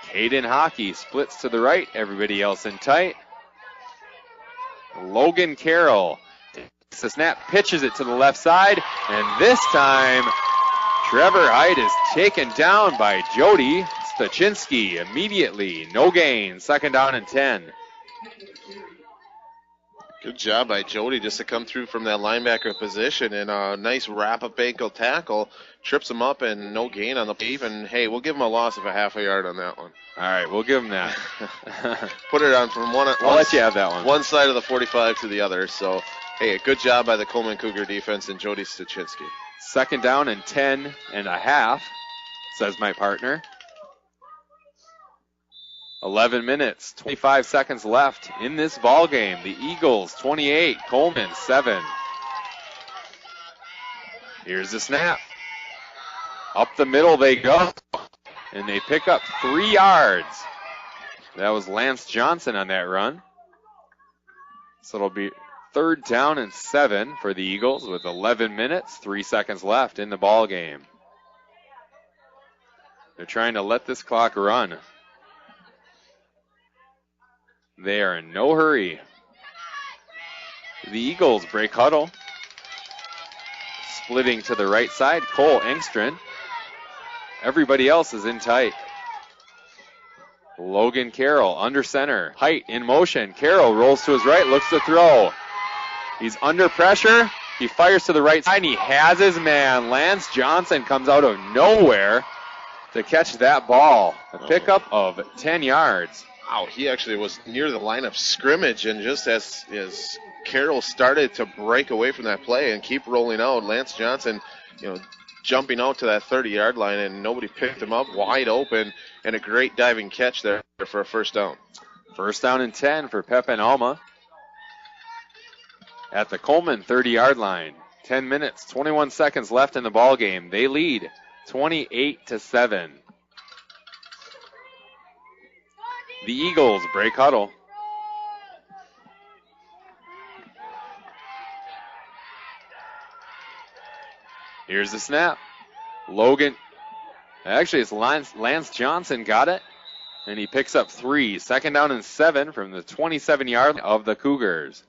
Caden Hockey splits to the right. Everybody else in tight. Logan Carroll takes the snap, pitches it to the left side. And this time, Trevor Height is taken down by Jody Stachinski immediately. No gain. 2nd down and 10. Good job by Jody just to come through from that linebacker position, and a nice wrap-up ankle tackle. Trips him up and no gain on the leave, and hey, we'll give him a loss of a half a yard on that one. All right, we'll give him that. Put it on from I'll let you have that one. One side of the 45 to the other, so Hey, a good job by the Coleman Cougar defense and Jody Stuczynski. 2nd down and 10 and a half, says my partner. 11 minutes, 25 seconds left in this ball game. The Eagles 28, Coleman 7. Here's the snap. Up the middle they go, and they pick up 3 yards. That was Lance Johnson on that run. So it'll be 3rd down and 7 for the Eagles with 11 minutes, 3 seconds left in the ball game. They're trying to let this clock run. They are in no hurry. The Eagles break huddle. Splitting to the right side, Cole Engstrom. Everybody else is in tight. Logan Carroll under center. Height in motion. Carroll rolls to his right, looks to throw. He's under pressure. He fires to the right side, and he has his man. Lance Johnson comes out of nowhere to catch that ball. A pickup of 10 yards. Wow, he actually was near the line of scrimmage, and just as Carroll started to break away from that play and keep rolling out, Lance Johnson, jumping out to that 30-yard line, and nobody picked him up, wide open, and a great diving catch there for a 1st down. 1st down and 10 for Pepin Alma. At the Coleman 30-yard line. 10 minutes, 21 seconds left in the ball game. They lead 28-7. The Eagles break huddle. Here's the snap. Logan. Actually, it's Lance Johnson got it, and he picks up 3. 2nd down and 7 from the 27-yard of the Cougars.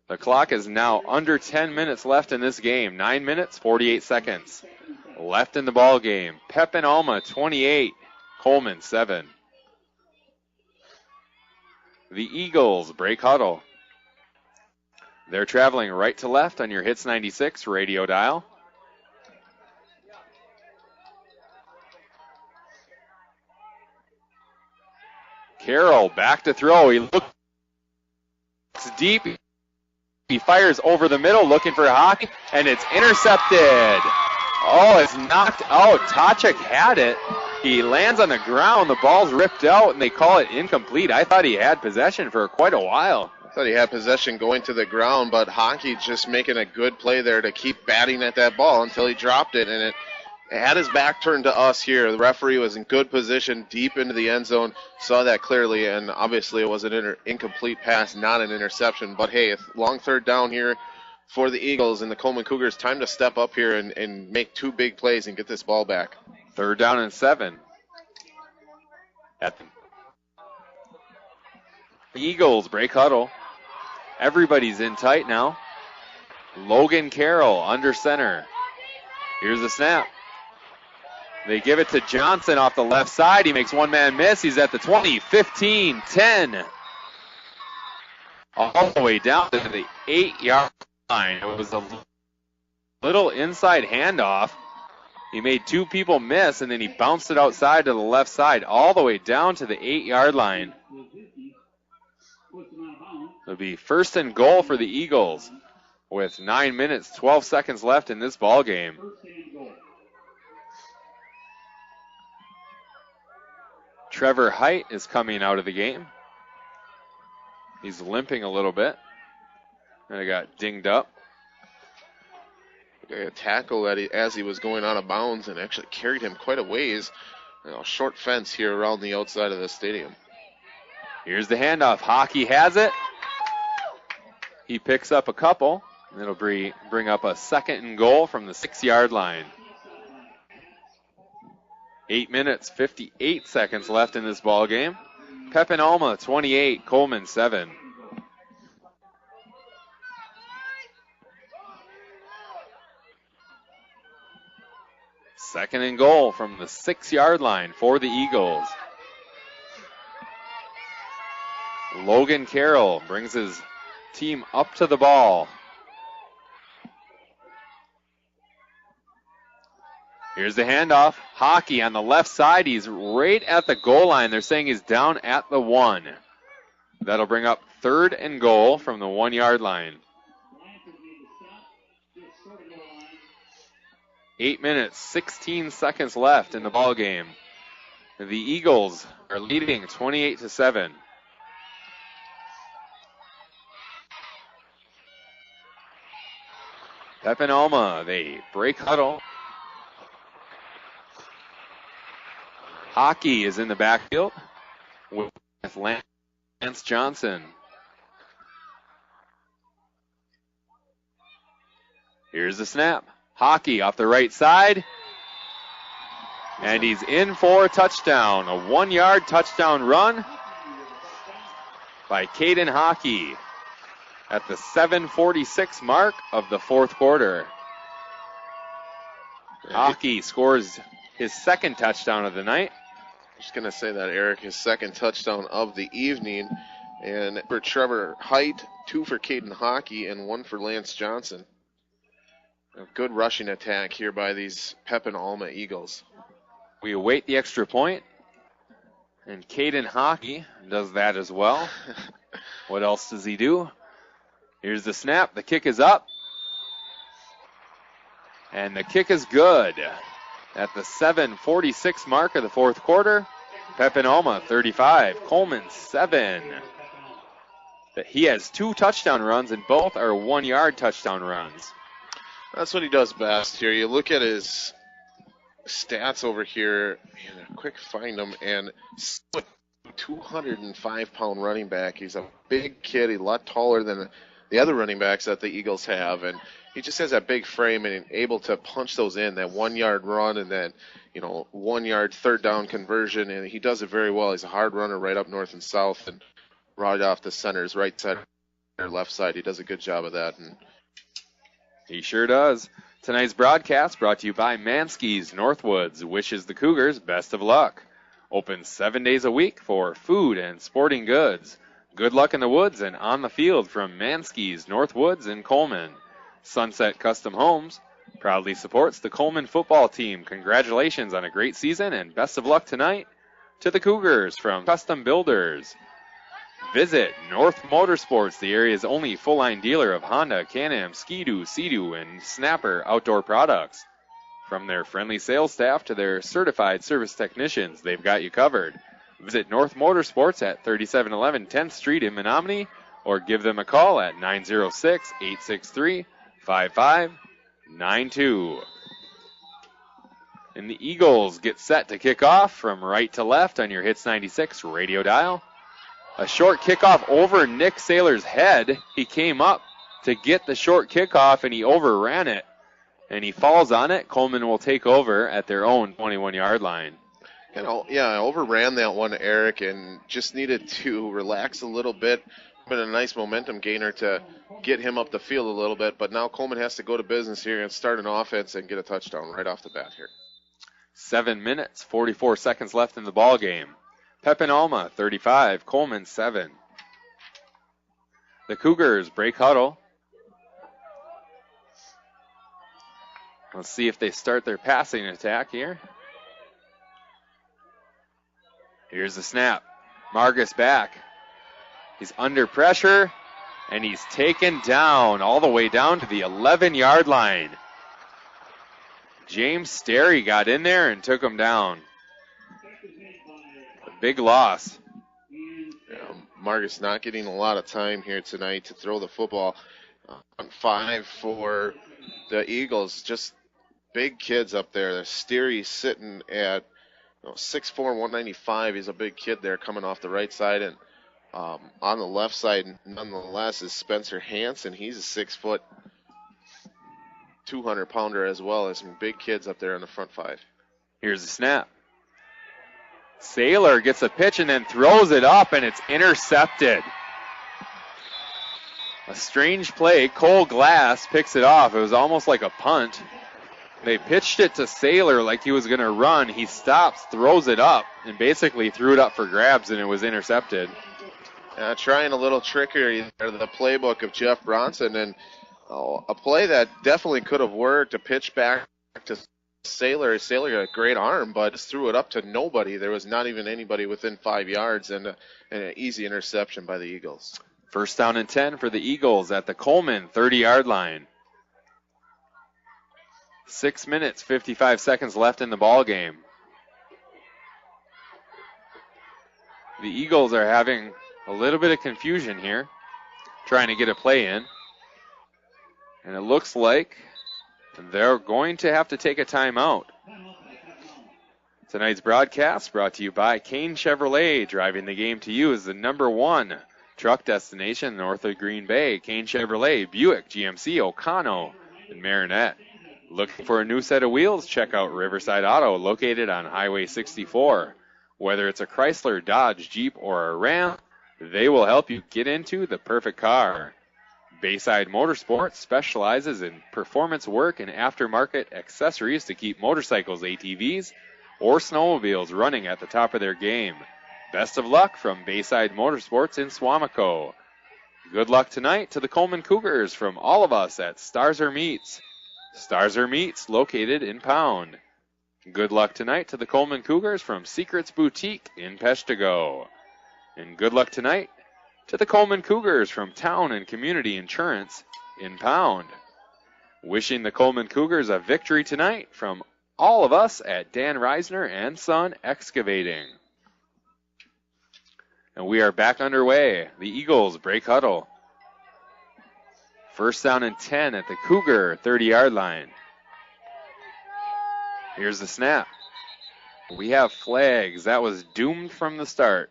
The clock is now under 10 minutes left in this game. 9 minutes, 48 seconds left in the ball game. Pepin Alma 28, Coleman 7. The Eagles break huddle. They're traveling right to left on your Hits 96 radio dial. Carroll back to throw. He looks deep. He fires over the middle looking for Hockey, and it's intercepted. Oh, it's knocked out. Tachik had it. He lands on the ground. The ball's ripped out, and they call it incomplete. I thought he had possession for quite a while. I thought he had possession going to the ground, but Hockey just making a good play there to keep batting at that ball until he dropped it, and it had his back turned to us here. The referee was in good position deep into the end zone, saw that clearly, and obviously it was an incomplete pass, not an interception. But hey, long 3rd down here for the Eagles and the Coleman Cougars. Time to step up here and make 2 big plays and get this ball back. 3rd down and 7. The Eagles break huddle. Everybody's in tight now. Logan Carroll under center. Here's the snap. They give it to Johnson off the left side. He makes one man miss. He's at the 20, 15, 10. All the way down to the 8-yard line. It was a little inside handoff. He made 2 people miss, and then he bounced it outside to the left side, all the way down to the 8-yard line. It'll be 1st and goal for the Eagles with 9 minutes, 12 seconds left in this ball game. Trevor Height is coming out of the game. He's limping a little bit. And he got dinged up. A tackle as he was going out of bounds and actually carried him quite a ways. A short fence here around the outside of the stadium. Here's the handoff. Hockey has it. He picks up a couple. And it'll bring up a 2nd and goal from the 6-yard line. 8 minutes, 58 seconds left in this ball game. Pepin Alma 28, Coleman 7. Second and goal from the 6-yard line for the Eagles. Logan Carroll brings his team up to the ball. Here's the handoff. Hockey on the left side. He's right at the goal line. They're saying he's down at the 1. That'll bring up 3rd and goal from the 1-yard line. 8 minutes, 16 seconds left in the ball game. The Eagles are leading 28-7. Pepin Alma, they break huddle. Hockey is in the backfield with Lance Johnson. Here's the snap. Hockey off the right side. And he's in for a touchdown. A 1-yard touchdown run by Caden Hockey at the 7:46 mark of the 4th quarter. Hockey scores his 2nd touchdown of the night. Just going to say that, Eric, his 2nd touchdown of the evening. And for Trevor Height, 2 for Caden Hockey, and 1 for Lance Johnson. A good rushing attack here by these Pepin Alma Eagles. We await the extra point, and Caden Hockey does that as well. What else does he do? Here's the snap. The kick is up, and the kick is good. At the 7:46 mark of the 4th quarter, Pepin Alma 35, Coleman 7. He has 2 touchdown runs, and both are 1-yard touchdown runs. That's what he does best here. You look at his stats over here, and quick find him, and 205-pound running back. He's a big kid. He's a lot taller than the other running backs that the Eagles have, and he just has that big frame and able to punch those in, that 1-yard run and then, 1-yard 3rd down conversion, and he does it very well. He's a hard runner right up north and south and right off the center's right side or left side. He does a good job of that. And he sure does. Tonight's broadcast brought to you by Mansky's Northwoods, wishes the Cougars best of luck. Open 7 days a week for food and sporting goods. Good luck in the woods and on the field from Mansky's Northwoods in Coleman. Sunset Custom Homes proudly supports the Coleman football team. Congratulations on a great season and best of luck tonight to the Cougars from Custom Builders. Visit North Motorsports, the area's only full-line dealer of Honda, Can-Am, Ski-Doo, Sea-Doo, and Snapper outdoor products. From their friendly sales staff to their certified service technicians, they've got you covered. Visit North Motorsports at 3711 10th Street in Menominee, or give them a call at 906-863-5592. And the Eagles get set to kick off from right to left on your Hits 96 radio dial. A short kickoff over Nick Saylor's head. He came up to get the short kickoff, and he overran it. And he falls on it. Coleman will take over at their own 21-yard line. I overran that one, Eric, and just needed to relax a little bit. Been a nice momentum gainer to get him up the field a little bit, but now Coleman has to go to business here and start an offense and get a touchdown right off the bat here. 7 minutes, 44 seconds left in the ball game. Pepin Alma, 35, Coleman, 7. The Cougars break huddle. Let's see if they start their passing attack here. Here's the snap. Margus back. He's under pressure, and he's taken down all the way down to the 11-yard line. James Sterry got in there and took him down. Big loss. Margus not getting a lot of time here tonight to throw the football. On 5 for the Eagles. Just big kids up there. Sterry sitting at 6'4", 195. He's a big kid there coming off the right side. And on the left side, nonetheless, is Spencer Hansen. He's a 6 foot, 200-pounder as well. There's some big kids up there in the front 5. Here's the snap. Saylor gets a pitch and then throws it up, and it's intercepted. A strange play. Cole Glass picks it off. It was almost like a punt. They pitched it to Saylor like he was going to run. He stops, throws it up, and basically threw it up for grabs, and it was intercepted. Trying a little trickery there, the playbook of Jeff Bronson, and a play that definitely could have worked, a pitch back to Saylor. Saylor got a great arm, but just threw it up to nobody. There was not even anybody within 5 yards, and an easy interception by the Eagles. First down and 10 for the Eagles at the Coleman 30-yard line. 6 minutes, 55 seconds left in the ball game. The Eagles are having a little bit of confusion here, trying to get a play in. And it looks like they're going to have to take a timeout. Tonight's broadcast brought to you by Kane Chevrolet. Driving the game to you is the #1 truck destination north of Green Bay. Kane Chevrolet, Buick, GMC, O'Connell, and Marinette. Looking for a new set of wheels? Check out Riverside Auto, located on Highway 64. Whether it's a Chrysler, Dodge, Jeep, or a Ram, they will help you get into the perfect car. Bayside Motorsports specializes in performance work and aftermarket accessories to keep motorcycles, ATVs, or snowmobiles running at the top of their game. Best of luck from Bayside Motorsports in Swamico. Good luck tonight to the Coleman Cougars from all of us at Starzer Meats. Starzer Meats, located in Pound. Good luck tonight to the Coleman Cougars from Secrets Boutique in Peshtigo. And good luck tonight to the Coleman Cougars from Town and Community Insurance in Pound. Wishing the Coleman Cougars a victory tonight from all of us at Dan Reisner and Son Excavating. And we are back underway. The Eagles break huddle. First down and 10 at the Cougar 30-yard line. Here's the snap. We have flags. That was doomed from the start.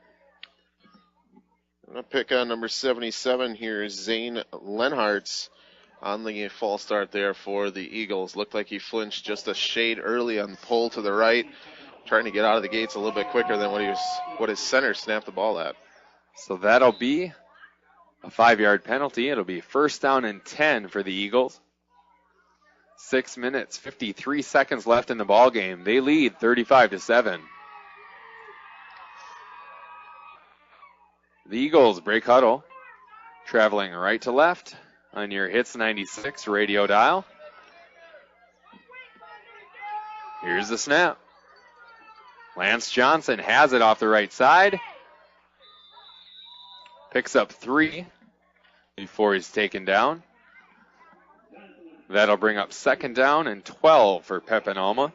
I'm going to pick on number 77 here, Zane Lenhartz, on the false start there for the Eagles. Looked like he flinched just a shade early on the pull to the right, trying to get out of the gates a little bit quicker than what his center snapped the ball at. So that'll be a 5-yard penalty. It'll be first down and 10 for the Eagles. 6 minutes, 53 seconds left in the ball game. They lead 35-7. The Eagles break huddle, traveling right to left on your Hits 96 radio dial. Here's the snap. Lance Johnson has it off the right side. Picks up 3 before he's taken down. That'll bring up second down and 12 for Pepin Alma.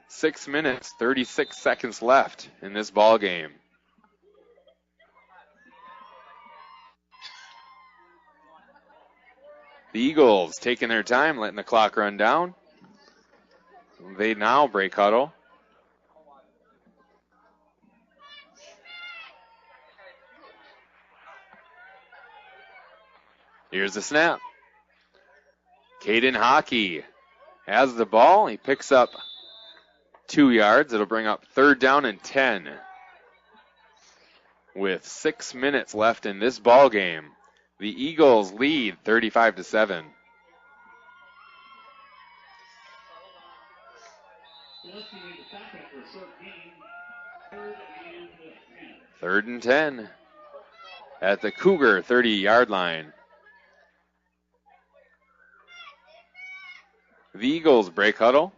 6 minutes, 36 seconds left in this ball game. The Eagles taking their time, letting the clock run down. They now break huddle. Here's the snap. Caden Hockey has the ball. He picks up 2 yards. It'll bring up third down and 10. With 6 minutes left in this ball game, the Eagles lead 35-7. Third and 10 at the Cougar 30-yard line. The Eagles break huddle.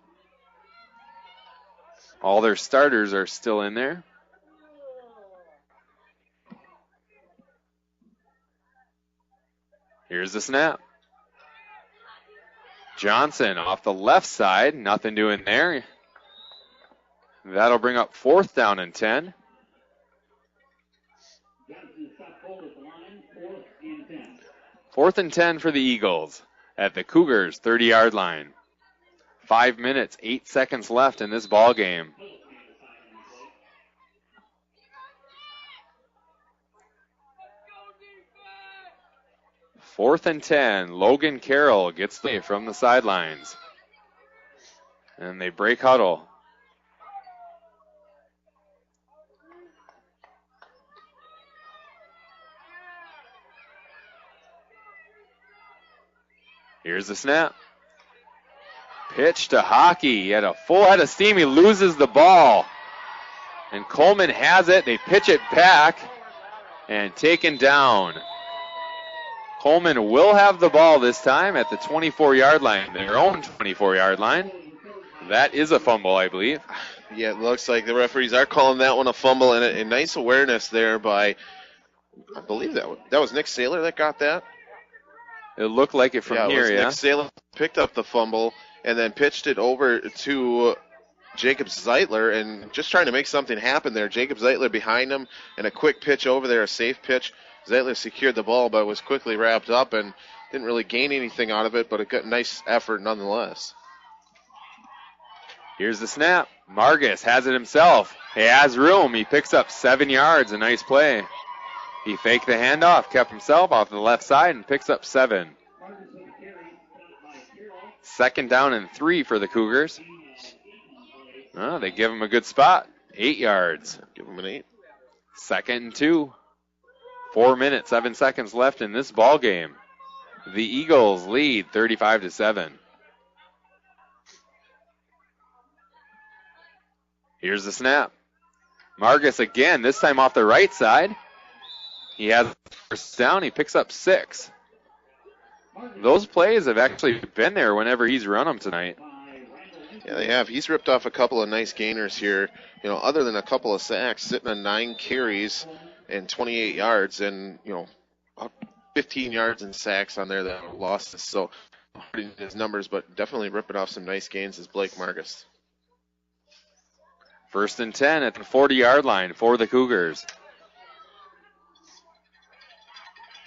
All their starters are still in there. Here's the snap. Johnson off the left side. Nothing doing there. That'll bring up fourth down and 10. Fourth and 10 for the Eagles at the Cougars 30-yard line. 5 minutes, 8 seconds left in this ball game. Fourth and 10. Logan Carroll gets the from the sidelines. And they break huddle. Here's the snap. Pitch to Hockey. He had a full head of steam. He loses the ball. And Coleman has it. They pitch it back and taken down. Coleman will have the ball this time at the 24-yard line, their own 24-yard line. That is a fumble, I believe. Yeah, it looks like the referees are calling that one a fumble, and a nice awareness there by I believe that was Nick Saylor that got that. It looked like it from here, Nick Saylor picked up the fumble and then pitched it over to Jacob Zeitler, and just trying to make something happen there. Jacob Zeitler behind him, and a quick pitch over there, a safe pitch. Zeitler secured the ball, but was quickly wrapped up and didn't really gain anything out of it, but a nice effort nonetheless. Here's the snap. Margus has it himself. He has room. He picks up 7 yards. A nice play. He faked the handoff, kept himself off the left side, and picks up 7. 2nd down and 3 for the Cougars. Oh, they give him a good spot. 8 yards. Give him an 8. 2nd and 2. 4 minutes, 7 seconds left in this ball game. The Eagles lead 35-7. Here's the snap. Margus again, this time off the right side. He has first down. He picks up 6. Those plays have actually been there whenever he's run them tonight. Yeah, they have. He's ripped off a couple of nice gainers here. Other than a couple of sacks, sitting on 9 carries and 28 yards, and 15 yards in sacks on there that lost us. So hurting his numbers, but definitely ripping off some nice gains is Blake Margus. 1st and 10 at the 40-yard line for the Cougars.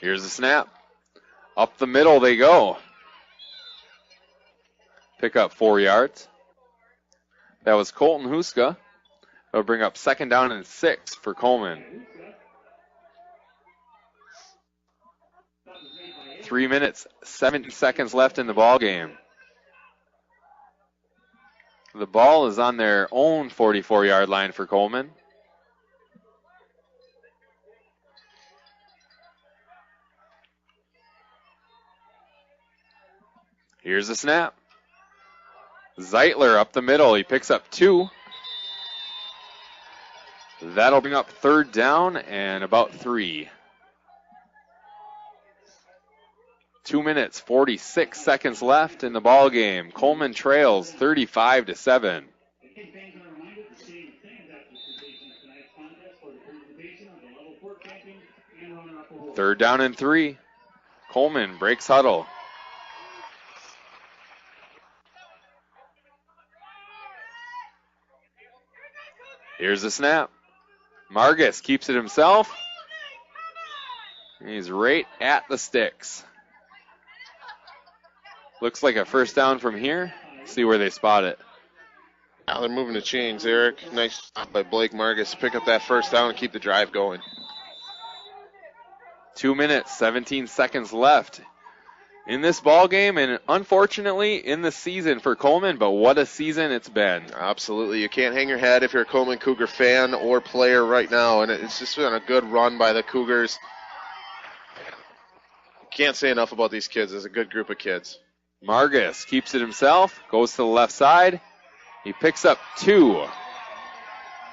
Here's the snap. Up the middle they go. Pick up 4 yards. That was Colton Huska. That'll bring up 2nd down and 6 for Coleman. 3 minutes, 7 seconds left in the ball game. The ball is on their own 44-yard line for Coleman. Here's the snap. Zeitler up the middle. He picks up 2. That'll bring up 3rd down and about 3. 2 minutes, 46 seconds left in the ball game. Coleman trails 35-7. 3rd down and 3. Coleman breaks huddle. Here's the snap. Margus keeps it himself. He's right at the sticks. Looks like a 1st down from here. See where they spot it. Now they're moving the chains, Eric. Nice job by Blake Margus to pick up that 1st down and keep the drive going. 2 minutes, 17 seconds left in this ball game, and unfortunately in the season for Coleman, but what a season it's been. Absolutely. You can't hang your head if you're a Coleman Cougar fan or player right now, and it's just been a good run by the Cougars. Can't say enough about these kids. It's a good group of kids. Margus keeps it himself, goes to the left side. He picks up 2.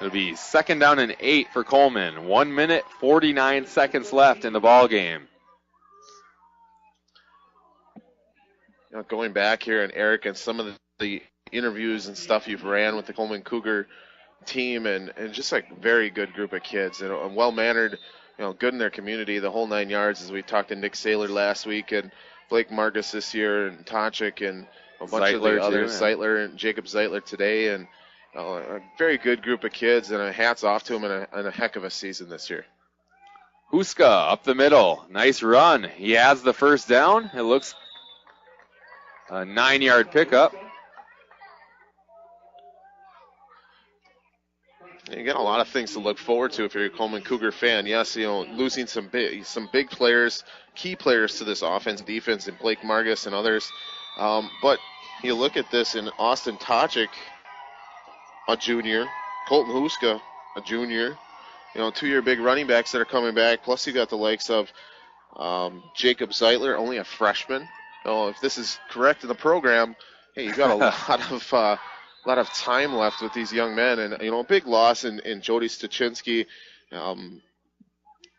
It'll be 2nd down and 8 for Coleman. 1 minute, 49 seconds left in the ball game. Going back here, and Eric, and some of the interviews and stuff you've ran with the Coleman Cougar team, and just like very good group of kids, and well-mannered, good in their community, the whole 9 yards, as we talked to Nick Saylor last week, and Blake Margus this year, and Toncic, and a bunch of the others, Zeitler and Jacob Zeitler today, and a very good group of kids, and hats off to them, and a heck of a season this year. Huska up the middle. Nice run. He has the 1st down. It looks a 9-yard pickup. You got a lot of things to look forward to if you're a Coleman Cougar fan. Yes, losing some big players, key players to this offense, defense, and Blake Margus and others. But you look at this in Austin Toncic, a junior, Colton Huska, a junior. 2 year big running backs that are coming back. Plus you got the likes of Jacob Zeitler, only a freshman. If this is correct in the program, hey, you got a lot of time left with these young men, and a big loss in Jody Stachinski, and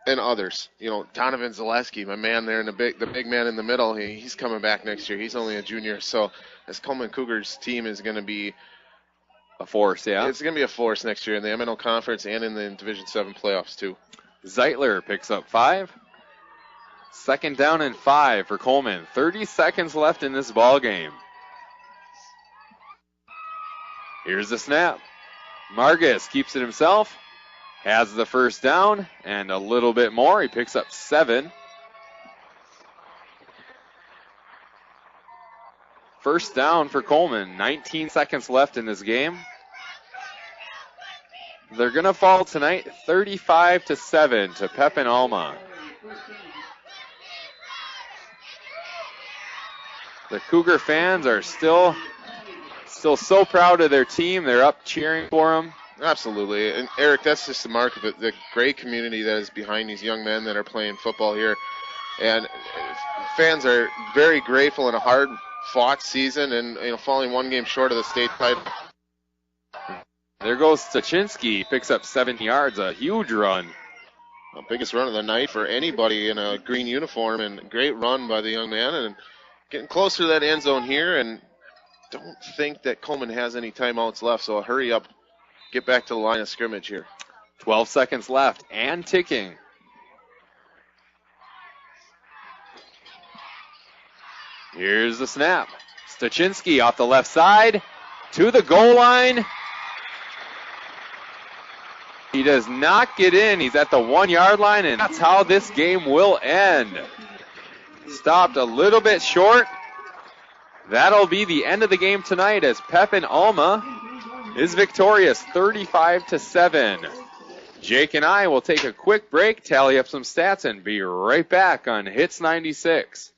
others. Donovan Zaleski, my man there, and the big man in the middle. He's coming back next year. He's only a junior, so this Coleman Cougars team is going to be a force. Yeah, it's going to be a force next year in the MNO Conference and in the Division VII playoffs too. Zeitler picks up 5. 2nd down and 5 for Coleman. 30 seconds left in this ball game. Here's the snap. Margus keeps it himself. Has the 1st down and a little bit more. He picks up 7. 1st down for Coleman. 19 seconds left in this game. They're going to fall tonight 35-7 to Pepin Alma. The Cougar fans are still so proud of their team. They're up cheering for them. Absolutely. And Eric, that's just the mark of it, the great community that is behind these young men that are playing football here. And fans are very grateful in a hard-fought season and falling one game short of the state title. There goes Stachinski, picks up 7 yards, a huge run. The biggest run of the night for anybody in a green uniform, and great run by the young man. And getting closer to that end zone here, and don't think that Coleman has any timeouts left, so hurry up. Get back to the line of scrimmage here. 12 seconds left and ticking. Here's the snap. Stachinski off the left side to the goal line. He does not get in. He's at the 1-yard line, and that's how this game will end. Stopped a little bit short. That'll be the end of the game tonight as Pepin Alma is victorious 35-7. Jake and I will take a quick break, tally up some stats, and be right back on Hits 96.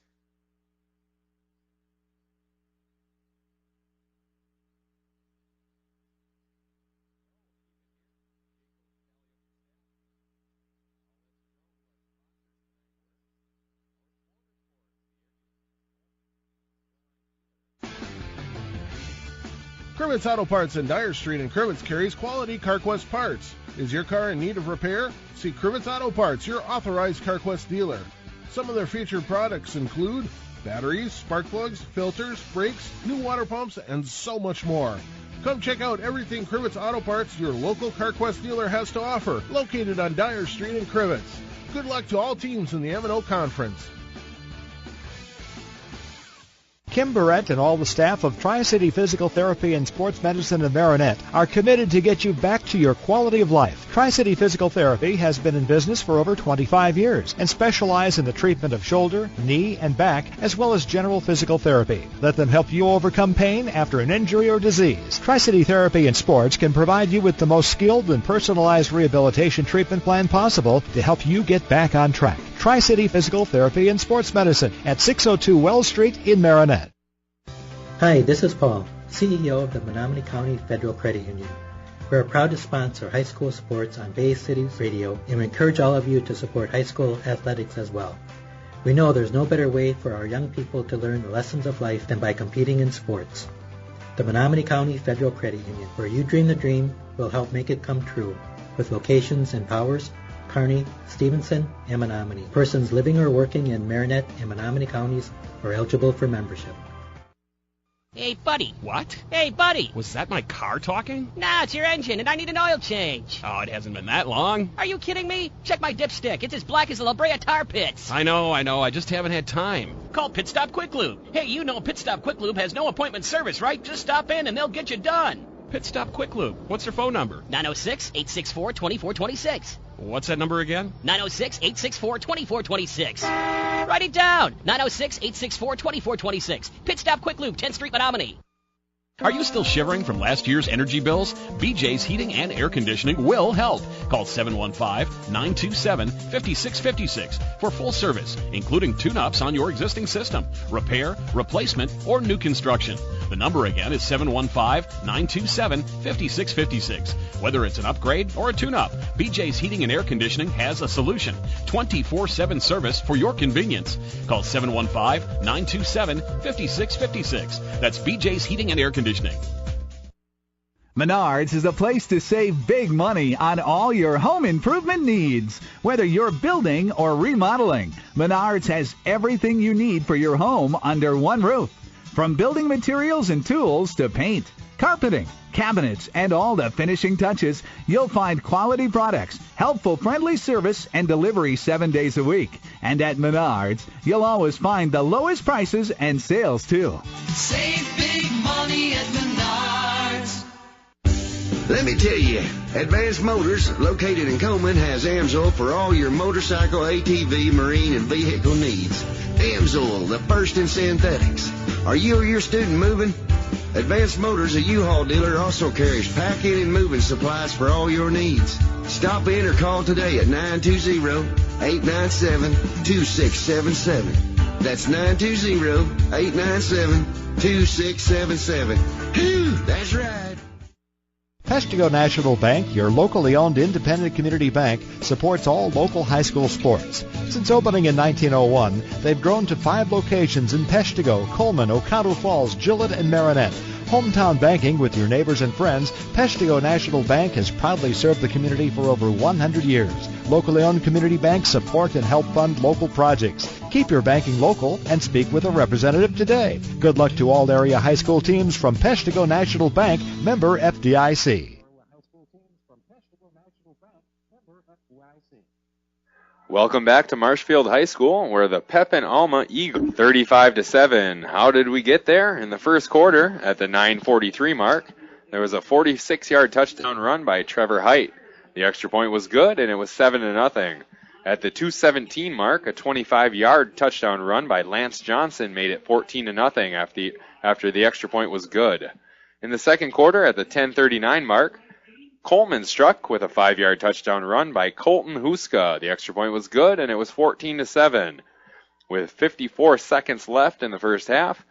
Kermit's Auto Parts in Dyer Street and Kermit's carries quality CarQuest parts. Is your car in need of repair? See Kermit's Auto Parts, your authorized CarQuest dealer. Some of their featured products include batteries, spark plugs, filters, brakes, new water pumps, and so much more. Come check out everything Kermit's Auto Parts, your local CarQuest dealer, has to offer, located on Dyer Street in Kermit's. Good luck to all teams in the M&O Conference. Kim Barrett and all the staff of Tri-City Physical Therapy and Sports Medicine in Marinette are committed to get you back to your quality of life. Tri-City Physical Therapy has been in business for over 25 years and specialize in the treatment of shoulder, knee, and back, as well as general physical therapy. Let them help you overcome pain after an injury or disease. Tri-City Therapy and Sports can provide you with the most skilled and personalized rehabilitation treatment plan possible to help you get back on track. Tri-City Physical Therapy and Sports Medicine at 602 Wells Street in Marinette. Hi, this is Paul, CEO of the Menominee County Federal Credit Union. We are proud to sponsor high school sports on Bay City's radio, and we encourage all of you to support high school athletics as well. We know there's no better way for our young people to learn the lessons of life than by competing in sports. The Menominee County Federal Credit Union, where you dream the dream, will help make it come true, with locations in Powers, Kearney, Stevenson, and Menominee. Persons living or working in Marinette and Menominee counties are eligible for membership. Hey, buddy. What? Hey, buddy. Was that my car talking? Nah, it's your engine, and I need an oil change. Oh, it hasn't been that long. Are you kidding me? Check my dipstick. It's as black as the La Brea tar pits. I know. I just haven't had time. Call Pit Stop Quick Lube. Hey, you know Pit Stop Quick Lube has no appointment service, right? Just stop in, and they'll get you done. Pit Stop Quick Lube. What's their phone number? 906-864-2426. What's that number again? 906-864-2426. Write it down. 906-864-2426. Pit Stop Quick Lube, 10th Street, Menominee. Are you still shivering from last year's energy bills? BJ's Heating and Air Conditioning will help. Call 715-927-5656 for full service, including tune-ups on your existing system, repair, replacement, or new construction. The number again is 715-927-5656. Whether it's an upgrade or a tune-up, BJ's Heating and Air Conditioning has a solution. 24/7 service for your convenience. Call 715-927-5656. That's BJ's Heating and Air Conditioning. Menards is a place to save big money on all your home improvement needs. Whether you're building or remodeling, Menards has everything you need for your home under one roof. From building materials and tools to paint, carpeting, cabinets, and all the finishing touches, you'll find quality products, helpful, friendly service, and delivery 7 days a week. And at Menards, you'll always find the lowest prices and sales, too. Save big money at Menards. Let me tell you, Advanced Motors, located in Coleman, has AMSOIL for all your motorcycle, ATV, marine, and vehicle needs. AMSOIL, the first in synthetics. Are you or your student moving? Advanced Motors, a U-Haul dealer, also carries packing and moving supplies for all your needs. Stop in or call today at 920-897-2677. That's 920-897-2677. Whew, that's right. Peshtigo National Bank, your locally owned independent community bank, supports all local high school sports. Since opening in 1901, they've grown to 5 locations in Peshtigo, Coleman, Oconto Falls, Gillett, and Marinette. Hometown banking with your neighbors and friends, Peshtigo National Bank has proudly served the community for over 100 years. Locally owned community banks support and help fund local projects. Keep your banking local and speak with a representative today. Good luck to all area high school teams from Peshtigo National Bank, member FDIC. Welcome back to Marshfield High School, where the Pepin Alma Eagles 35-7. How did we get there? In the first quarter, at the 9:43 mark, there was a 46-yard touchdown run by Trevor Height. The extra point was good, and it was 7-0. At the 2:17 mark, a 25-yard touchdown run by Lance Johnson made it 14-0 after the extra point was good. In the second quarter, at the 10:39 mark, Coleman struck with a 5-yard touchdown run by Colton Huska. The extra point was good, and it was 14-7. With 54 seconds left in the first half,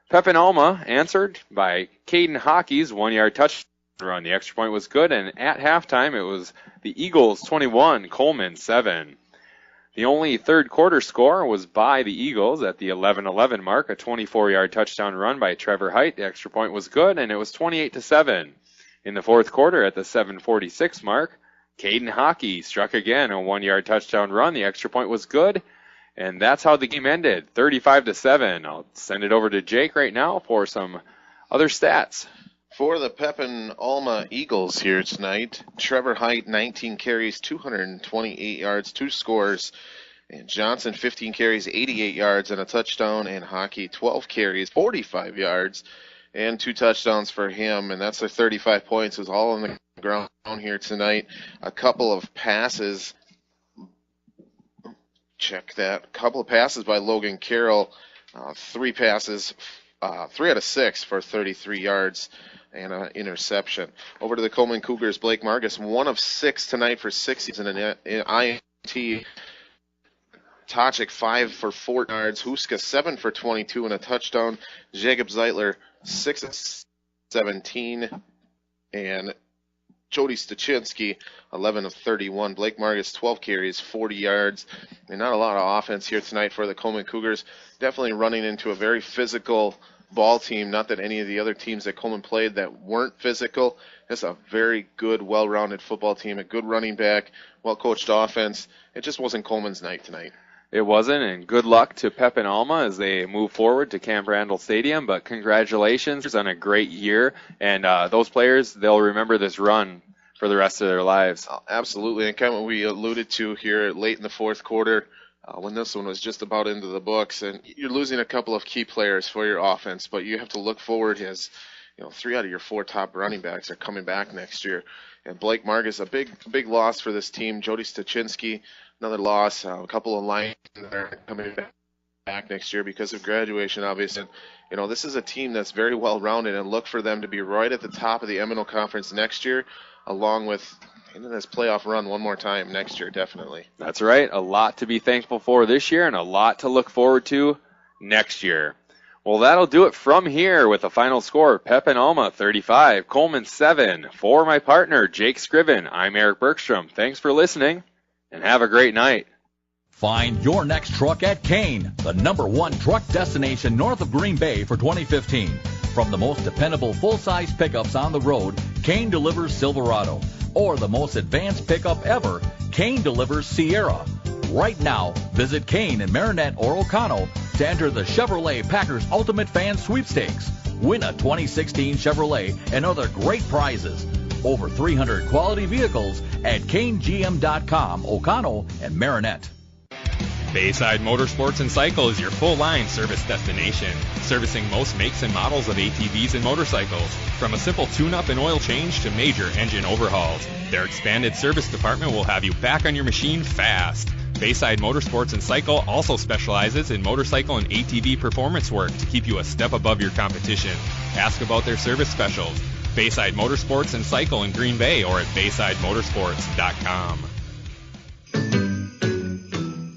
Pepin Alma answered by Caden Hockey's 1-yard touchdown run. The extra point was good, and at halftime it was the Eagles 21, Coleman 7. The only third quarter score was by the Eagles at the 11:11 mark, a 24-yard touchdown run by Trevor Height. The extra point was good, and it was 28-7. In the fourth quarter, at the 7:46 mark, Caden Hockey struck again, a 1-yard touchdown run. The extra point was good, and that's how the game ended, 35-7. I'll send it over to Jake right now for some other stats. For the Pepin Alma Eagles here tonight, Trevor Height, 19 carries, 228 yards, 2 scores. And Johnson, 15 carries, 88 yards, and a touchdown. And Hockey, 12 carries, 45 yards. And 2 touchdowns for him, and that's their 35 points. Is all on the ground here tonight. A couple of passes. Check that. A couple of passes by Logan Carroll. 3 passes, 3 out of 6 for 33 yards and an interception. Over to the Coleman Cougars, Blake Margus, 1 of 6 tonight for 6 and an INT. Tochik, 5 for 4 yards. Huska, 7 for 22 and a touchdown. Jacob Zeitler, 6 of 17. And Jody Stachinski, 11 of 31. Blake Margus, 12 carries, 40 yards. And not a lot of offense here tonight for the Coleman Cougars. Definitely running into a very physical ball team. Not that any of the other teams that Coleman played that weren't physical. It's a very good, well-rounded football team. A good running back, well-coached offense. It just wasn't Coleman's night tonight. It wasn't, and good luck to Pepin Alma as they move forward to Camp Randall Stadium, but congratulations on a great year, and those players, they'll remember this run for the rest of their lives. Absolutely, and kind of what we alluded to here late in the fourth quarter, when this one was just about into the books, and you're losing a couple of key players for your offense, but you have to look forward as 3 out of your 4 top running backs are coming back next year. And Blake Margus, a big loss for this team. Jody Stachinski, another loss. A couple of linemen that are coming back next year because of graduation, obviously. This is a team that's very well-rounded, and look for them to be right at the top of the M&O Conference next year, along with this playoff run one more time next year, definitely. That's right. A lot to be thankful for this year and a lot to look forward to next year. Well, that'll do it from here with a final score. Pepin Alma 35, Coleman 7. For my partner, Jake Scriven, I'm Eric Bergstrom. Thanks for listening, and have a great night. Find your next truck at Kane, the #1 truck destination north of Green Bay for 2015. From the most dependable full-size pickups on the road, Kane delivers Silverado. Or the most advanced pickup ever, Kane delivers Sierra. right now. Visit Kane and Marinette or O'Connell to enter the Chevrolet Packers Ultimate Fan Sweepstakes. Win a 2016 Chevrolet and other great prizes. Over 300 quality vehicles at KaneGM.com, O'Connell and Marinette. Bayside Motorsports and Cycle is your full-line service destination, servicing most makes and models of ATVs and motorcycles, from a simple tune-up and oil change to major engine overhauls. Their expanded service department will have you back on your machine fast. Bayside Motorsports and Cycle also specializes in motorcycle and ATV performance work to keep you a step above your competition. Ask about their service specials. Bayside Motorsports and Cycle in Green Bay or at BaysideMotorsports.com.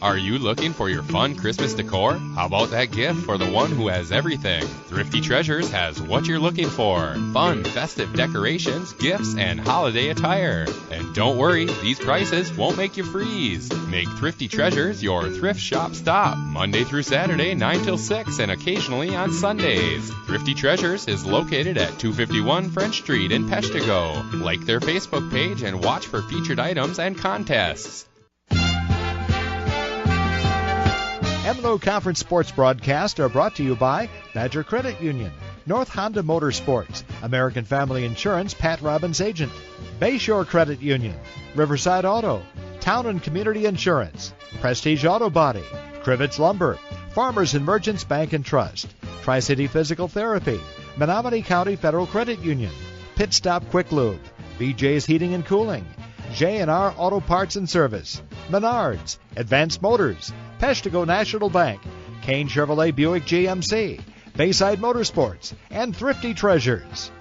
Are you looking for your fun Christmas decor? How about that gift for the one who has everything? Thrifty Treasures has what you're looking for. Fun, festive decorations, gifts, and holiday attire. And don't worry, these prices won't make you freeze. Make Thrifty Treasures your thrift shop stop, Monday through Saturday, 9 till 6, and occasionally on Sundays. Thrifty Treasures is located at 251 French Street in Peshtigo. Like their Facebook page and watch for featured items and contests. MLO Conference Sports broadcasts are brought to you by Badger Credit Union, North Honda Motorsports, American Family Insurance, Pat Robbins Agent, Bayshore Credit Union, Riverside Auto, Town and Community Insurance, Prestige Auto Body, Crivets Lumber, Farmers and Merchants Bank and Trust, Tri-City Physical Therapy, Menominee County Federal Credit Union, Pit Stop Quick Lube, BJ's Heating and Cooling, J&R Auto Parts and Service, Menards, Advanced Motors, Peshtigo National Bank, Kane Chevrolet Buick GMC, Bayside Motorsports, and Thrifty Treasures.